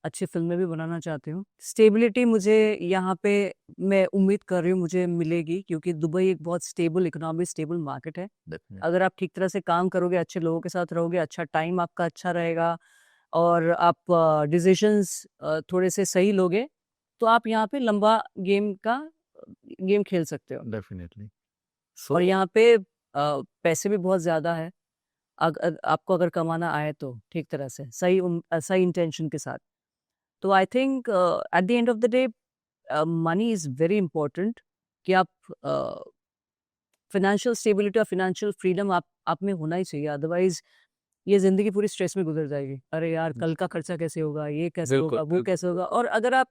अच्छी फिल्में भी बनाना चाहती हूँ। स्टेबिलिटी मुझे यहाँ पे मैं उम्मीद कर रही हूँ मुझे मिलेगी, क्योंकि दुबई एक बहुत स्टेबल इकोनॉमी, स्टेबल मार्केट है। अगर आप ठीक तरह से काम करोगे, अच्छे लोगों के साथ रहोगे, अच्छा टाइम आपका अच्छा रहेगा और आप डिसीजंस थोड़े से सही लोगे, तो आप यहाँ पे लंबा गेम खेल सकते हो। Definitely. और यहाँ पे पैसे भी बहुत ज़्यादा है। आपको अगर कमाना आए तो ठीक तरह से, सही इंटेंशन के साथ। तो I think at the end of the day money is very important, कि आप फाइनेंशियल स्टेबिलिटी और फाइनेंशियल फ्रीडम आप में होना ही चाहिए। अदरवाइज ये ज़िंदगी पूरी स्ट्रेस में गुजर जाएगी। अरे यार, कल का खर्चा कैसे होगा, ये कैसे बिल्कुल, होगा, वो बिल्कुल। कैसे होगा। और अगर आप,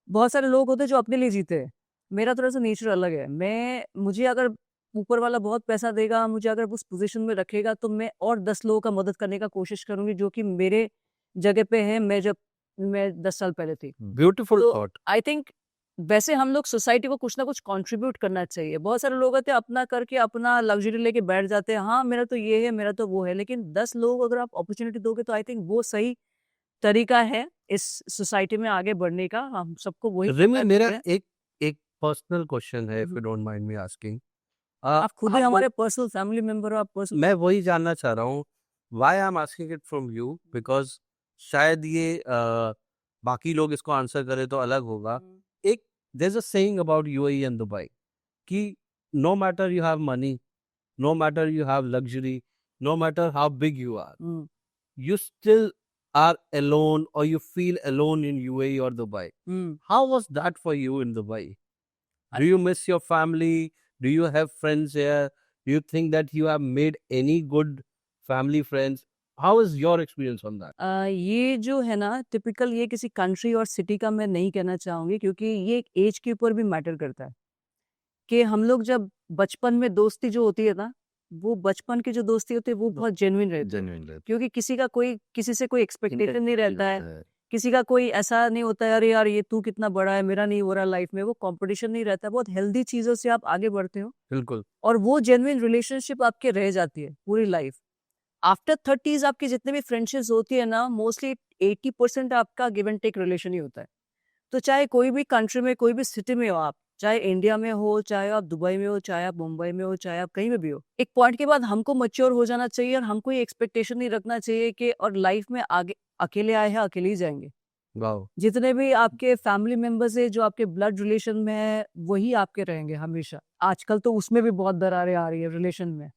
बहुत सारे लोग होते हैं जो अपने लिए जीते हैं। मेरा थोड़ा सा नेचर अलग है। मुझे अगर ऊपर वाला बहुत पैसा देगा, मुझे अगर उस पोजीशन में रखेगा, तो मैं और 10 लोगों का मदद करने का कोशिश करूंगी जो कि मेरे जगह पे है, मैं 10 साल पहले थी। ब्यूटीफुल तो थॉट। आई थिंक वैसे हम लोग सोसाइटी को कुछ ना कुछ कंट्रीब्यूट करना चाहिए। बहुत सारे लोग होते हैं अपना करके अपना लग्जरी लेके बैठ जाते हैं, हाँ मेरा तो ये है, मेरा तो वो है। लेकिन 10 लोग अगर आप अपॉर्चुनिटी दोगे तो आई थिंक वो सही तरीका है इस सोसाइटी में आगे बढ़ने का। हम सबको वही रिमी, करना मेरा चाहिए। एक पर्सनल क्वेश्चन है, if you don't mind me asking. आप खुद ही हमारे पर्सनल फैमिली मेंबर हो, आप पर्सनल। मैं वही जानना चाह रहा हूँ, why I am asking it from you, because शायद ये बाकी लोग इसको आंसर करें तो अलग होगा। एक there is a saying about UAE and Dubai कि no matter you have money, no matter you have luxury, no matter how big you are, you still are alone or you feel alone in UAE or Dubai. How was that for you in Dubai? Do you miss your family? Do you have friends here? Do you think that you have made any good family friends? How is your experience on that? ये जो है ना, टिपिकल ये किसी कंट्री और सिटी का मैं नहीं कहना चाहूंगी, क्योंकि ये एक एज के ऊपर भी मैटर करता है। कि हम लोग जब बचपन में दोस्ती जो होती है ना, वो बचपन की जो दोस्ती होती है वो बहुत जेन्युइन रहती है। Genuine रहती क्योंकि किसी से कोई एक्सपेक्टेशन नहीं रहता है, है। किसी का कोई ऐसा नहीं होता है, अरे यार ये तू कितना बड़ा है, मेरा नहीं हो रहा लाइफ में। वो कंपटीशन नहीं रहता है, बहुत हेल्दी चीजों से आप आगे बढ़ते हो बिल्कुल। और वो जेन्युइन रिलेशनशिप आपके रह जाती है पूरी लाइफ। आफ्टर 30s आपकी जितने भी फ्रेंडशिप्स होती है ना, मोस्टली 80% आपका गिव एंड टेक रिलेशन ही होता है। तो चाहे कोई भी कंट्री में, कोई भी सिटी में हो आप, चाहे इंडिया में हो, चाहे आप दुबई में हो, चाहे आप मुंबई में हो, चाहे आप कहीं में भी हो, एक पॉइंट के बाद हमको मैच्योर हो जाना चाहिए और हमको ये एक्सपेक्टेशन नहीं रखना चाहिए कि और लाइफ में आगे अकेले आए हैं, अकेले ही जाएंगे। वाओ। जितने भी आपके फैमिली मेंबर्स है, जो आपके ब्लड रिलेशन में है, वही आपके रहेंगे हमेशा। आजकल तो उसमें भी बहुत दरारें आ रही है रिलेशन में।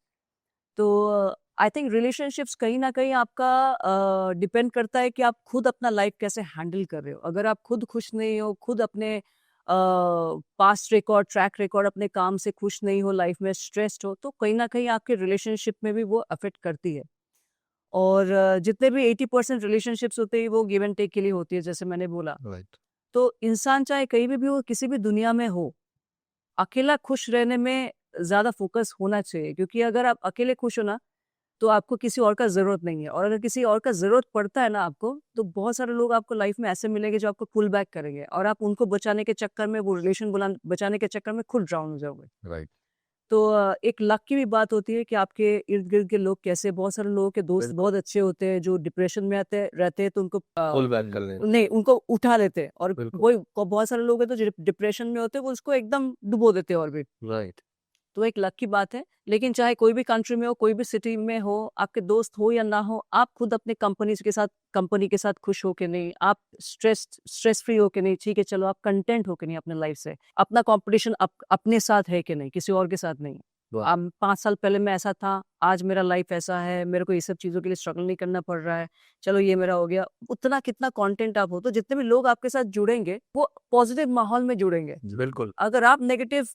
तो आई थिंक रिलेशनशिप्स कहीं ना कहीं आपका डिपेंड करता है कि आप खुद अपना लाइफ कैसे हैंडल कर रहे हो। अगर आप खुद खुश नहीं हो, खुद अपने पास्ट रिकॉर्ड, ट्रैक रिकॉर्ड, अपने काम से खुश नहीं हो, लाइफ में स्ट्रेस्ड हो, तो कहीं ना कहीं आपके रिलेशनशिप में भी वो अफेक्ट करती है। और जितने भी 80% रिलेशनशिप्स होते हैं वो गिव एंड टेक के लिए होती है, जैसे मैंने बोला। राइट। तो इंसान चाहे कहीं भी हो, किसी भी दुनिया में हो, अकेला खुश रहने में ज़्यादा फोकस होना चाहिए, क्योंकि अगर आप अकेले खुश हो ना, तो आपको किसी और का ज़रूरत नहीं है। और अगर किसी और का ज़रूरत पड़ता है ना आपको, तो बहुत सारे लोग आपको लाइफ में ऐसे मिलेंगे जो आपको पुल बैक करेंगे, और आप उनको बचाने के चक्कर में, वो रिलेशन बचाने के चक्कर में खुद ड्राउन हो जाओगे। राइट। तो एक लक की भी बात होती है कि आपके इर्द-गिर्द के लोग कैसे, बहुत सारे लोगों के दोस्त बिल्कुल। बहुत अच्छे होते हैं, जो डिप्रेशन में रहते हैं, तो उनको फुल बैक कर लें। नहीं, उनको उठा लेते हैं। और बिल्कुल। बहुत सारे लोग हैं तो जो डिप्रेशन में होते हैं, वो उसको एकदम डुबो देते हैं और भी। राइट। तो एक लक की बात है। लेकिन चाहे कोई भी कंट्री में हो, कोई भी सिटी में हो, आपके दोस्त हो या ना हो, आप खुद अपने कंपनी के साथ खुश हो के नहीं, आप स्ट्रेस फ्री हो के नहीं, ठीक है, चलो आप कंटेंट हो के नहीं अपने लाइफ से, अपना कंपटीशन अपने साथ है कि नहीं, किसी और के साथ नहीं। वाह! अब 5 साल पहले मैं ऐसा था, आज मेरा लाइफ ऐसा है, मेरे को ये सब चीज़ों के लिए स्ट्रगल नहीं करना पड़ रहा है, चलो ये मेरा हो गया। उतना कितना कंटेंट आप हो, तो जितने भी लोग आपके साथ जुड़ेंगे, वो पॉजिटिव माहौल में जुड़ेंगे। बिल्कुल। अगर आप नेगेटिव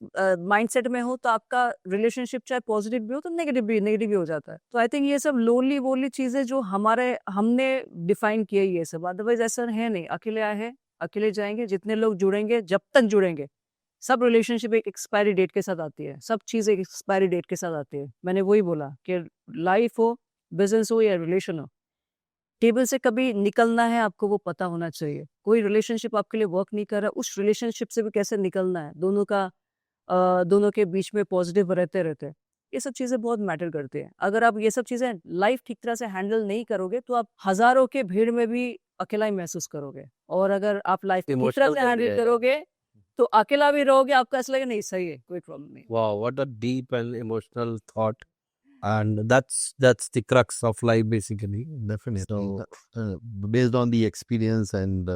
माइंडसेट में हो, तो आपका रिलेशनशिप चाहे पॉजिटिव भी हो, तो नेगेटिव भी हो जाता है। तो आई थिंक ये सब लोनली वोनली चीजें जो हमने डिफाइन किया ये सब, अदरवाइज ऐसा है नहीं। अकेले आए हैं, अकेले जाएंगे। जितने लोग जुड़ेंगे, जब तक जुड़ेंगे, सब रिलेशनशिप एक एक्सपायरी डेट के साथ आती है, सब चीज एक एक्सपायरी डेट के साथ आती है। मैंने वही बोला कि लाइफ हो, बिजनेस हो या रिलेशन हो, टेबल से कभी निकलना है आपको वो पता होना चाहिए। कोई रिलेशनशिप आपके लिए वर्क नहीं कर रहा, उस रिलेशनशिप से भी कैसे निकलना है, दोनों के बीच में पॉजिटिव रहते रहते, ये सब चीजें बहुत मैटर करती है। अगर आप ये सब चीजें लाइफ ठीक तरह से हैंडल नहीं करोगे, तो आप हजारों के भीड़ में भी अकेला ही महसूस करोगे। और अगर आप लाइफ ठीक तरह इमोशनल से कर हैंडल दिया है। करोगे, तो अकेला भी रहोगे, आपको ऐसा लगेगा नहीं सही है, कोई प्रॉब्लम नहीं। Wow, what a deep and emotional thought. And that's the crux of life basically. Definitely. So Based on the experience and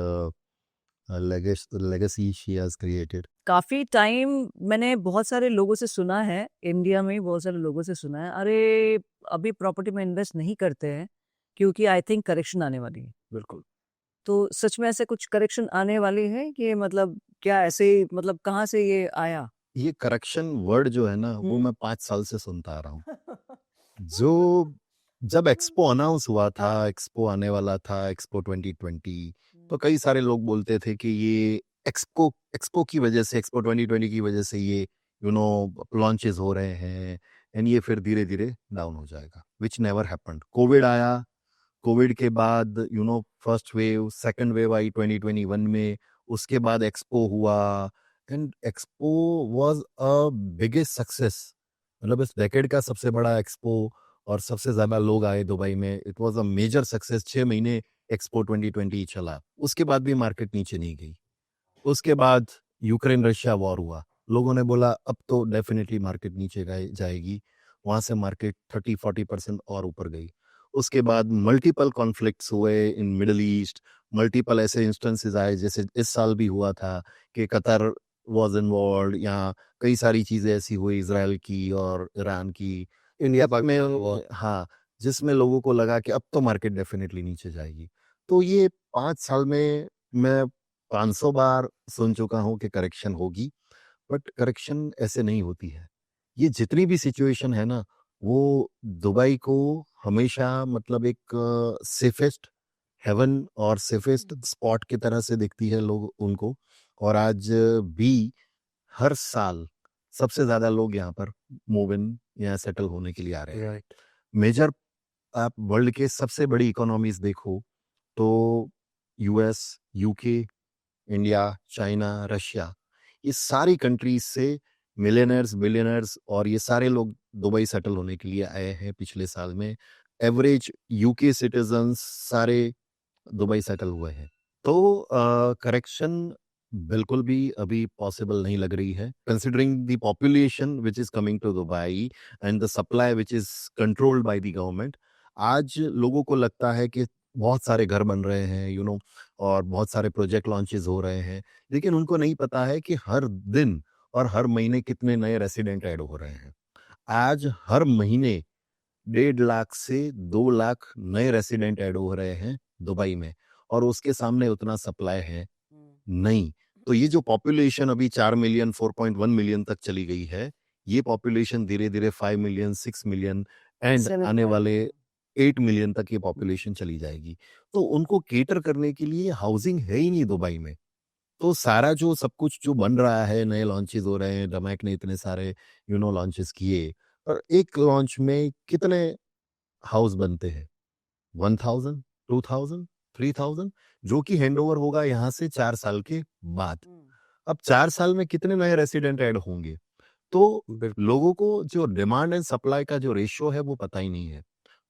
legacy she has created. काफी टाइम मैंने बहुत सारे लोगों से सुना है, इंडिया में बहुत सारे लोगों से सुना है, अरे अभी प्रॉपर्टी में इन्वेस्ट नहीं करते हैं क्योंकि आई थिंक करेक्शन आने वाली है। बिल्कुल। तो सच में ऐसे कुछ करेक्शन आने वाली है कि मतलब क्या ऐसे ही, मतलब कहाँ से ये आया? ये करेक्शन वर्ड जो है ना, वो मैं 5 साल से सुनता आ रहा हूँ। जो जब एक्सपो अनाउंस हुआ था, एक्सपो आने वाला था, एक्सपो 2020, तो कई सारे लोग बोलते थे कि ये एक्सपो की वजह से, एक्सपो 2020 की वजह से ये लॉन्चेस हो रहे हैं, एंड ये फिर धीरे धीरे डाउन हो जाएगा, विच नेवर हैपेंड। कोविड आया, कोविड के बाद फर्स्ट वेव, सेकंड वेव आई 2021 में, उसके बाद एक्सपो हुआ, and expo was a biggest success. मतलब इस डेकेड का सबसे बड़ा एक्सपो, और सबसे ज्यादा लोग आए दुबई में। It was a major success. 6 महीने एक्सपो 2020 चला, उसके बाद भी मार्केट नीचे नहीं गई। उसके बाद यूक्रेन रशिया वॉर हुआ, लोगों ने बोला अब तो डेफिनेटली मार्केट नीचे जाएगी, वहां से मार्केट 30-40% और ऊपर गई। उसके बाद मल्टीपल कॉन्फ्लिक्ट्स हुए इन मिडल ईस्ट, मल्टीपल ऐसे इंस्टेंसेस आए, जैसे इस साल भी हुआ था कि कतर वाज इन्वॉल्वड, या कई सारी चीजें ऐसी हुई इजराइल की और ईरान की, इंडिया में पाकिस्तान हाँ, जिसमें लोगों को लगा कि अब तो मार्केट डेफिनेटली नीचे जाएगी। तो ये 5 साल में मैं 500 बार सुन चुका हूँ कि करेक्शन होगी, बट करेक्शन ऐसे नहीं होती है। ये जितनी भी सिचुएशन है ना, वो दुबई को हमेशा मतलब एक सेफेस्ट हेवन और सेफेस्ट स्पॉट की तरह से दिखती है लोग उनको। और आज भी हर साल सबसे ज्यादा लोग यहाँ पर मूव इन या सेटल होने के लिए आ रहे हैं। राइट। मेजर आप वर्ल्ड के सबसे बड़ी इकोनॉमीज देखो तो US, UK, India, China, Russia, ये सारी कंट्रीज से मिलियनर्स, बिलियनर्स और ये सारे लोग दुबई सेटल होने के लिए आए हैं पिछले साल में। एवरेज यूके सिटीजन्स सारे दुबई सेटल हुए हैं। तो करेक्शन बिल्कुल भी अभी पॉसिबल नहीं लग रही है, considering the population which is coming to Dubai and the supply which is controlled by the government. आज लोगों को लगता है कि बहुत सारे घर बन रहे हैं और बहुत सारे प्रोजेक्ट लॉन्चेस हो रहे हैं, लेकिन उनको नहीं पता है कि हर दिन और हर महीने कितने नए रेसिडेंट ऐड हो रहे हैं। आज हर महीने 1.5 लाख से 2 लाख नए रेसिडेंट ऐड हो रहे हैं दुबई में, और उसके सामने उतना सप्लाई है नहीं। तो ये जो पॉपुलेशन अभी 4 मिलियन 4.1 मिलियन तक चली गई है, ये पॉपुलेशन धीरे धीरे 5 मिलियन 6 मिलियन एंड 7 आने point. वाले 8 मिलियन तक ये पॉपुलेशन चली जाएगी। तो उनको केटर करने के लिए हाउसिंग है ही नहीं दुबई में। तो सारा जो सब कुछ जो बन रहा है, नए लॉन्चेस हो रहे हैं, डमैक ने इतने सारे लॉन्चेस किए, और एक लॉन्च में कितने हाउस बनते हैं? 1000, 2000, 3000, जो कि हैंडओवर होगा यहाँ से 4 साल के बाद। अब 4 साल में कितने नए रेसिडेंट ऐड होंगे? तो बिल्कुल। लोगों को जो डिमांड एंड सप्लाई का जो रेशियो है वो पता ही नहीं है।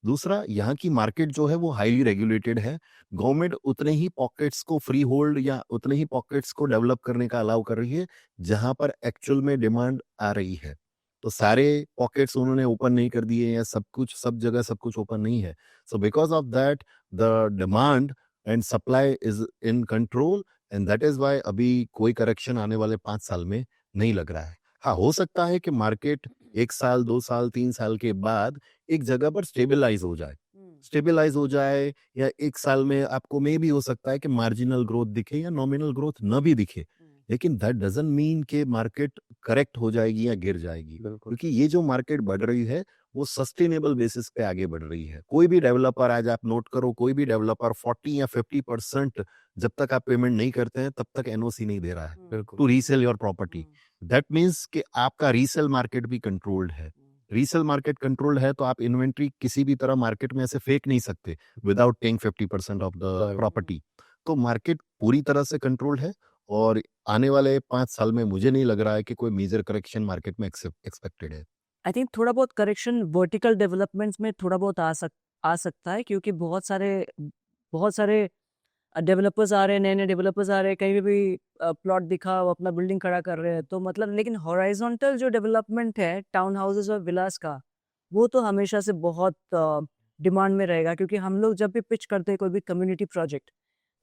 दूसरा, यहाँ की मार्केट जो है वो हाईली रेगुलेटेड है। गवर्नमेंट उतने ही पॉकेट्स को फ्री होल्ड या उतने ही पॉकेट्स को डेवलप करने का अलाउ कर रही है जहां पर एक्चुअल में डिमांड आ रही है। तो सारे पॉकेट्स उन्होंने ओपन नहीं कर दिए हैं, सब कुछ सब जगह सब कुछ ओपन नहीं है। So because of that the demand and supply is in control, and that is why अभी कोई करेक्शन आने वाले 5 साल में नहीं लग रहा है। हाँ, हो सकता है कि मार्केट 1 साल 2 साल 3 साल के बाद एक जगह पर स्टेबलाइज हो जाए, या 1 साल में आपको में भी हो सकता है कि मार्जिनल ग्रोथ दिखे या नॉमिनल ग्रोथ न भी दिखे, लेकिन दैट डजंट मीन कि मार्केट करेक्ट हो जाएगी या गिर जाएगी। बिल्कुल। क्योंकि ये जो मार्केट बढ़ रही है वो सस्टेनेबल बेसिस पे आगे बढ़ रही है। कोई भी डेवलपर, आज आप नोट करो, कोई भी डेवलपर 40 या 50% जब तक आप पेमेंट नहीं करते हैं तब तक एनओसी नहीं दे रहा है बिल्कुल। To resale your property. That means कि आपका रीसेल मार्केट भी कंट्रोल्ड है। रीसेल मार्केट कंट्रोल्ड है तो आप इन्वेंट्री किसी भी तरह मार्केट में ऐसे फेंक नहीं सकते without paying 50% of the Right. Property. तो मार्केट पूरी तरह से कंट्रोल्ड है, और आने वाले 5 साल में मुझे नहीं लग रहा है कि कोई मेजर करेक्शन मार्केट में एक्सपेक्टेड है। आई थिंक थोड़ा बहुत करेक्शन वर्टिकल डेवलपमेंट्स में थोड़ा बहुत आ सकता है, क्योंकि बहुत सारे डेवलपर्स आ रहे हैं, नए डेवलपर्स आ रहे हैं, कहीं भी प्लॉट दिखा वो अपना बिल्डिंग खड़ा कर रहे हैं। तो मतलब लेकिन हॉराइजॉन्टल जो डेवलपमेंट है टाउन हाउसेस और विलास का, वो तो हमेशा से बहुत डिमांड में रहेगा। क्योंकि हम लोग जब भी पिच करते हैं कोई भी कम्युनिटी प्रोजेक्ट,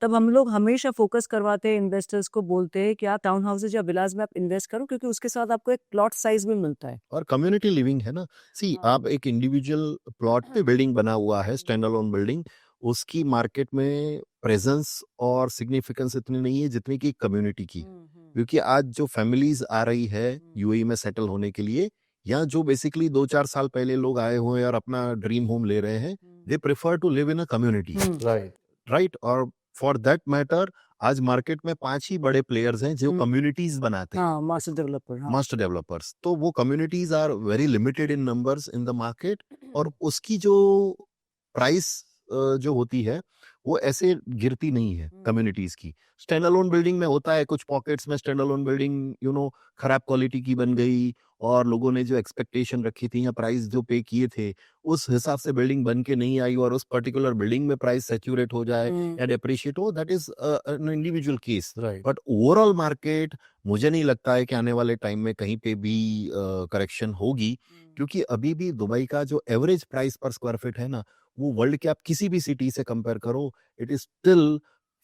तब हम लोग हमेशा फोकस करवाते हैं, इन्वेस्टर्स को बोलते हैं कि आप टाउन हाउसेज या विलास में आप इन्वेस्ट करो, क्योंकि उसके साथ आपको एक प्लॉट साइज भी मिलता है। और कम्युनिटी लिविंग है ना। सी, हाँ। आप एक इंडिविजुअल प्लॉट पे बिल्डिंग बना हुआ है, स्टैंड अलोन बिल्डिंग, उसकी मार्केट में प्रेजेंस और सिग्निफिकेंस इतनी नहीं है जितनी की कम्युनिटी की। क्योंकि आज जो फैमिलीज आ रही है यूएई में सेटल होने के लिए, या जो बेसिकली 2-4 साल पहले लोग आए हुए हैं और अपना ड्रीम होम ले रहे हैं, they prefer to live in a community, right. Right. और फॉर दैट मैटर आज मार्केट में 5 ही बड़े प्लेयर्स हैं जो हम्म। कम्युनिटीज बनाते हैं, हाँ, मास्टर डेवलपर। हाँ। Master developers. तो वो communities are very limited in numbers in the market, और उसकी जो प्राइस जो होती है वो ऐसे गिरती नहीं है कम्युनिटीज की। स्टैंड अलोन बिल्डिंग में होता है, कुछ पॉकेट्स में स्टैंड अलोन बिल्डिंग खराब क्वालिटी की बन गई, और लोगों ने जो एक्सपेक्टेशन रखी थी या प्राइस जो पे किए थे उस हिसाब से बिल्डिंग बन के नहीं आई, और उस पर्टिकुलर बिल्डिंग में प्राइस सैचुरेट हो जाए या डेप्रिशिएट हो, that is an individual case. Right. But overall market मुझे नहीं लगता है कि आने वाले टाइम में कहीं पे भी करेक्शन होगी, क्योंकि अभी भी दुबई का जो एवरेज प्राइस पर स्क्वायर फीट है ना, वो वर्ल्ड के आप किसी भी सिटी से कंपेयर करो, it is still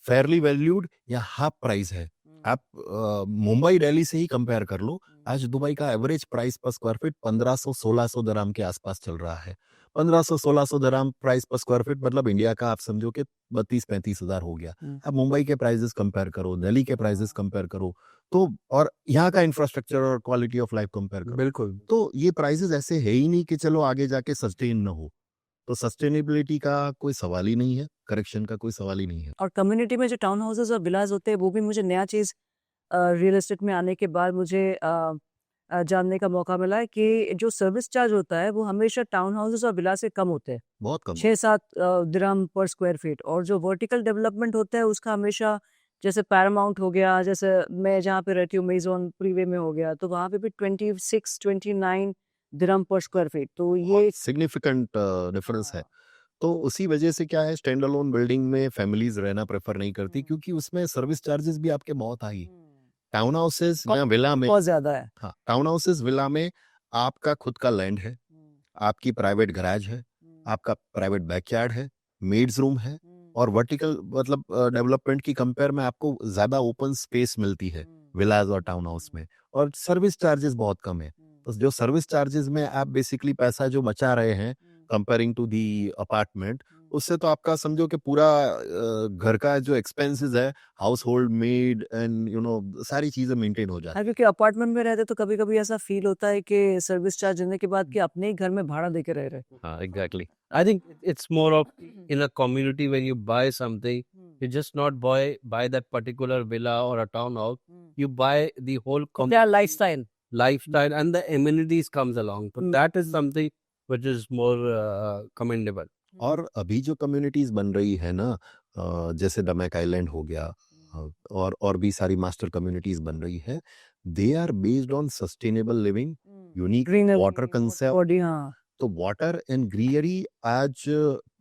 Fairlie valued या हाफ प्राइस है। आप मुंबई दिल्ली से ही कंपेयर कर लो, आज दुबई का एवरेज प्राइस पर स्क्वायर फीट 1500-1600 दराम के आसपास चल रहा है। 1500-1600 दराम प्राइस पर स्क्वायर फीट मतलब इंडिया का आप समझो कि 32-35 हजार हो गया। आप मुंबई के प्राइसेस कंपेयर करो, दिल्ली के प्राइसेस कंपेयर करो, तो और यहाँ का इंफ्रास्ट्रक्चर और क्वालिटी ऑफ लाइफ कंपेयर करो, बिल्कुल। तो ये प्राइसेस ऐसे है ही नहीं कि चलो आगे जाके सस्टेन न हो। तो सस्टेनेबिलिटी का कोई सवाल ही नहीं है, करेक्शन का कोई सवाल ही नहीं है। और कम्युनिटी में जो टाउन हाउसेज और विलास होते हैं, वो भी मुझे नया चीज़ रियल एस्टेट में आने के बाद मुझे जानने का मौका मिला है कि जो सर्विस चार्ज होता है वो हमेशा टाउन हाउसेज और विलास से कम होते हैं, बहुत कम। 6-7 दिरहम पर स्क्वायर फीट। और जो वर्टिकल डेवलपमेंट होता है उसका हमेशा, जैसे पैरामाउंट हो गया, जैसे मैं जहाँ पे रहती हूँ मेजॉन प्रीवे में हो गया, तो वहाँ पे भी 26-29 दिरहम पर स्क्वायर फीट। तो ये सिग्निफिकेंट डिफरेंस है। तो उसी वजह से क्या है, स्टैंड अलोन बिल्डिंग में फैमिलीज रहना प्रेफर नहीं करती, क्योंकि उसमें सर्विस चार्जेस भी आपके बहुत हाई। टाउन हाउसेस या विला में, बहुत ज्यादा है। हाँ, टाउन हाउसेस विला में आपका खुद का लैंड है, आपकी प्राइवेट गैराज है, आपका प्राइवेट बैकयार्ड है, मेड्स रूम है, और वर्टिकल मतलब डेवलपमेंट की कंपेयर में आपको ज्यादा ओपन स्पेस मिलती है विलाज और टाउन हाउस में, और सर्विस चार्जेस बहुत कम है। तो जो सर्विस चार्जेस में आप बेसिकली पैसा जो बचा रहे हैं कंपेयरिंग टू दी अपार्टमेंट, उससे तो आपका समझो कि पूरा घर का जो एक्सपेंसेस है, हाउस होल्ड मेड एंड सारी चीजें मेंटेन हो जाती हाँ, क्योंकि अपार्टमेंट में रहते तो कभी कभी ऐसा फील होता है कि सर्विस चार्ज देने के बाद कि अपने ही घर में भाड़ा दे के रह रहे। हाँ, exactly. I think it's more of in a community when you buy something, you just not buy that particular villa or a townhouse. You buy the whole Their lifestyle. and the amenities comes along. So Hmm. that is something which is more commendable. और अभी जो कम्युनिटीज बन रही है ना, जैसे डमैक आइलैंड हो गया, और भी सारी मास्टर कम्युनिटीज बन रही है, they are based on sustainable living, unique Greenery, water concept. body, हाँ। तो वाटर एंड ग्रीनरी आज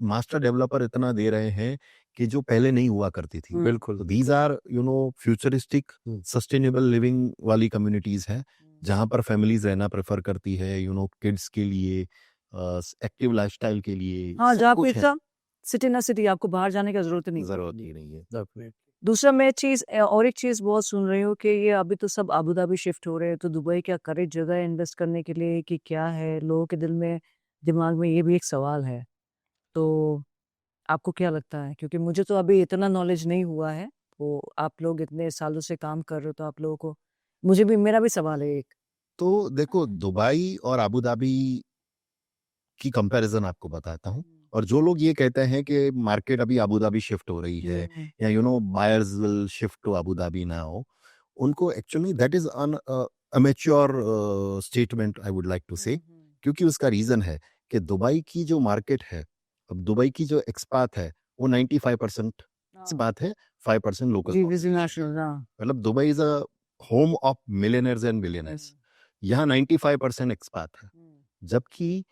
मास्टर डेवलपर इतना दे रहे हैं कि जो पहले नहीं हुआ करती थी। बिल्कुल। These are futuristic sustainable living वाली कम्युनिटीज है, जहां पर फैमिलीज रहना प्रेफर करती है, किड्स के लिए, एक्टिव लाइफस्टाइल के लिए, हाँ, सब जहाँ कुछ पे है। सब सिटी ना सिटी, आपको बाहर जाने की जरूरत नहीं। जरूरत ही नहीं है। Definitely. दूसरा मैं और एक चीज बहुत सुन रही हूँ कि ये अभी तो सब अबू धाबी शिफ्ट हो रहे हैं, तो दुबई क्या करेक्ट जगह है इन्वेस्ट करने के लिए कि क्या है? लोगों के दिमाग में ये भी एक सवाल है। तो आपको क्या लगता है? क्योंकि मुझे तो अभी इतना नॉलेज नहीं हुआ है, वो आप लोग इतने सालों से काम कर रहे हो, तो आप लोगों को, मेरा भी सवाल है एक। तो देखो, दुबई और अबू धाबी की कंपैरिजन आपको बताता हूँ। और जो लोग ये कहते हैं कि मार्केट अभी अबू धाबी शिफ्ट हो रही है, या buyers will shift to Abu Dhabi now, उनको actually that is an amateur statement, I would like to say. क्योंकि उसका रीजन है कि दुबई की जो मार्केट है, अब दुबई की जो एक्सपात है वो 95% एक्सपात है, 5% लोकल। मतलब Dubai is a home of millionaires and billionaires. यहाँ 95% एक्सपात है, जबकि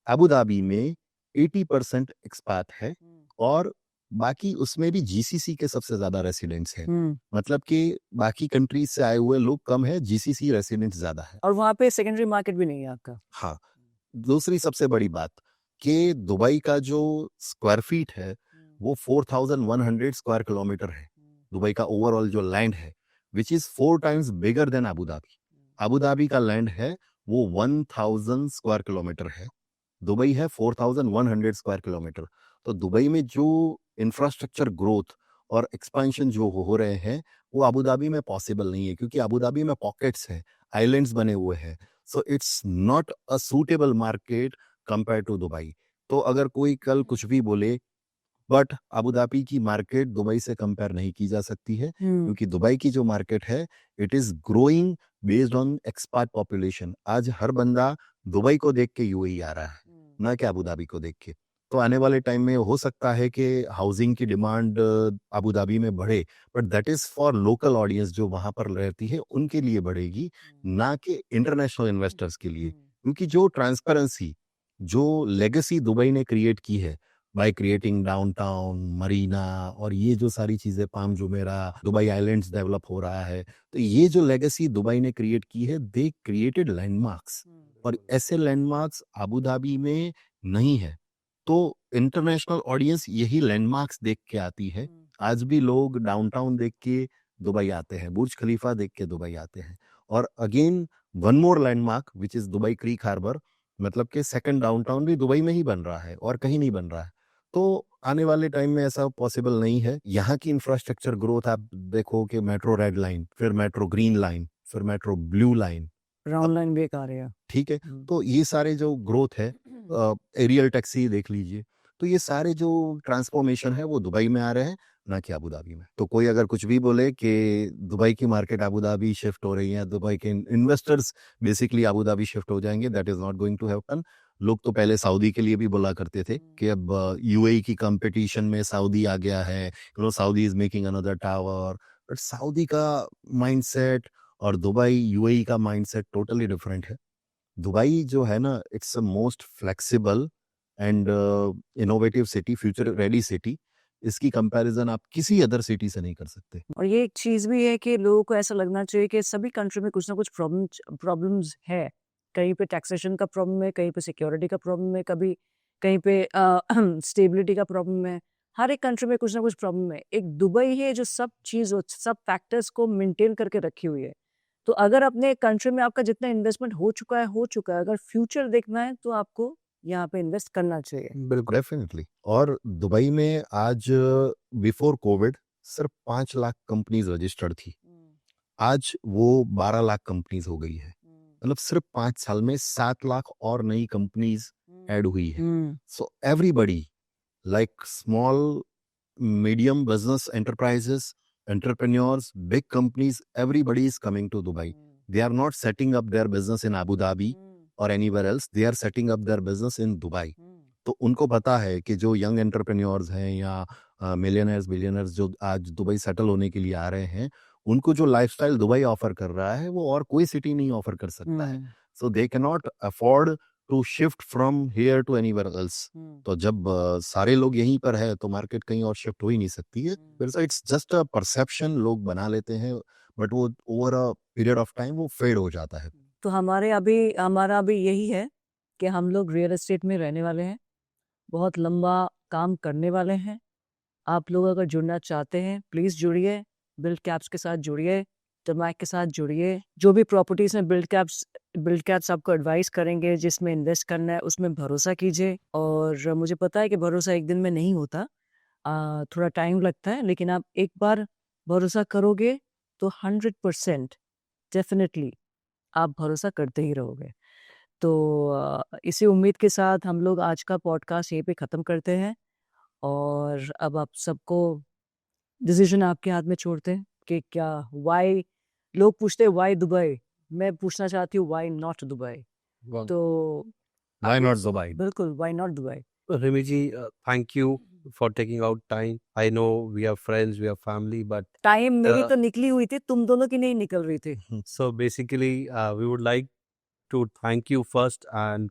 अबू धाबी में 80% एक्सपात है, और बाकी उसमें भी जीसीसी के सबसे ज्यादा रेसिडेंट्स हैं। मतलब कि बाकी कंट्रीज से आए हुए लोग कम है, जीसीसी रेसिडेंट्स ज्यादा है। और वहाँ पे सेकेंडरी मार्केट भी नहीं है आपका। हाँ, दूसरी सबसे बड़ी बात कि दुबई का जो स्क्वायर फीट है वो 4100 स्क्वायर किलोमीटर है। दुबई का ओवरऑल जो लैंड है, which is 4 times bigger than Abu Dhabi. Abu Dhabi का लैंड है वो 1000 स्क्वायर किलोमीटर है, दुबई है 4100 स्क्वायर किलोमीटर। तो दुबई में जो इंफ्रास्ट्रक्चर ग्रोथ और एक्सपेंशन जो हो रहे हैं वो अबू धाबी में पॉसिबल नहीं है, क्योंकि अबू धाबी में पॉकेट्स है, आइलैंड्स बने हुए हैं। So it's not a suitable market compare to Dubai. तो अगर कोई कल कुछ भी बोले, बट अबू धाबी की मार्केट दुबई से कंपेयर नहीं की जा सकती है, क्योंकि दुबई की जो मार्केट है it is growing based on expat population. आज हर बंदा दुबई को देख के यूएई आ रहा है, ना कि अबू धाबी को देख के। तो आने वाले टाइम में हो सकता है कि हाउसिंग की डिमांड अबू धाबी में बढ़े, but that is for local audience जो वहां पर रहती है उनके लिए बढ़ेगी, ना कि इंटरनेशनल इन्वेस्टर्स के लिए। क्योंकि जो ट्रांसपेरेंसी, जो लेगेसी दुबई ने क्रिएट की है बाय क्रिएटिंग डाउनटाउन, मरीना, और ये जो सारी चीजें, palm Jumeirah, Dubai islands develop हो रहा है, तो ये जो लेगेसी दुबई ने क्रिएट की है, दे क्रिएटेड लैंडमार्क्स, और ऐसे लैंडमार्क्स अबू धाबी में नहीं है। तो इंटरनेशनल ऑडियंस यही लैंडमार्क्स देख के आती है। आज भी लोग डाउनटाउन देख के दुबई आते हैं, बुर्ज खलीफा देख के दुबई आते हैं। और again one more landmark which is Dubai Creek Harbour, मतलब कि सेकंड डाउनटाउन भी दुबई में ही बन रहा है और कहीं नहीं बन रहा है। तो आने वाले टाइम में ऐसा पॉसिबल नहीं है। यहाँ की इंफ्रास्ट्रक्चर ग्रोथ आप देखो कि मेट्रो रेड लाइन, फिर मेट्रो ग्रीन लाइन, फिर metro blue line, brown line भी एक आ रही है। ठीक है। तो ये सारे जो ग्रोथ है, एरियल टैक्सी देख लीजिए, तो ये सारे जो ट्रांसफॉर्मेशन है वो दुबई में आ रहे हैं, ना कि अबू धाबी में। तो कोई अगर कुछ भी बोले कि दुबई की मार्केट अबू धाबी शिफ्ट हो रही है, दुबई के investors basically Abu Dhabi shift हो जाएंगे, that is not going to happen. लोग तो पहले सऊदी के लिए भी बोला करते थे कि अब यूएई की कंपटीशन में सऊदी आ गया है, Saudi is making another tower. But Saudi का माइंडसेट और दुबई यूएई का माइंडसेट टोटली डिफरेंट है। दुबई जो है ना, it's a most flexible and innovative city, future ready city. इसकी कंपैरिजन आप किसी अदर सिटी से नहीं कर सकते। और ये एक चीज भी है कि लोगों को ऐसा लगना चाहिए कि सभी कंट्री में कुछ ना कुछ प्रॉब्लम्स है। कहीं पे टैक्सेशन का प्रॉब्लम है, कहीं पे सिक्योरिटी का प्रॉब्लम है, कभी कहीं पे स्टेबिलिटी का प्रॉब्लम है। हर एक कंट्री में कुछ ना कुछ प्रॉब्लम है। एक दुबई है जो सब फैक्टर्स को मेंटेन करके रखी हुई है। तो अगर अपने कंट्री में आपका जितना इन्वेस्टमेंट हो चुका है, अगर फ्यूचर देखना है तो आपको यहाँ पे इन्वेस्ट करना चाहिए। बिल्कुल। डेफिनेटली। और दुबई में आज बिफोर कोविड सिर्फ 5 लाख कंपनीज रजिस्टर्ड थी, आज वो 12 लाख कंपनीज हो गई है। मतलब सिर्फ 5 साल में 7 लाख और नई कंपनीज ऐड हुई है। So everybody like small medium business enterprises, entrepreneurs, big companies, everybody is coming to Dubai. They are not setting up their business in Abu Dhabi or anywhere else. They are setting up their business in Dubai. तो उनको पता है कि जो यंग एंटरप्रेन्योर्स हैं या मिलियनर्स बिलियनर्स जो आज दुबई सेटल होने के लिए आ रहे हैं, उनको जो लाइफस्टाइल दुबई ऑफर कर रहा है वो और कोई सिटी नहीं ऑफर कर सकता है। So they can not afford to shift from here to anywhere else. तो जब सारे लोग यहीं पर है तो मार्केट कहीं और शिफ्ट हो ही नहीं सकती है। इट्स जस्ट अ परसेप्शन लोग बना लेते हैं, बट वो over a period of time वो फेड हो जाता है। तो हमारा अभी यही है कि हम लोग रियल एस्टेट में रहने वाले हैं, बहुत लंबा काम करने वाले हैं। आप लोग अगर जुड़ना चाहते हैं प्लीज़ जुड़िए, बिल्ड कैप्स के साथ जुड़िए, दमाक के साथ जुड़िए। जो भी प्रॉपर्टीज़ में बिल्ड कैप्स आपको एडवाइस करेंगे जिसमें इन्वेस्ट करना है उसमें भरोसा कीजिए। और मुझे पता है कि भरोसा एक दिन में नहीं होता, थोड़ा टाइम लगता है, लेकिन आप एक बार भरोसा करोगे तो 100% डेफिनेटली आप भरोसा करते ही रहोगे। तो इसी उम्मीद के साथ हम लोग आज का पॉडकास्ट यहीं पे ख़त्म करते हैं और अब आप सबको डिसीजन आपके हाथ में छोड़ते हैं कि क्या वाई। लोग पूछते हैं वाई दुबई, मैं पूछना चाहती हूँ वाई नॉट दुबई। तो Why not Dubai? बिल्कुल why not Dubai. Remy ji, thank you for taking out time. I know we are friends, we are family, but time मेरी तो निकली हुई थी, तुम दोनों की नहीं निकल रही थी। so basically, we would like to thank you first, and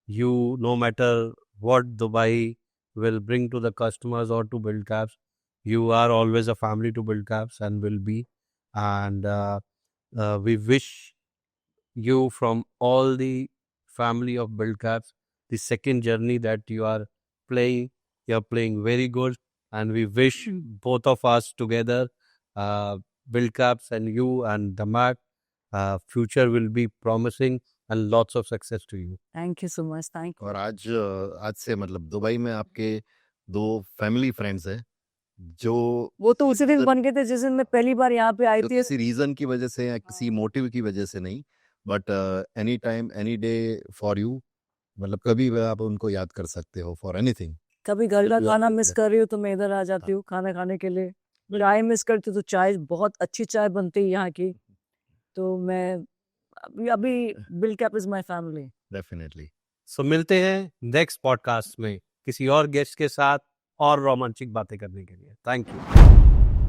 you, no matter what Dubai will bring to the customers or to Build Caps, you are always a family to Build Caps and will be. And we wish you from all the family of Build Caps the second journey that you are playing very good, and we wish both of us together, Build Caps and you and Damak, future will be promising and lots of success to you. Thank you so much, thank you. और आज से मतलब दुबई में आपके 2 फैमिली फ्रेंड्स हैं जो वो तो उसी दिन बन गए थे जिस दिन मैं पहली बार यहाँ पे आई जो थी। किसी रीजन की वजह से या किसी मोटिव की वजह से नहीं, but any time any day for you, मतलब कभी भी आप उनको याद कर सकते हो फॉर एनीथिंग। कभी घर का You are खाना मिस there. कर रही हूँ तो मैं इधर आ जाती हूँ खाना खाने के लिए। चाय मिस करती हूँ तो चाय, बहुत अच्छी चाय बनती है यहाँ की। तो मैं अभी build cap is my family. Definitely. So मिलते हैं नेक्स्ट पॉडकास्ट में किसी और गेस्ट के साथ और रोमांचक बातें करने के लिए। Thank you.